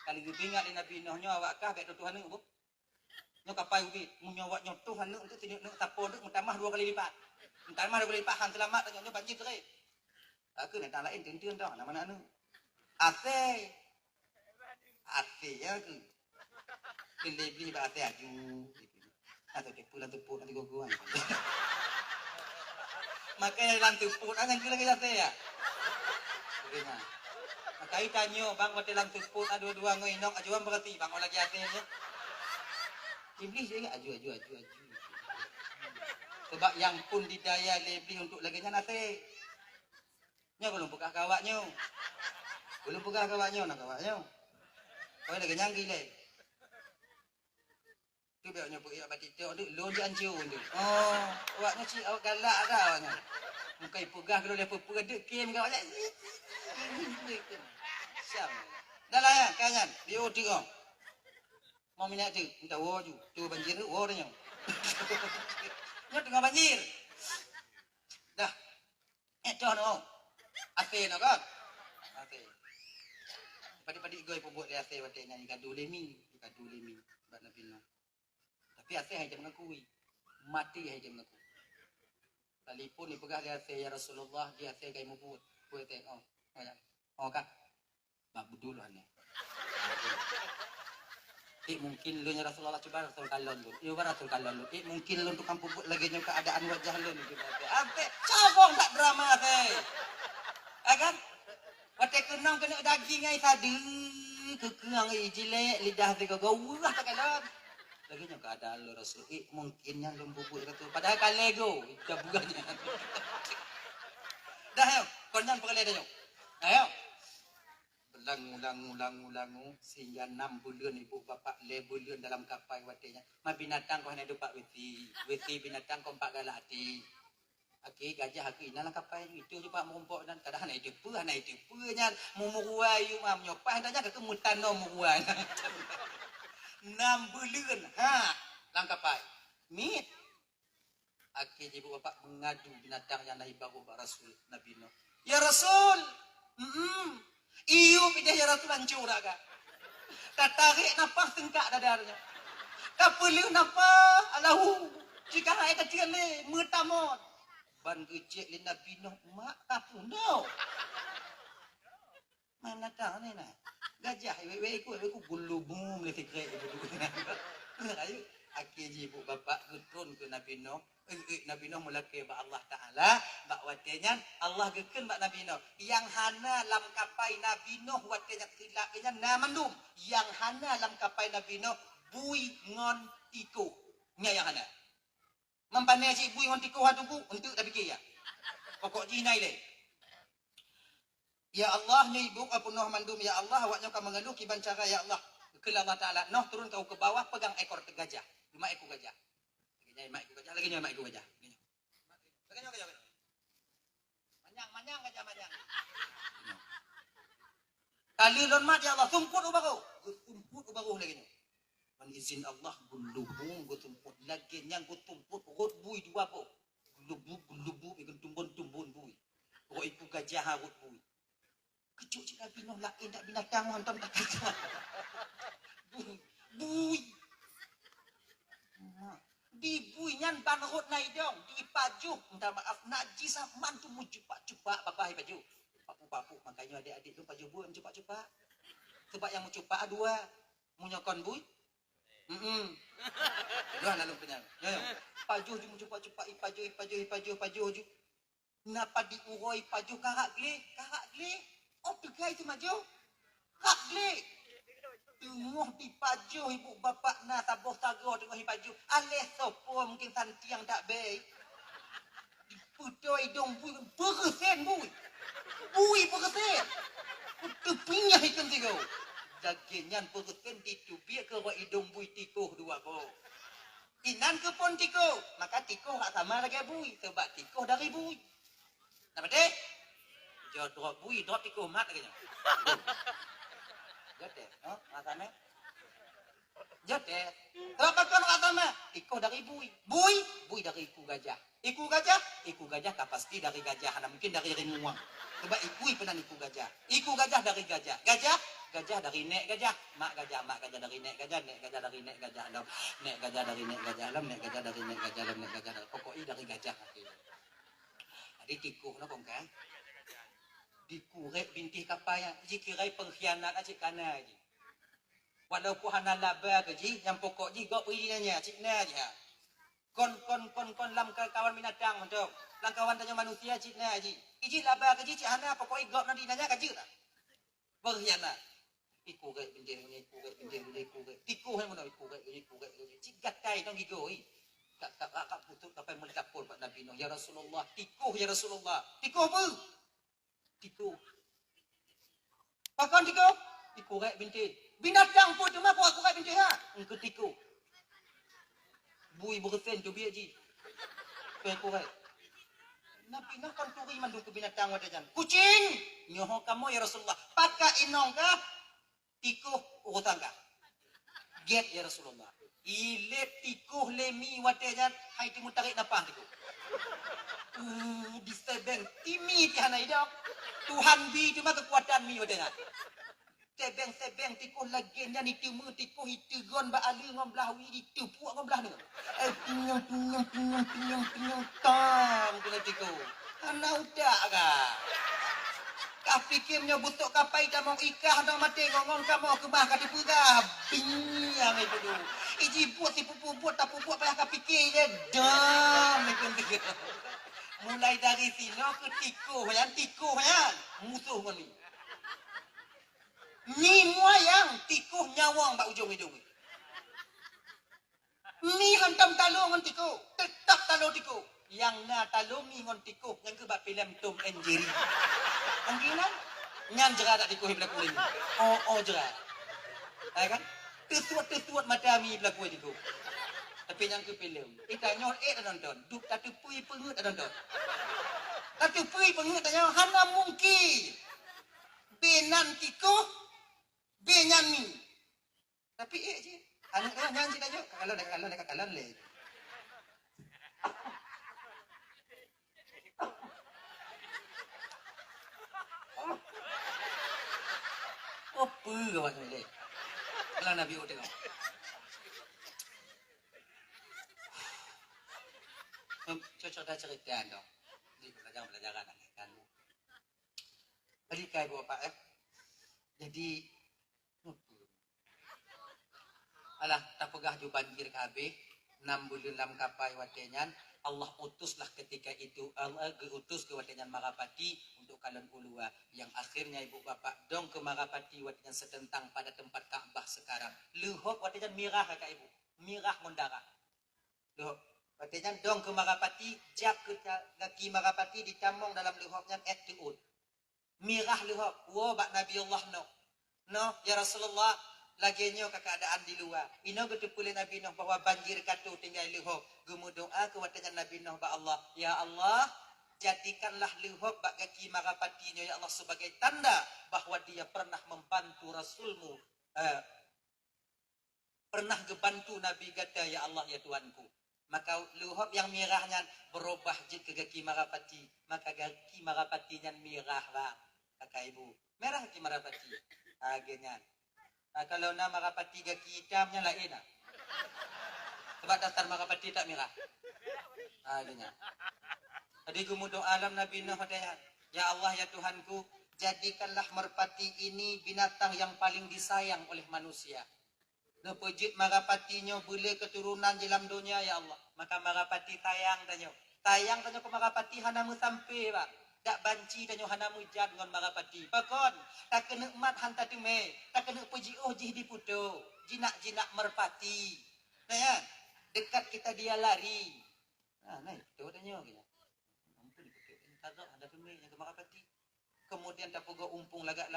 kali dipingat di Nabi Nuh nyo awak kah baik Tuhan nu nyo kapai ubi munyo awak nyo Tuhan nu untuk tinjuk nu tapo nu tambah 2 kali lipat tambah 2 kali lipat han selamat nyo banjir terai aku nak lain tentun dah nama nu ase ya aku beli bahasa aju atau tepuk nanti gogoan makanya lantup yang kira-kira saya bagaimana makai tanyo bang waktu lantup dua ngoinok ajuan berarti bang lagi akhirnya iblis juga aju sebab yang pun didaya lebih untuk lagi nate nya belum buka kawaknya nak kawaknya Kau lagi nyanggi le. Tu biar nyebut ya batik tu, lu dia anjur tu. Oh, awaknya cik awak galak dah awaknya. Muka pegah kalau dia pegah kim kau le. Siap. Dah lah ya, kanyan. Dia tiga. Mau minyak tu, minta wo ju. Tu banjir tu wo dah nyong. Nyok tengah banjir. Dah. Coh no. Ate no kan? Ate. Padi-padi goi pebut dia ate wate nyanyi kadu lemi. Bak Nabi no. Tapi ate hai jam ngakui. Mati hai jam ngaku. Telefon ni pegah dia ate ya Rasulullah, dia ate kai mubut. Kue tengok. Oh ya. Oh kak. Bak budul ane. Mungkin lu nya Rasulullah coba Rasul kalon lu. Iya Rasul kalon lu. Mungkin lu tukang pupuk lagi nya keadaan wajah lu ni. Ampe cabong tak drama teh. Akan wate kenang kena daging ai tadi. Kekeang ai jilek lidah teh kau urah tak kalon. Lagi nya keadaan lu Rasul. Mungkin yang lu pupuk itu padahal kalego jabugannya. Dah yo, konyan perkali dah yo. Ayo. Ulang sehingga 6 bulan ibu bapak le bulan dalam kapai watenya. Ma binatang kau hanya dupak witi binatang kau empat galak hati. Aki gajah aki dalam kapai itu juga merumpok dan kadang hanya itu nya mumuruai mam nyopah danya ke kemutan no muruai. 6 bulan dalam kapai. Mit aki ibu bapak mengadu binatang yang nahi baru Rasul Nabi Nuh. Ya Rasul, iyo pindah ya Rasul hancur agak. Katarik nafas tengkak dadarnya. Kapeliu nafas alahu. Jika hai kecil ni mutamot. Ban gecek li Nabi Nuh mak kapu no. Mana tahu ni nah. Gajah wewe ku gulubum le fikre ibu. Ayo aki ibu bapak getun ke Nabi Nuh. Nabi Nuh mulake ba Allah Taala bak watenya Allah geken bak Nabi Nuh yang hana lam kapai Nabi Nuh watenya tilaknya namandum yang hana lam kapai Nabi Nuh bui ngon tiko nya yang hana mampane si bui ngon tiko hatu bu untuk dah fikir ya pokok jinai le ya Allah ni ibu apa Nuh mandum ya Allah awaknya ka mengeluh kiban cara ya Allah ke Allah Taala Nuh turun kau ke bawah pegang ekor gajah 5 ekor gajah mak ikut gajah lagi mak ikut gajah. Gajah. Manyang gajah manyang. Kali lon mat ya Allah tumput ubaru lagi. Man izin Allah gulubung go tumput lagi nyang go tumput rot bui dua po. Gulubu ikut tumbun bui. Ro iku gajah rot bui. Kejuk cik Nabi Nuh lain tak binatang nonton tak gajah. Bui. Dibunyan banrut nai dong di pajuh minta maaf najis mantu mu cupak bapak baju papu makanya adik-adik tu pajuh bu cupak sebab yang mu cupak dua mu nyokon bui dua lalu penyang yo pajuh mu cupak pajuh ju napa diuroi pajuh karak gle oh pegai tu maju kak gle tumuh di pajuh ibu bapak na tabuh tago tengah paju aleh sopo mungkin santiang tak baik putoi dong bui bersen bui bersen tepinya ikan tiga dagingan bersen ditubik ke wa idong bui tikuh dua ko inan ke pon tikuh maka tikuh tak sama lagi bui sebab tikuh dari bui apa deh jauh drop bui drop tikuh mat lagi Jotet, rasanya. Jotet. Kenapa kau rasanya? Iko dari bui dari iku gajah. Iku gajah tak pasti dari gajah, ada mungkin dari rimuang. Sebab iku pernah iku gajah dari gajah. Gajah dari nek gajah, mak gajah dari nek gajah dari nek gajah alam, nek gajah dari nek gajah alam, nek gajah dari nek gajah alam, nek gajah dari pokoknya dari gajah. Jadi tikuh no kongkang. Dikurek bintih kapaya jikirai pengkhianat acik kana ji walaupun hana laba ke ji yang pokok ji gok perinya cikna aja kon lam kawan binatang untuk lang kawan tanya manusia cikna ji iji laba ke ji cik hana pokok gok nanti nanya kaji tak pengkhianat ikurek bintih tikuh yang mana ikurek cik gatai dong gigoi tak putus sampai melapor Pak Nabi Nuh ya Rasulullah tikuh apa Tiko. Pakan tiko? Tiko rek binti. Binatang pun tu mah aku kat pintu ha. Engkau tikus. Bui bersen tu biar ji. Aku kat. Nabi nak kan turi mandu ke binatang wadajan. Kucing. Nyoho kamu ya Rasulullah. Pakai inong kah? Tikuh urutan kah? Get ya Rasulullah. Ile tikuh lemi wadajan. Hai timu tarik napah tikuh. Disebeng. Timi tihanai dah. Tuhan bi tu mah kekuatan mi wadajan. Sebeng tikuh lagi nya ni timu tikuh itu gon ba ali ngom belah wi itu puak ngom belah ni. Pinyong tam kena tikuh. Ana udak ka. Kah fikirnya butuk kapai dah mau ikah dah mati ngong kamu ke bah ka dipegah. Binyang itu tu. Iji buat si pupu-pup tak pupu payah ka fikir je. Dam itu. Mulai dari sini ke tikuh yan musuh ngoni. Ni moyang tikuh nyawang bak ujung hidung. Ni hantam talung ngon tikuh. Tetap talung tikuh. Yang na talung ni ngon tikuh. Yang ke bak filem Tom and Jerry. Angkinan? Ngan jerah tak tikuh berlaku ni. Oh jerah. Hai kan? Tersuat mata mi berlaku tikuh. Tapi yang ke filem. Kita nyor tak nonton. Duk tak tepui pengut tak nonton. Tak tepui pengut tak nyor. Hana mungkin. Benan tikuh. Benyamin. Tapi je. Anak jangan cik tajuk. Kakalan le. Apa awak ni? Kalau Nabi tengok. Cocok dah cerita anda. Di pelajaran kan. Tadi kai bawa Pak Jadi alah tak pegah ju banjir kabeh 6 bulan dalam kapai watenyan Allah utuslah ketika itu Allah utus ke watenyan Marapati untuk kalian ulua yang akhirnya ibu bapak dong ke Marapati watenyan sedentang pada tempat Ka'bah sekarang lehok watenyan mirah kakak ibu mirah mondara lehok watenyan dong ke Marapati jak ke kaki Marapati ditamong dalam lehoknya tuut mirah lehok wo bak Nabi Allah no ya Rasulullah laginya ke keadaan di luar. Ino ketepulih Nabi Nuh bahwa banjir katu tinggal lihok. Gemu doa ke watajan Nabi Nuh ba Allah. Ya Allah, jadikanlah lihok bak kaki Marapatinya ya Allah sebagai tanda bahwa dia pernah membantu Rasulmu. Pernah gebantu Nabi kata ya Allah ya Tuhanku. Maka lihok yang merahnya berubah jid ke kaki Marapati. Maka kaki Marapatinya merah lah. Kakak ibu. Merah kaki Marapati. Agenyan. Kalau nama Marapati kaki hitamnya lain lah. Sebab dasar Marapati tak merah. Adanya. Tadi kemudian alam Nabi Nuh katanya, ya Allah ya Tuhanku, jadikanlah merpati ini binatang yang paling disayang oleh manusia. Nepejit Marapatinya boleh keturunan dalam dunia ya Allah. Maka Marapati tayang tanya. Tayang tanya ke Marapati hanamu sampai pak. Tak banci dan Yohana mujad ngon Marapati. Pakon, tak kena emat hantar tu me, tak kena puji jih di putu. Jinak merpati. Nah ya, dekat kita dia lari. Nah, tu tanya gitu. Ampun di putu. Kagak ada tu me yang ke Marapati. Kemudian tak pogo umpung lagak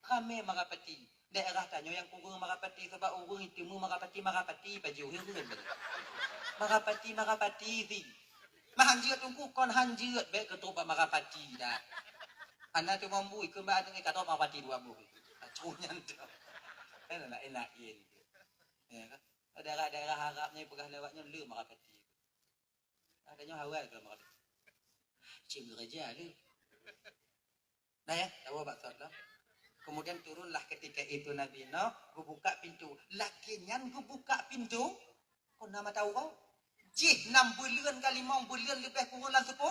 rame Marapati. Daerah tanya yang kurung Marapati sebab urung itu mu Marapati baju hurun. Marapati sih. Mahanjut tungku kon hanjut baik ketupat Marapati dah. Anak tu mambu ikut mbak dengan kata Marapati dua bu. Acunya tu. Enak ini. Ya kan? Daerah Arabnya pegah lewatnya lu Marapati. Adanya hawal ke Marapati. Cim gereja lu. Nah ya, tahu baksud lah. Kemudian turunlah ketika itu Nabi Nuh, buka pintu. Lakinyan buka pintu. Kau nama tahu kau? Jih 6 bulan kali 5 bulan lebih kurang lah seput.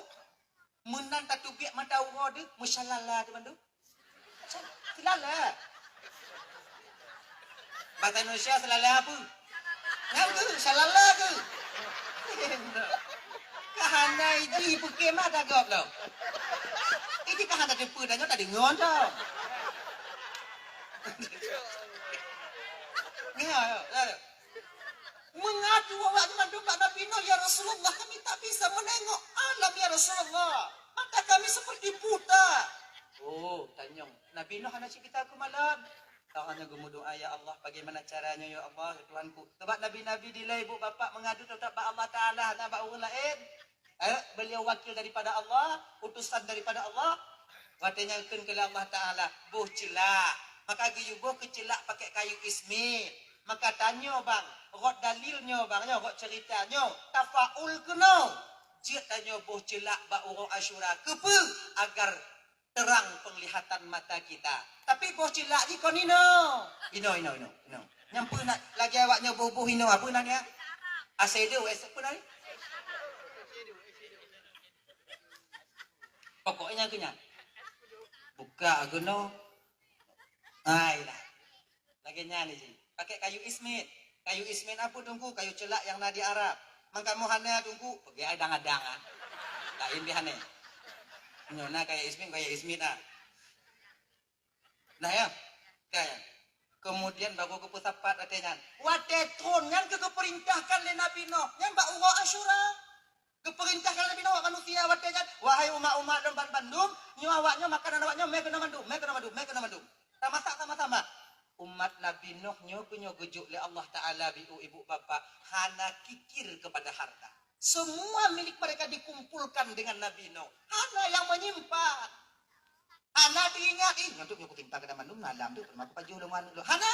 Menan tak tubiak mata urah dia. Masyallah tu bantu. Selala. Bahasa Indonesia selala apa? Ngam ke? Selala ke? Kahana iji pukir mah tak gop tau. Iji kahana tepu dan tak dengar tau. Dengar. Mengadu awak dengan doa Nabi Nuh, ya Rasulullah, kami tak bisa menengok alam, ya Rasulullah. Mata kami seperti buta. Oh, tanyong. Nabi Nuh anak kita ke malam. Tawanya gemu doa ya Allah, bagaimana caranya ya Allah ya Tuhanku. Sebab nabi-nabi dilai ibu bapak mengadu tetap Allah Taala nabak orang lain. Beliau wakil daripada Allah, utusan daripada Allah. Watanya ken ke Allah Taala, boh celak. Maka giyu boh kecelak pakai kayu ismit. Maka tanya bang, rot dalilnya bang, rot ceritanya, tafaul keno. Jia tanya boh celak ba orang Asyura. Kepe agar terang penglihatan mata kita. Tapi boh celak ni kau nino. Ino. Nyampu nak lagi awaknya boh ino apa nak dia? Asedo, apa nak ni? Pokoknya kenyang. Buka geno. Ailah. Lagi nyani je. Pakai kayu ismit. Kayu ismit apa tunggu? Kayu celak yang nadi Arab. Mangka mohana tunggu. Pergi adang-adang ah. Lain bihane. Nyona kayak ismit ah. Nah ya. Kayak. Kemudian baru ke pusapat katanya. Watetron yang keperintahkan oleh Nabi Nuh. Yang mbak Ura Asyura. Keperintahkan Nabi Nuh manusia katanya. Wahai umat-umat dan Bandung, nyu awaknya makanan awaknya mekena mandum. Sama-sama. Umat Nabi Nuh nyu gejuk oleh Allah Taala ibu bapak hana kikir kepada harta. Semua milik mereka dikumpulkan dengan Nabi Nuh. Hana yang menyimpan. Hana diingat, ngantuk nyukup timpa ke mandum malam tu termasuk paju lengan dulu. Hana.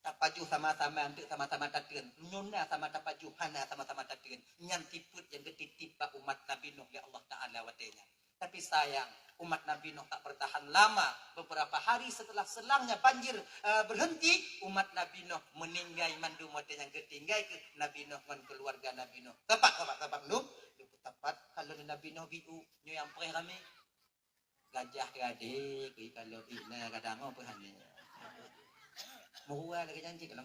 Tak paju sama-sama nanti sama-sama tatin. Nyuna sama tak paju, hana sama-sama tatin. Nyan tiput yang getitip umat Nabi Nuh ya Allah Taala watenya. Tapi sayang, umat Nabi Nuh tak bertahan lama. Beberapa hari setelah selangnya banjir berhenti, umat Nabi Nuh meninggal mandum watenya yang ketinggai ke Nabi Nuh dan keluarga Nabi Nuh. Tepat Nuh. Tepat kalau Nabi Nuh biu nyu yang perih kami. Gajah gadik, kalau ina kadang apa hanya. Muruah lagi janji kalau.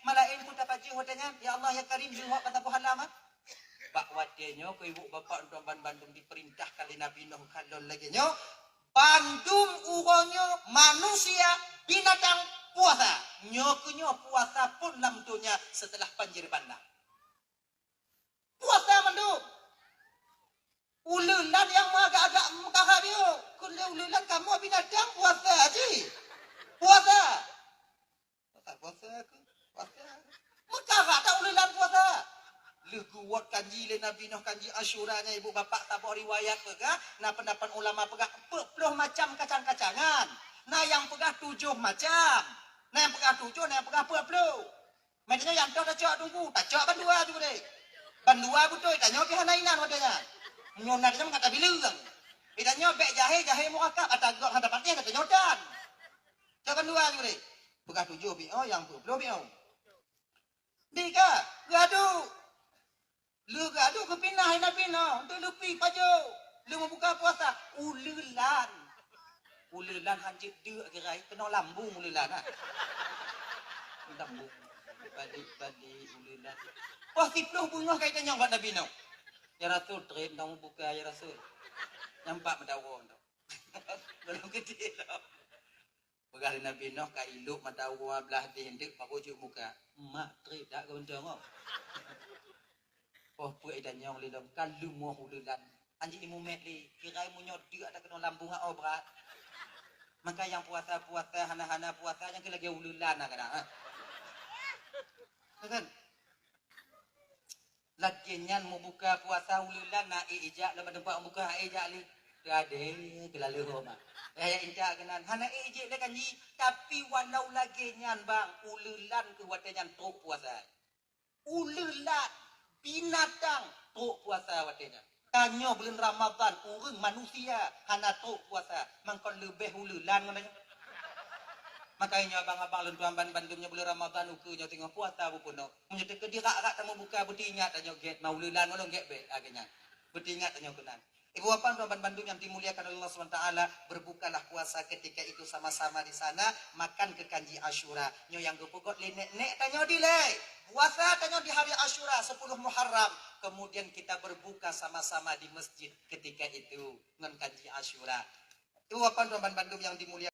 Malain pun dapat jiwa dengan ya Allah ya Karim jiwa kata halaman. Bak wadenya ke ibu bapak untuk Bandung diperintah kali Nabi Nuh kalau lagi nyo. Bandung uronyo manusia binatang puasa. Nyo puasa pun lamtunya setelah banjir bandang. Puasa mandung. Ululan yang agak-agak mekah dia. Kalau ululan kamu binatang puasa aja. Puasa. Puasa ke? Puasa. Mekah tak ululan puasa. Leguat kanji le Nabi Nuh kanji Asyuranya ibu bapak tabur riwayat pegah. Nah pendapat ulama pegah 40 macam kacang-kacangan. Nah yang pegah 7 macam. Nah yang pegah 7, nah yang pegah 40. Maknanya yang tahu tak cak tunggu. Tak cak bandua tu deh. Bandua betul. Tanya ke hanainan wadanya. Nyona dia kata bilang. Idanya bek jahe murakab atau gak hadapatnya kata nyodan. Jangan dua tu deh. Pegah 7 bio yang 20 bio. Dika, gaduh. Lu gaduh ke pinah Nabi Nuh. Tu lupi paju. Lu membuka puasa ululan. Ululan hanjit dia gerai kena lambung ululan ah. Lambung. Badi ululan. Wah, 10 bunga kaitannya buat Nabi Nuh. Ya Rasul, trip kamu buka ya Rasul. Nampak madawa tu. Belum gede tau. Pegari Nabi Nuh ka iluk madawa belah dihendik parujuk muka. Mak trip tak kau tengok. Oh puak idan nyong lidom kalu muah ululan. Anjing imu metli, kira imu nyodi ada kena lambung hak berat. Maka yang puasa hana-hana puasa yang lagi ululan kadang. Kan? Lagi nyan mau buka puasa ululan nak ijak lama tempat buka ijak li. Gade kelalu rumah. Kayak ijak kenan. Hana ijak le kanji tapi walau lagi nyan bang ululan ke watanyan tok puasa. Ululan binatang tok puasa watanyan. Tanya bulan Ramadan urang manusia hana tok puasa. Mangkon lebih ululan ngananya. Makanya abang-abang lentuan Bandungnya bulan Ramadan ukunya tengah puasa pun no. Menjadi ke dia rak tamu buka bertingat tanya get mau lulan ngolong get be agaknya. Bertingat tanya kenan. Ibu bapak tuan Bandung yang dimuliakan oleh Allah SWT, berbukalah puasa ketika itu sama-sama di sana makan ke kanji Asyura. Nyo yang gepukot le nek tanya di le. Puasa tanya di hari Asyura 10 Muharram. Kemudian kita berbuka sama-sama di masjid ketika itu ngan kanji Asyura. Ibu bapak tuan Bandung yang dimuliakan